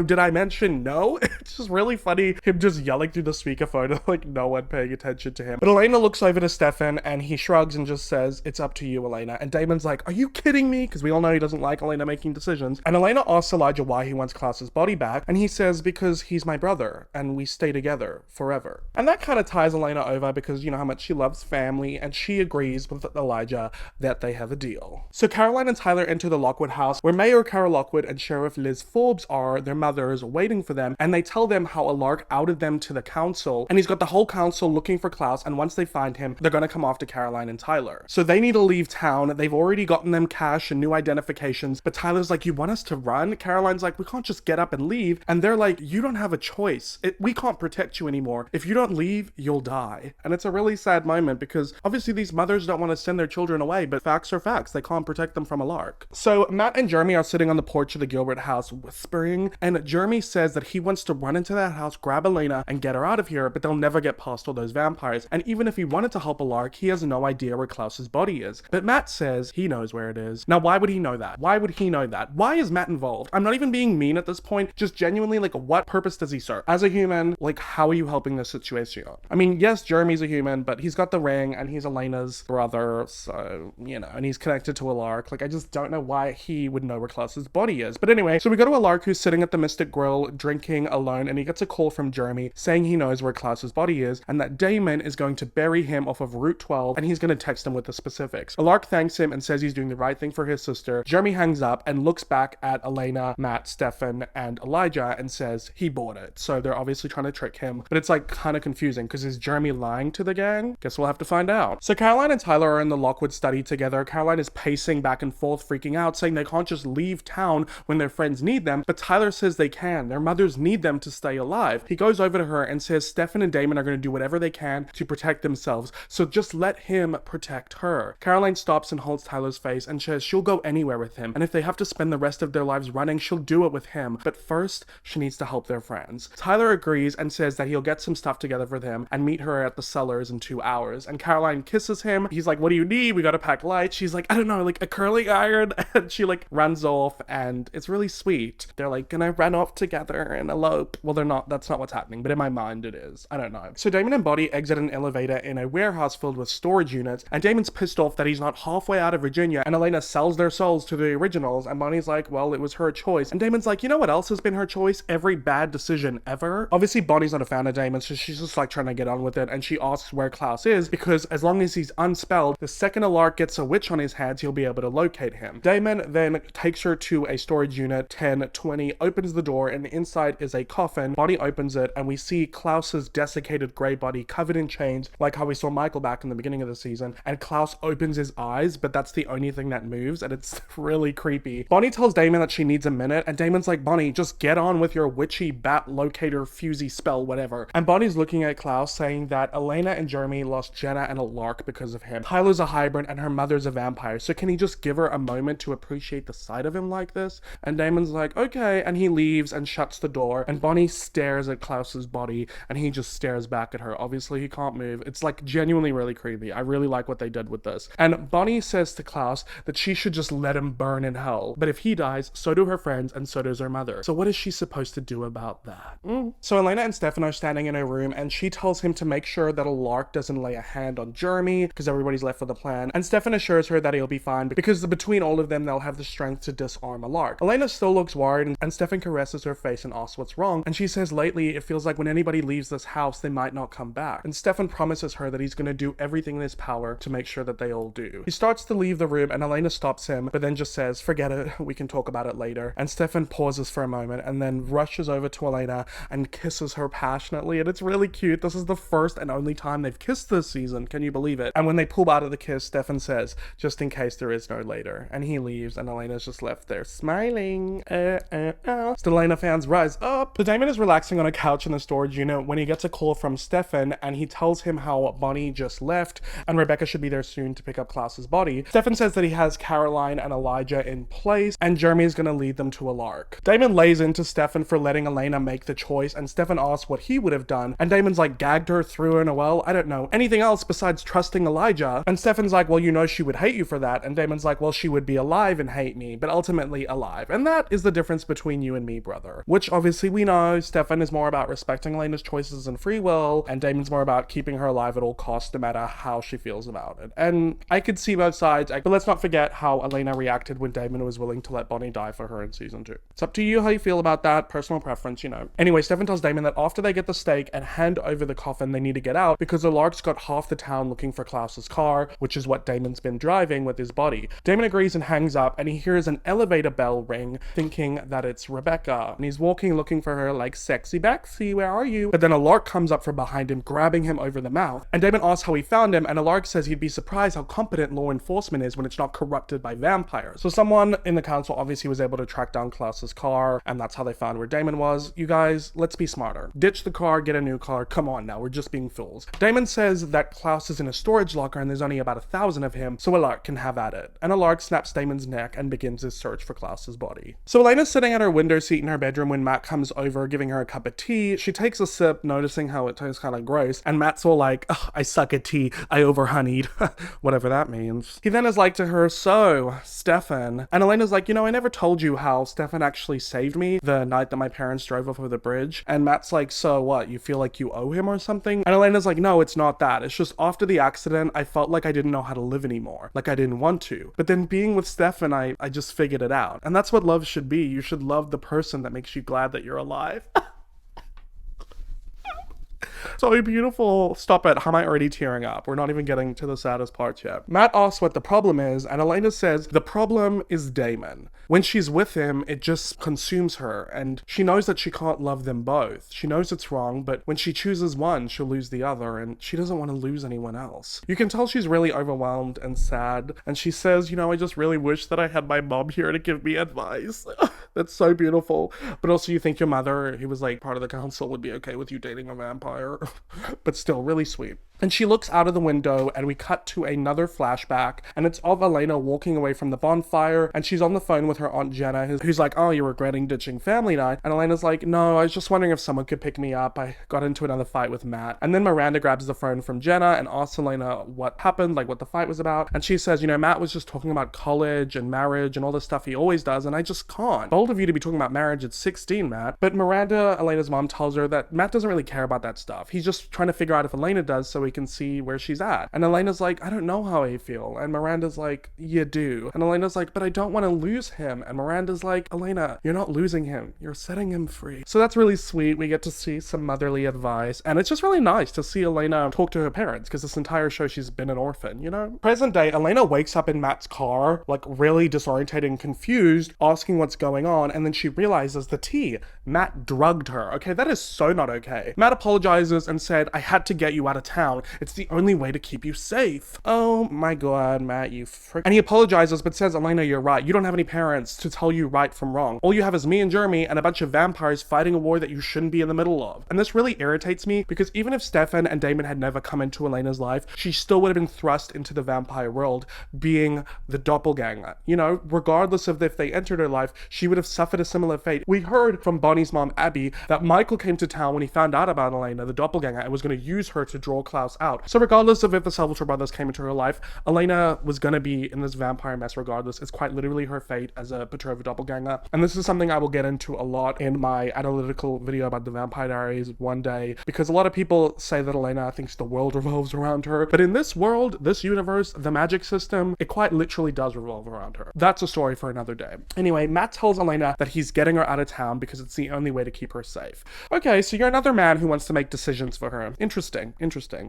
Speaker 1: did I mention no? It's just really funny, him just yelling through the speakerphone and like no one paying attention to him. But Elena looks over to Stefan, and he shrugs and just says, it's up to you, Elena. And Damon's like, are you kidding me? Because we all know he doesn't like Elena making decisions. And Elena asks Elijah why he wants Klaus's body back, and he says, because he's my brother, and we stay together forever. And that kind of ties Elena over because you know how much she loves family, and she agrees with Elijah that they have a deal. So Caroline and Tyler enter the Lockwood house, where Mayor Carol Lockwood and Sheriff Liz Forbes are, their mothers, waiting for them, and they tell them how Alark outed them to the council, and he's got the whole council looking for Klaus, and once they find him, they're gonna come after Caroline and Tyler. So they need to leave town. They've already gotten them cash and new identifications, but Tyler's like, you want us to run? Caroline's like, we can't just get up and leave. And they're like, you don't have a choice. We can't protect you anymore. If you don't leave, you'll die. And it's a really sad moment because obviously these mothers don't want to send their children away, but facts are facts. They can't protect them from Alark. So Matt and Jeremy are sitting on the porch of the Gilbert house whispering, and Jeremy says that he wants to run into that house, grab Elena, and get her out of here, but they'll never get past all those vampires. And even if he wanted to help Alark, he has no idea where Klaus's body is. But Matt says he knows where it is. Now, why would he know that? Why would he know that? Why is Matt involved? I'm not even being mean at this point, just genuinely, like, what purpose does he serve? As a human, like, how are you helping this situation? I mean, yes, Jeremy's a human, but he's got the ring, and he's Elena's brother, so, you know, and he's connected to Alark. Like, I just don't know why he would know where Klaus's body is. But anyway, so we go to Alark, who's sitting at the Mystic Grill, drinking alone, and he gets a call from Jeremy saying he knows where Klaus's body is, and that Damon is going to bury him off of Route 12, and he's going to text him with the specifics. Alark thanks him and says he's doing the right thing for his sister. Jeremy hangs up and looks back at Elena, Matt, Stefan, and Elijah and says he bought it. So they're obviously trying to trick him, but it's like kind of confusing because is Jeremy lying to the gang? Guess we'll have to find out. So Caroline and Tyler are in the Lockwood study together. Caroline is pacing back and forth, freaking out, saying they can't just leave town when their friends need them, but Tyler says they can. Their mothers need them to stay alive. He goes over to her and says Stefan and Damon are going to do whatever they can to protect themselves, so just let him protect her. Caroline stops and holds Tyler's face and says she'll go anywhere with him, and if they have to spend the rest of their lives running, she'll do it with him, but first, she needs to help their friends. Tyler agrees and says that he'll get some stuff together for them and meet her at the cellars in 2 hours, and Caroline kisses him. He's like, what do you need? We gotta pack lights. She's like, I don't know, like a curling iron, and she like runs off, and it's really sweet. They're like, gonna run off together and elope. Well, they're not, that's not what's happening, but in my mind it is. I don't know. So Damon and Bonnie exit an elevator in a warehouse filled with storage units, and Damon's pissed off that he's not halfway out of Virginia, and Elena sells their souls to the originals, and Bonnie's like, well, it was her choice. And Damon's like, you know what else has been her choice? Every bad decision ever. Obviously, Bonnie's not a fan of Damon, so she's just like trying to get on with it, and she asks where Klaus is, because as long as he's unspelled, the second Alark gets a witch on his hands, he'll be able to locate him. Damon then takes her to a storage unit 1020, opens the door, and inside is a coffin. Bonnie opens it, and we see Klaus's desiccated gray body covered in chains, like how we saw Michael back in the beginning of the season, and Klaus opens his eyes, but that's the only thing that moves, and it's really creepy. Bonnie tells Damon that she needs a minute, and Damon's like, Bonnie, just get on with your witchy bat locator fusey spell, whatever. And Bonnie's looking at Klaus, saying that Elena and Jeremy lost Jenna and Alark because of him. Tyler's a hybrid, and her mother's a vampire, so can he just give her a moment to appreciate the sight of him like this? And Damon's like, okay, and he leaves and shuts the door, and Bonnie stares at Klaus's body, and he just stares back at her. Obviously, he can't move. It's like genuinely really creepy. I really like what they did with this. And Bonnie says to Klaus that she should just let him burn in hell, but if he dies, so do her friends, and so does her mother. So what is she supposed to do about that? So Elena and Stefan are standing in their room, and she tells him to make sure that a Lark doesn't lay a hand on Jeremy because everybody's left with a plan. And Stefan assures her that he'll be fine because between all of them, they'll have the strength to disarm a Lark. Elena still looks worried, and Stefan caresses her face and asks what's wrong. And she says lately it feels like when anybody leaves this house, they might not come back. And Stefan promises her that he's going to do everything in his power to make sure that they all do. He starts to leave the room, and Elena stops him, but then just says, forget it, we can talk about it later. And Stefan pauses for a moment and then rushes over to Elena and kisses her passionately, and it's really cute. This is the first and only time they've kissed this season. Can you believe it? And when they pull out of the kiss, Stefan says, just in case there is no later. And he leaves, and Elena's just left there smiling. Still, Elena fans rise up. So Damon is relaxing on a couch in the storage unit when he gets a call from Stefan, and he tells him how Bonnie just left and Rebecca should be there soon to pick up Klaus's body. Stefan says that he has Caroline and Elijah in place, and Jeremy is going to lead them to a Lark. Damon lays into Stefan for letting Elena make the choice, and Stefan asks what he would have done, and Damon's like, gagged her, threw her in a well, I don't know, anything else besides trusting Elijah. And Stefan's like, well, you know she would hate you for that. And Damon's like, well, she would be alive and hate me, but ultimately alive. And that is the difference between you and me, brother. Which obviously we know Stefan is more about respecting Elena's choices and free will, and Damon's more about keeping her alive at all costs, no matter how she feels about it. And I could see both sides, but let's not forget how Elena reacted when Damon was willing to let Bonnie die for her in season 2. It's up to you how you feel about that, personal preference, you know. Anyway, Stefan tells Damon that after they get the stake and hand over the coffin, they need to get out because the Lark's got half the town looking for Klaus's car, which is what Damon's been driving with his body. Damon agrees and hangs up, and he hears an elevator bell ring, thinking that it's Rebecca. And he's walking looking for her like, sexy Bexy, where are you? But then a Lark comes up from behind him, grabbing him over the mouth. And Damon asks how he found him, and a Lark says he'd be surprised how competent law enforcement is when it's not corrupted by vampires. So someone in the council obviously was able to track down Klaus's car, and that's how they found where Damon was. You guys, let's be smarter. Ditch the car, get a new car. Come on now, we're just being fools. Damon says that Klaus is in a storage locker and there's only about 1,000 of him, so a Lark can have at it. And a Lark snaps Damon's neck and begins his search for Klaus's body. So Elena's sitting at her window seat in her bedroom when Matt comes over, giving her a cup of tea. She takes a sip, noticing how it tastes kind of gross, and Matt's all like, I suck at tea, I over-honeyed, whatever that means. He then is like to her, so, Stefan. And Elena's like, you know, I never told you how Stefan actually saved me the night that my parents drove off of the bridge. And Matt's like, so what, you feel like you owe him or something? And Elena's like, no, it's not that. It's just after the accident, I felt like I didn't know how to live anymore. Like I didn't want to. But then being with Stefan, I just figured it out. And that's what love should be. You should love the person that makes you glad that you're alive. So beautiful. Stop it. How am I already tearing up? We're not even getting to the saddest parts yet. Matt asks what the problem is, and Elena says the problem is Damon. When she's with him, it just consumes her, and she knows that she can't love them both. She knows it's wrong, but when she chooses one, she'll lose the other, and she doesn't want to lose anyone else. You can tell she's really overwhelmed and sad, and she says, you know, I just really wish that I had my mom here to give me advice. That's so beautiful. But also you think your mother, who was like part of the council, would be okay with you dating a vampire. But still, really sweet. And she looks out of the window, and we cut to another flashback, and it's of Elena walking away from the bonfire, and she's on the phone with her Aunt Jenna, who's like, oh, you're regretting ditching family night? And Elena's like, no, I was just wondering if someone could pick me up. I got into another fight with Matt. And then Miranda grabs the phone from Jenna and asks Elena what happened, like what the fight was about. And she says, you know, Matt was just talking about college and marriage and all the stuff he always does, and I just can't. Bold of you to be talking about marriage at 16, Matt. But Miranda, Elena's mom, tells her that Matt doesn't really care about that stuff. He's just trying to figure out if Elena does so he can see where she's at. And Elena's like, I don't know how I feel. And Miranda's like, you do. And Elena's like, but I don't want to lose him. And Miranda's like, Elena, you're not losing him. You're setting him free. So that's really sweet. We get to see some motherly advice. And it's just really nice to see Elena talk to her parents, because this entire show she's been an orphan, you know? Present day, Elena wakes up in Matt's car, like really disorientated and confused, asking what's going on. And then she realizes the tea. Matt drugged her. Okay, that is so not okay. Matt apologizes and said, I had to get you out of town. It's the only way to keep you safe. Oh my god, Matt, you frick. And he apologizes but says, Elena, you're right. You don't have any parents to tell you right from wrong. All you have is me and Jeremy and a bunch of vampires fighting a war that you shouldn't be in the middle of. And this really irritates me, because even if Stefan and Damon had never come into Elena's life, she still would have been thrust into the vampire world, being the doppelganger. You know, regardless of if they entered her life, she would have suffered a similar fate. We heard from Bonnie's mom, Abby, that Michael came to town when he found out about Elena, the doppelganger, and was going to use her to draw Klaus Klaus out. So regardless of if the Salvatore brothers came into her life, Elena was gonna be in this vampire mess regardless. It's quite literally her fate as a betrothed doppelganger. And this is something I will get into a lot in my analytical video about the Vampire Diaries one day, because a lot of people say that Elena thinks the world revolves around her. But in this world, this universe, the magic system, it quite literally does revolve around her. That's a story for another day. Anyway, Matt tells Elena that he's getting her out of town because it's the only way to keep her safe. Okay, so you're another man who wants to make decisions for her. Interesting.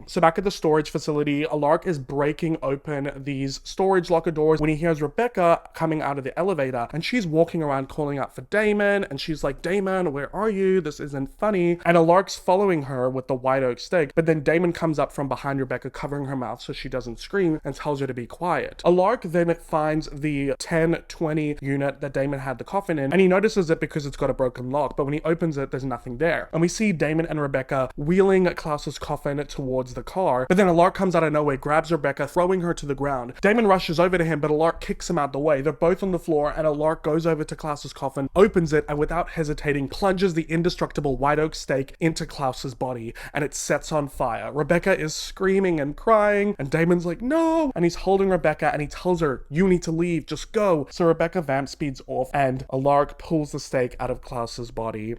Speaker 1: So back at the storage facility, Alark is breaking open these storage locker doors when he hears Rebecca coming out of the elevator, and she's walking around calling out for Damon, and she's like, Damon, where are you? This isn't funny. And Alark's following her with the white oak stake, but then Damon comes up from behind Rebecca, covering her mouth so she doesn't scream, and tells her to be quiet. Alark then finds the 1020 unit that Damon had the coffin in, and he notices it because it's got a broken lock, but when he opens it, there's nothing there. And we see Damon and Rebecca wheeling Klaus's coffin towards the car, but then Alark comes out of nowhere, grabs Rebecca, throwing her to the ground. Damon rushes over to him, but Alark kicks him out the way. They're both on the floor, and Alark goes over to Klaus's coffin, opens it, and without hesitating, plunges the indestructible white oak stake into Klaus's body, and it sets on fire. Rebecca is screaming and crying, and Damon's like, no! And he's holding Rebecca, and he tells her, you need to leave, just go. So Rebecca vamp speeds off, and Alark pulls the stake out of Klaus's body.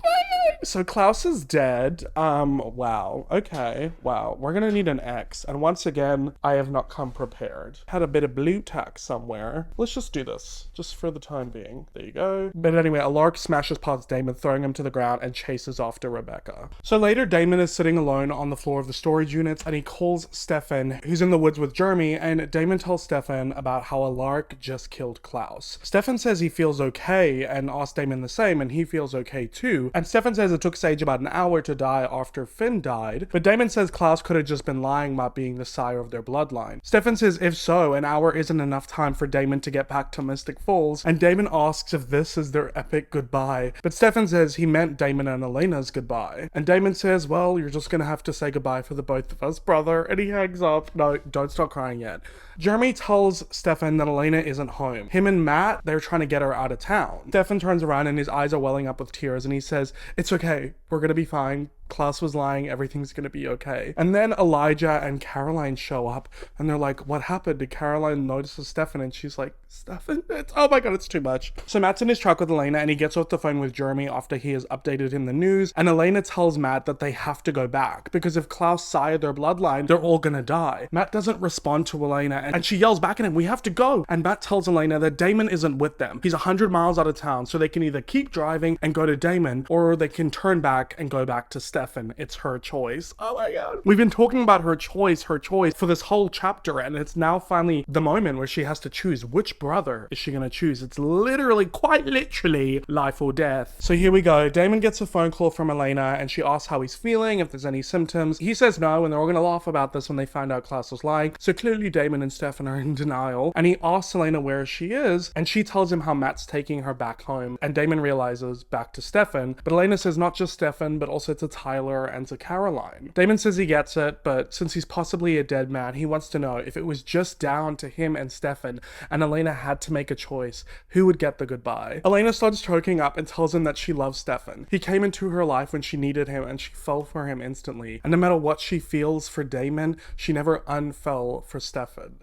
Speaker 1: So Klaus is dead. Wow. Okay. Wow. We're gonna need an X. And once again, I have not come prepared. Had a bit of blue tack somewhere. Let's just do this, just for the time being. There you go. But anyway, Alark smashes past Damon, throwing him to the ground, and chases after Rebecca. So later, Damon is sitting alone on the floor of the storage units, and he calls Stefan, who's in the woods with Jeremy, and Damon tells Stefan about how Alark just killed Klaus. Stefan says he feels okay, and asks Damon the same, and he feels okay too. And Stefan says it took Sage about an hour to die after Finn died, but Damon says Klaus could have just been lying about being the sire of their bloodline. Stefan says if so, an hour isn't enough time for Damon to get back to Mystic Falls, and Damon asks if this is their epic goodbye, but Stefan says he meant Damon and Elena's goodbye. And Damon says, well, you're just gonna have to say goodbye for the both of us, brother, and he hangs up. No, don't start crying yet. Jeremy tells Stefan that Elena isn't home. Him and Matt, they're trying to get her out of town. Stefan turns around and his eyes are welling up with tears, and he says, it's okay, we're gonna be fine. Klaus was lying, everything's gonna be okay. And then Elijah and Caroline show up, and they're like, what happened? Did Caroline notice Stefan? And she's like, Stefan? Oh my god, it's too much. So Matt's in his truck with Elena, and he gets off the phone with Jeremy after he has updated him the news, and Elena tells Matt that they have to go back, because if Klaus sired their bloodline, they're all gonna die. Matt doesn't respond to Elena, and she yells back at him, we have to go. And Matt tells Elena that Damon isn't with them. He's 100 miles out of town, so they can either keep driving and go to Damon, or they can turn back and go back to Stefan. It's her choice. Oh my god. We've been talking about her choice for this whole chapter, and it's now finally the moment where she has to choose which brother is she gonna choose. It's literally, quite literally, life or death. So here we go. Damon gets a phone call from Elena, and she asks how he's feeling, if there's any symptoms. He says no, and they're all gonna laugh about this when they find out Klaus was lying. So clearly Damon and Stefan are in denial, and he asks Elena where she is, and she tells him how Matt's taking her back home, and Damon realizes back to Stefan, but Elena says not just Stefan, but also to Tyler and to Caroline. Damon says he gets it, but since he's possibly a dead man, he wants to know if it was just down to him and Stefan, and Elena had to make a choice, who would get the goodbye. Elena starts choking up and tells him that she loves Stefan. He came into her life when she needed him, and she fell for him instantly. And no matter what she feels for Damon, she never unfell for Stefan.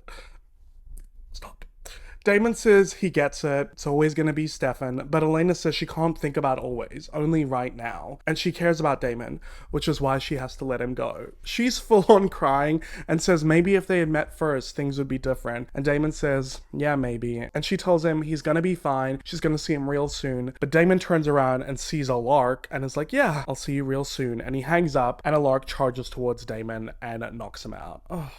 Speaker 1: Stop. Damon says he gets it, it's always gonna be Stefan, but Elena says she can't think about always, only right now. And she cares about Damon, which is why she has to let him go. She's full on crying and says maybe if they had met first, things would be different. And Damon says, yeah, maybe. And she tells him he's gonna be fine, she's gonna see him real soon. But Damon turns around and sees Alark and is like, yeah, I'll see you real soon. And he hangs up, and Alark charges towards Damon and knocks him out. Oh.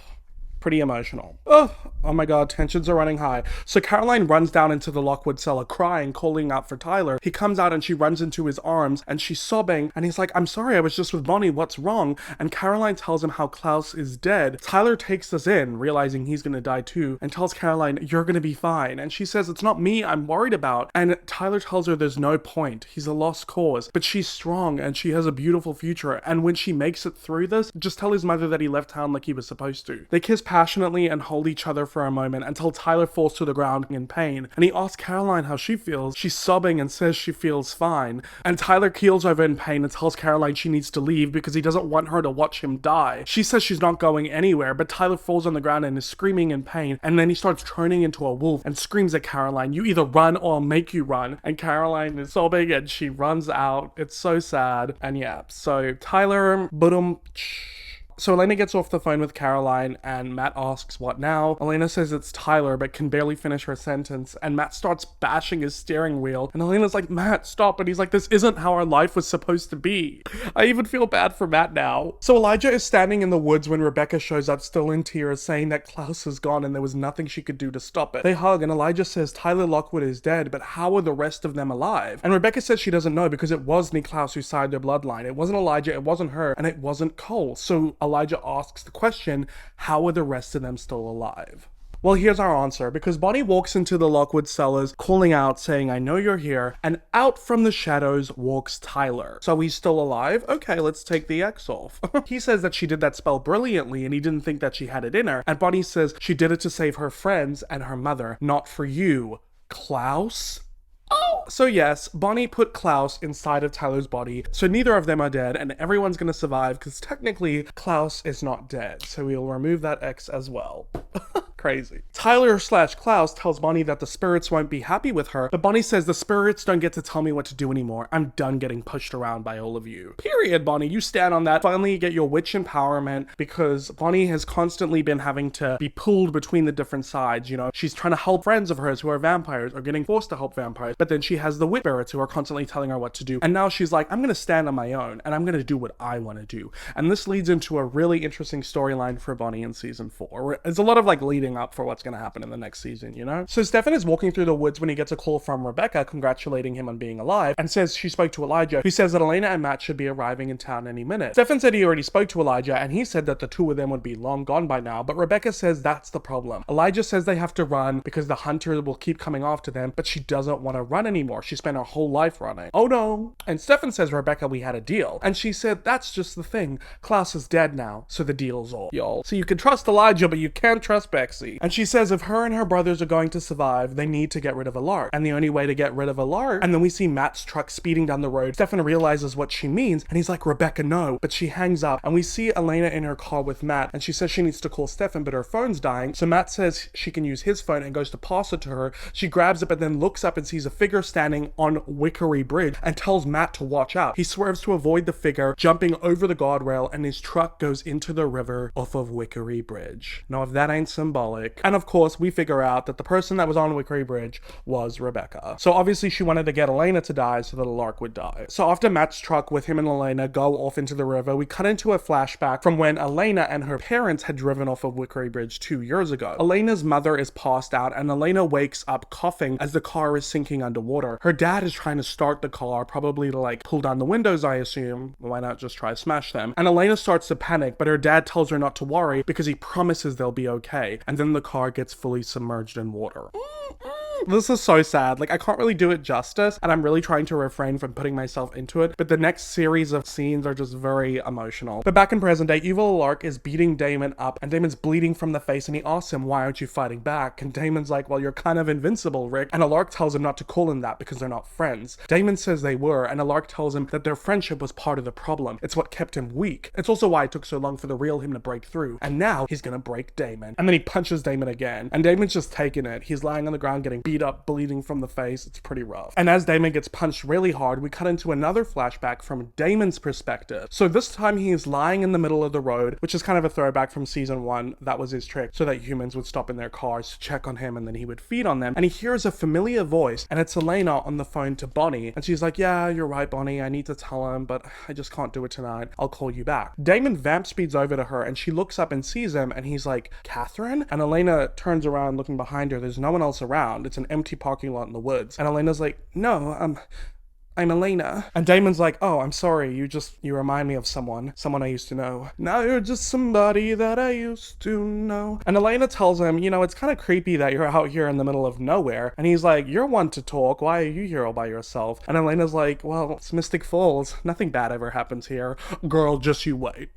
Speaker 1: Pretty emotional. Oh my god, tensions are running high. So Caroline runs down into the Lockwood cellar crying, calling out for Tyler. He comes out and she runs into his arms and she's sobbing, and he's like, I'm sorry, I was just with Bonnie, what's wrong? And Caroline tells him how Klaus is dead. Tyler takes this in, realizing he's gonna die too, and tells Caroline, you're gonna be fine. And she says, it's not me I'm worried about. And Tyler tells her there's no point, he's a lost cause, but she's strong and she has a beautiful future, and when she makes it through this, just tell his mother that he left town like he was supposed to. They kiss passionately and hold each other for a moment until Tyler falls to the ground in pain, and he asks Caroline how she feels. She's sobbing and says she feels fine, and Tyler keels over in pain and tells Caroline she needs to leave because he doesn't want her to watch him die. She says she's not going anywhere, but Tyler falls on the ground and is screaming in pain, and then he starts turning into a wolf and screams at Caroline, "You either run or I'll make you run." And Caroline is sobbing and she runs out. It's so sad. And yeah, so Tyler, So Elena gets off the phone with Caroline and Matt asks, "What now?" Elena says it's Tyler but can barely finish her sentence, and Matt starts bashing his steering wheel, and Elena's like, "Matt, stop." And he's like, "This isn't how our life was supposed to be." I even feel bad for Matt now. So Elijah is standing in the woods when Rebecca shows up still in tears, saying that Klaus is gone and there was nothing she could do to stop it. They hug and Elijah says Tyler Lockwood is dead, but how are the rest of them alive? And Rebecca says she doesn't know because it was Niklaus who signed their bloodline. It wasn't Elijah, it wasn't her, and it wasn't Cole. So Elijah asks the question, how are the rest of them still alive? Well, here's our answer, because Bonnie walks into the Lockwood cellars, calling out, saying, "I know you're here," and out from the shadows walks Tyler. So he's still alive? Okay, let's take the X off. He says that she did that spell brilliantly, and he didn't think that she had it in her, and Bonnie says she did it to save her friends and her mother, not for you, Klaus. So yes, Bonnie put Klaus inside of Tyler's body, so neither of them are dead, and everyone's gonna survive, because technically, Klaus is not dead, so we'll remove that X as well. Crazy. Tyler/Klaus tells Bonnie that the spirits won't be happy with her, but Bonnie says the spirits don't get to tell me what to do anymore. I'm done getting pushed around by all of you. Period, Bonnie. You stand on that. Finally, you get your witch empowerment, because Bonnie has constantly been having to be pulled between the different sides. You know, she's trying to help friends of hers who are vampires or getting forced to help vampires, but then she has the witch spirits who are constantly telling her what to do. And now she's like, I'm gonna stand on my own and I'm gonna do what I want to do. And this leads into a really interesting storyline for Bonnie in season 4. There's a lot of like leading up for what's going to happen in the next season, you know? So Stefan is walking through the woods when he gets a call from Rebecca congratulating him on being alive, and says she spoke to Elijah, who says that Elena and Matt should be arriving in town any minute. Stefan said he already spoke to Elijah, and he said that the two of them would be long gone by now, but Rebecca says that's the problem. Elijah says they have to run because the hunter will keep coming after them, but she doesn't want to run anymore. She spent her whole life running. Oh no. And Stefan says, Rebecca, we had a deal. And she said, that's just the thing. Klaus is dead now, so the deal's off, y'all. So you can trust Elijah, but you can't trust Bexy. And she says if her and her brothers are going to survive, they need to get rid of Alark. And the only way to get rid of Alark, and then we see Matt's truck speeding down the road. Stefan realizes what she means, and he's like, Rebecca, no. But she hangs up, and we see Elena in her car with Matt, and she says she needs to call Stefan, but her phone's dying. So Matt says she can use his phone and goes to pass it to her. She grabs it, but then looks up and sees a figure standing on Wickery Bridge and tells Matt to watch out. He swerves to avoid the figure, jumping over the guardrail, and his truck goes into the river off of Wickery Bridge. Now, if that ain't symbolic. And of course, we figure out that the person that was on Wickery Bridge was Rebecca. So obviously she wanted to get Elena to die so that Alark would die. So after Matt's truck with him and Elena go off into the river, we cut into a flashback from when Elena and her parents had driven off of Wickery Bridge 2 years ago. Elena's mother is passed out, and Elena wakes up coughing as the car is sinking underwater. Her dad is trying to start the car, probably to like pull down the windows, I assume. Why not just try to smash them? And Elena starts to panic, but her dad tells her not to worry because he promises they'll be okay. And then the car gets fully submerged in water. This is so sad. Like, I can't really do it justice, and I'm really trying to refrain from putting myself into it, but the next series of scenes are just very emotional. But back in present day, evil Alark is beating Damon up, and Damon's bleeding from the face, and he asks him, why aren't you fighting back? And Damon's like, well, you're kind of invincible, Rick. And Alark tells him not to call him that because they're not friends. Damon says they were, and Alark tells him that their friendship was part of the problem. It's what kept him weak. It's also why it took so long for the real him to break through. And now he's gonna break Damon. And then he punches Damon again, and Damon's just taking it. He's lying on the ground getting beat up, bleeding from the face. It's pretty rough. And as Damon gets punched really hard, we cut into another flashback from Damon's perspective. So this time he is lying in the middle of the road, which is kind of a throwback from season 1. That was his trick, so that humans would stop in their cars to check on him, and then he would feed on them. And he hears a familiar voice, and it's Elena on the phone to Bonnie. And she's like, yeah, you're right, Bonnie. I need to tell him, but I just can't do it tonight. I'll call you back. Damon vamp speeds over to her, and she looks up and sees him, and he's like, Catherine? And Elena turns around looking behind her. There's no one else around. It's an empty parking lot in the woods. And Elena's like, no, I'm Elena. And Damon's like, oh, I'm sorry, you remind me of someone I used to know. Now you're just somebody that I used to know. And Elena tells him, you know, it's kind of creepy that you're out here in the middle of nowhere. And he's like, you're one to talk. Why are you here all by yourself? And Elena's like, well, it's Mystic Falls. Nothing bad ever happens here. Girl, just you wait.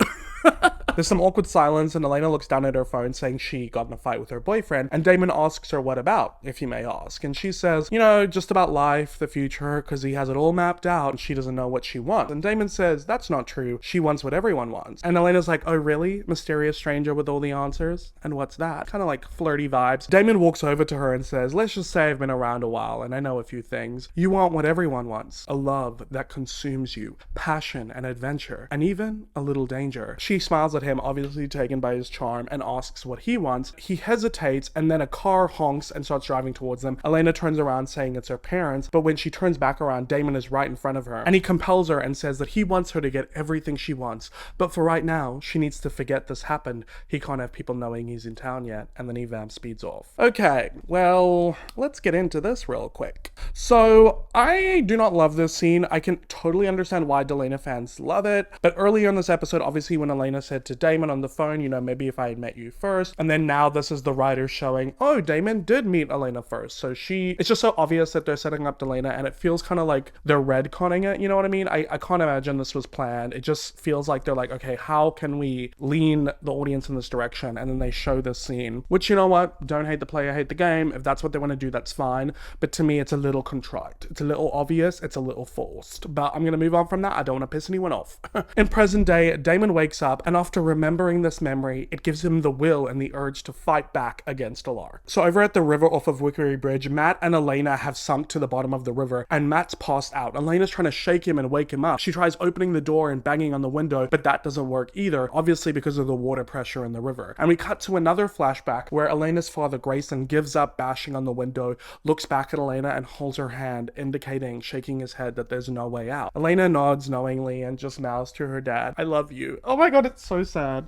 Speaker 1: There's some awkward silence and Elena looks down at her phone saying she got in a fight with her boyfriend, and Damon asks her what about, if you may ask, and she says, you know, just about life, the future, because he has it all mapped out and she doesn't know what she wants. And Damon says, that's not true, she wants what everyone wants. And Elena's like, oh really? Mysterious stranger with all the answers? And what's that? Kind of like flirty vibes. Damon walks over to her and says, let's just say I've been around a while and I know a few things. You want what everyone wants, a love that consumes you, passion and adventure, and even a little danger. She smiles at him, obviously taken by his charm, and asks what he wants. He hesitates, and then a car honks and starts driving towards them. Elena turns around saying it's her parents, but when she turns back around, Damon is right in front of her, and he compels her and says that he wants her to get everything she wants, but for right now, she needs to forget this happened. He can't have people knowing he's in town yet, and then he vamp speeds off. Okay, well, let's get into this real quick. So, I do not love this scene. I can totally understand why Delena fans love it, but earlier in this episode, obviously when Elena said to Damon on the phone, you know, maybe if I had met you first, and then now this is the writer showing, oh, Damon did meet Elena first, so it's just so obvious that they're setting up Delena, and it feels kind of like they're retconning it, you know what I mean? I can't imagine this was planned. It just feels like they're like, okay, how can we lean the audience in this direction? And then they show this scene, which, you know what, don't hate the player, hate the game. If that's what they want to do, that's fine, but to me, it's a little contrived. It's a little obvious, it's a little forced, but I'm gonna move on from that. I don't want to piss anyone off. In present day, Damon wakes up, and after remembering this memory, it gives him the will and the urge to fight back against Alar. So over at the river off of Wickery Bridge, Matt and Elena have sunk to the bottom of the river, and Matt's passed out. Elena's trying to shake him and wake him up. She tries opening the door and banging on the window, but that doesn't work either, obviously because of the water pressure in the river. And we cut to another flashback where Elena's father, Grayson, gives up bashing on the window, looks back at Elena and holds her hand, indicating, shaking his head, that there's no way out. Elena nods knowingly and just mouths to her dad, I love you. Oh my god, it's so sad.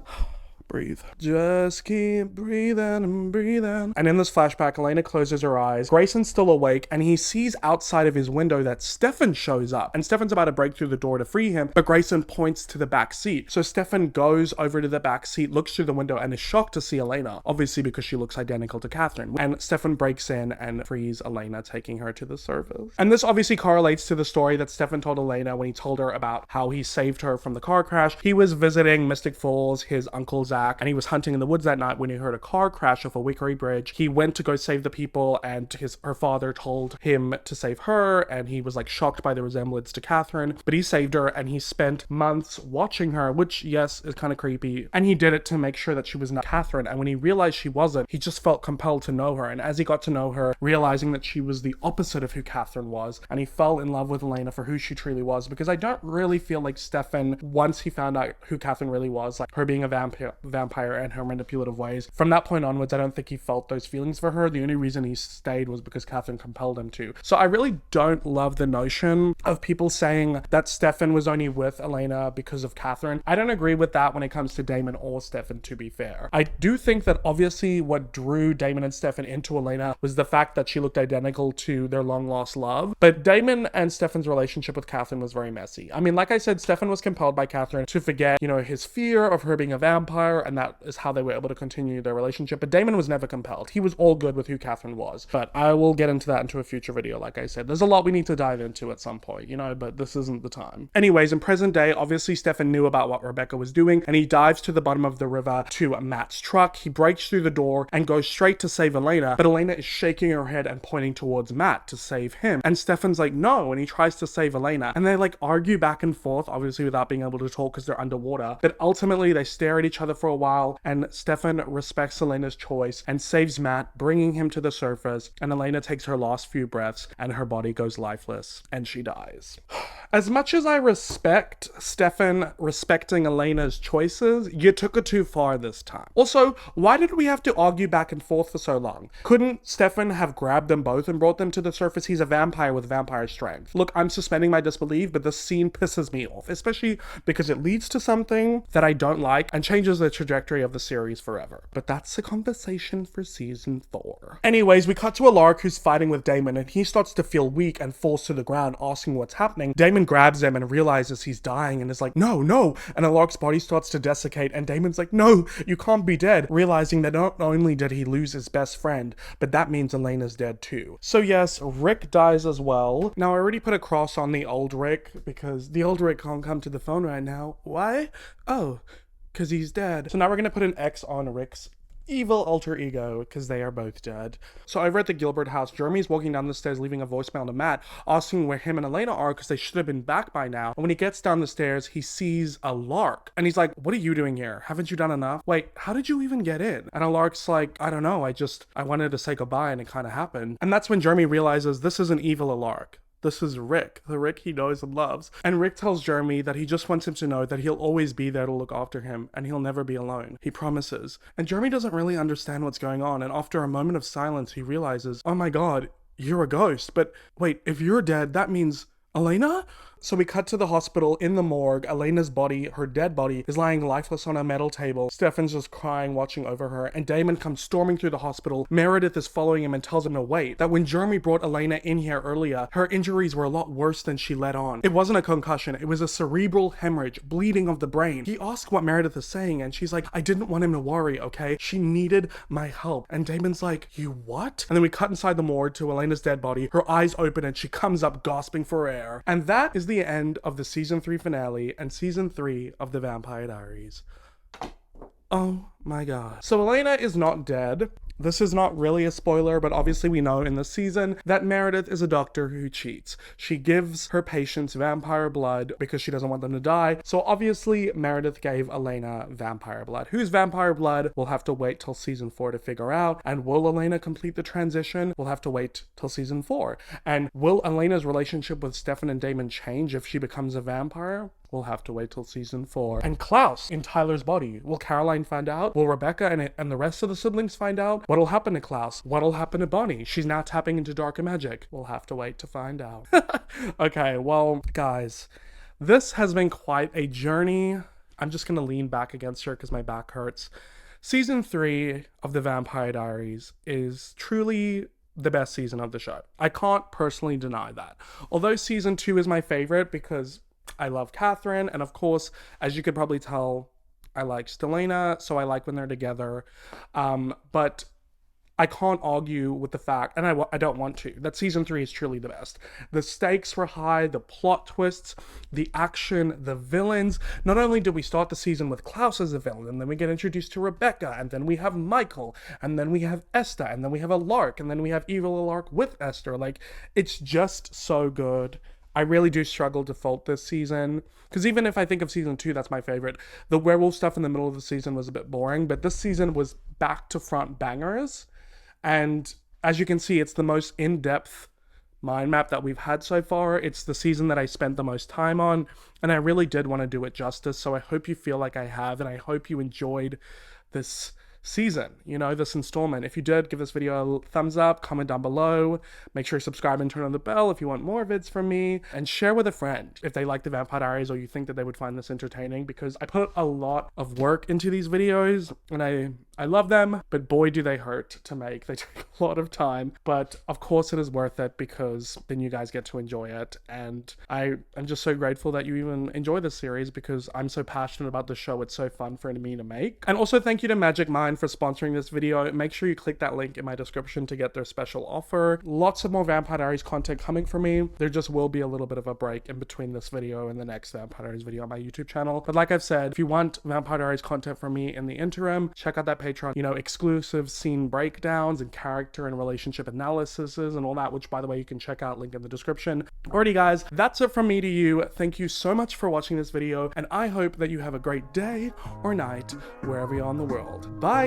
Speaker 1: Breathe. Just keep breathing and breathing. And in this flashback, Elena closes her eyes. Grayson's still awake, and he sees outside of his window that Stefan shows up. And Stefan's about to break through the door to free him, but Grayson points to the back seat. So Stefan goes over to the back seat, looks through the window, and is shocked to see Elena, obviously because she looks identical to Catherine. And Stefan breaks in and frees Elena, taking her to the surface. And this obviously correlates to the story that Stefan told Elena when he told her about how he saved her from the car crash. He was visiting Mystic Falls, his uncle's and he was hunting in the woods that night when he heard a car crash off a Wickery Bridge. He went to go save the people, and her father told him to save her, and he was like shocked by the resemblance to Catherine, but he saved her, and he spent months watching her, which, yes, is kind of creepy, and he did it to make sure that she was not Catherine. And when he realized she wasn't, he just felt compelled to know her, and as he got to know her, realizing that she was the opposite of who Catherine was, and he fell in love with Elena for who she truly was, because I don't really feel like Stefan, once he found out who Catherine really was, like her being a vampire and her manipulative ways, from that point onwards, I don't think he felt those feelings for her. The only reason he stayed was because Catherine compelled him to. So I really don't love the notion of people saying that Stefan was only with Elena because of Catherine. I don't agree with that when it comes to Damon or Stefan, to be fair. I do think that obviously what drew Damon and Stefan into Elena was the fact that she looked identical to their long lost love, but Damon and Stefan's relationship with Catherine was very messy. I mean, like I said, Stefan was compelled by Catherine to forget, you know, his fear of her being a vampire, and that is how they were able to continue their relationship. But Damon was never compelled. He was all good with who Catherine was. But I will get into that into a future video. Like I said, there's a lot we need to dive into at some point, you know, but this isn't the time. Anyways, in present day, obviously Stefan knew about what Rebecca was doing, and he dives to the bottom of the river to Matt's truck. He breaks through the door and goes straight to save Elena, but Elena is shaking her head and pointing towards Matt to save him. And Stefan's like, no, and he tries to save Elena. And they like argue back and forth, obviously without being able to talk because they're underwater. But ultimately they stare at each other for a while, and Stefan respects Elena's choice and saves Matt, bringing him to the surface, and Elena takes her last few breaths and her body goes lifeless and she dies. As much as I respect Stefan respecting Elena's choices, you took it too far this time. Also, why did we have to argue back and forth for so long? Couldn't Stefan have grabbed them both and brought them to the surface? He's a vampire with vampire strength. Look, I'm suspending my disbelief, but this scene pisses me off, especially because it leads to something that I don't like and changes the trajectory of the series forever. But that's a conversation for season 4. Anyways, we cut to Alaric, who's fighting with Damon, and he starts to feel weak and falls to the ground, asking what's happening. Damon grabs him and realizes he's dying and is like, no, no. And Alaric's body starts to desiccate, and Damon's like, no, you can't be dead, realizing that not only did he lose his best friend, but that means Elena's dead too. So yes, Rick dies as well. Now, I already put a cross on the old Rick because the old Rick can't come to the phone right now. Why? Oh, because he's dead. So now we're gonna put an X on Rick's evil alter ego because they are both dead. So over at the Gilbert house, Jeremy's walking down the stairs leaving a voicemail to Matt asking where him and Elena are because they should have been back by now. And when he gets down the stairs, he sees a lark and he's like, what are you doing here? Haven't you done enough? Wait, how did you even get in? And a lark's like, I don't know, I wanted to say goodbye and it kind of happened. And that's when Jeremy realizes this isn't evil a lark. This is Rick, the Rick he knows and loves. And Rick tells Jeremy that he just wants him to know that he'll always be there to look after him and he'll never be alone. He promises. And Jeremy doesn't really understand what's going on. And after a moment of silence, he realizes, oh my God, you're a ghost. But wait, if you're dead, that means Elena? So we cut to the hospital in the morgue. Elena's body, her dead body, is lying lifeless on a metal table. Stefan's just crying, watching over her, and Damon comes storming through the hospital. Meredith is following him and tells him to wait. That when Jeremy brought Elena in here earlier, her injuries were a lot worse than she let on. It wasn't a concussion, it was a cerebral hemorrhage, bleeding of the brain. He asked what Meredith is saying, and she's like, I didn't want him to worry, okay? She needed my help. And Damon's like, you what? And then we cut inside the morgue to Elena's dead body. Her eyes open and she comes up gasping for air. And that is the end of the season 3 finale and season 3 of the Vampire Diaries. Oh my God. So Elena is not dead. This is not really a spoiler, but obviously we know in the season that Meredith is a doctor who cheats. She gives her patients vampire blood because she doesn't want them to die. So obviously Meredith gave Elena vampire blood. Whose vampire blood? We'll have to wait till season 4 to figure out. And will Elena complete the transition? We'll have to wait till season 4. And will Elena's relationship with Stefan and Damon change if she becomes a vampire? We'll have to wait till season 4. And Klaus in Tyler's body. Will Caroline find out? Will Rebecca and the rest of the siblings find out? What'll happen to Klaus? What'll happen to Bonnie? She's now tapping into darker magic. We'll have to wait to find out. Okay, well, guys, this has been quite a journey. I'm just gonna lean back against her because my back hurts. Season 3 of the Vampire Diaries is truly the best season of the show. I can't personally deny that. Although season 2 is my favorite because I love Catherine, and of course, as you could probably tell, I like Stelena, so I like when they're together. But I can't argue with the fact, and I don't want to, that season 3 is truly the best. The stakes were high, the plot twists, the action, the villains. Not only did we start the season with Klaus as a villain, and then we get introduced to Rebecca, and then we have Michael, and then we have Esther, and then we have a Lark, and then we have Evil Lark with Esther. Like, it's just so good. I really do struggle to fault this season, because even if I think of season 2, that's my favorite. The werewolf stuff in the middle of the season was a bit boring, but this season was back to front bangers. And as you can see, it's the most in-depth mind map that we've had so far. It's the season that I spent the most time on, and I really did want to do it justice. So I hope you feel like I have, and I hope you enjoyed this season, you know, this installment. If you did, give this video a thumbs up, comment down below, make sure you subscribe and turn on the bell if you want more vids from me, and share with a friend if they like the Vampire Diaries or you think that they would find this entertaining, because I put a lot of work into these videos and I love them, but boy do they hurt to make. They take a lot of time, but of course it is worth it because then you guys get to enjoy it. And I'm just so grateful that you even enjoy this series because I'm so passionate about the show. It's so fun for me to make. And also thank you to Magic Mind for sponsoring this video. Make sure you click that link in my description to get their special offer. Lots of more Vampire Diaries content coming for me. There just will be a little bit of a break in between this video and the next Vampire Diaries video on my YouTube channel. But like I've said, if you want Vampire Diaries content from me in the interim, check out that Patreon, you know, exclusive scene breakdowns and character and relationship analyses and all that, which by the way, you can check out, link in the description. Alrighty guys, that's it from me to you. Thank you so much for watching this video, and I hope that you have a great day or night wherever you're on the world. Bye!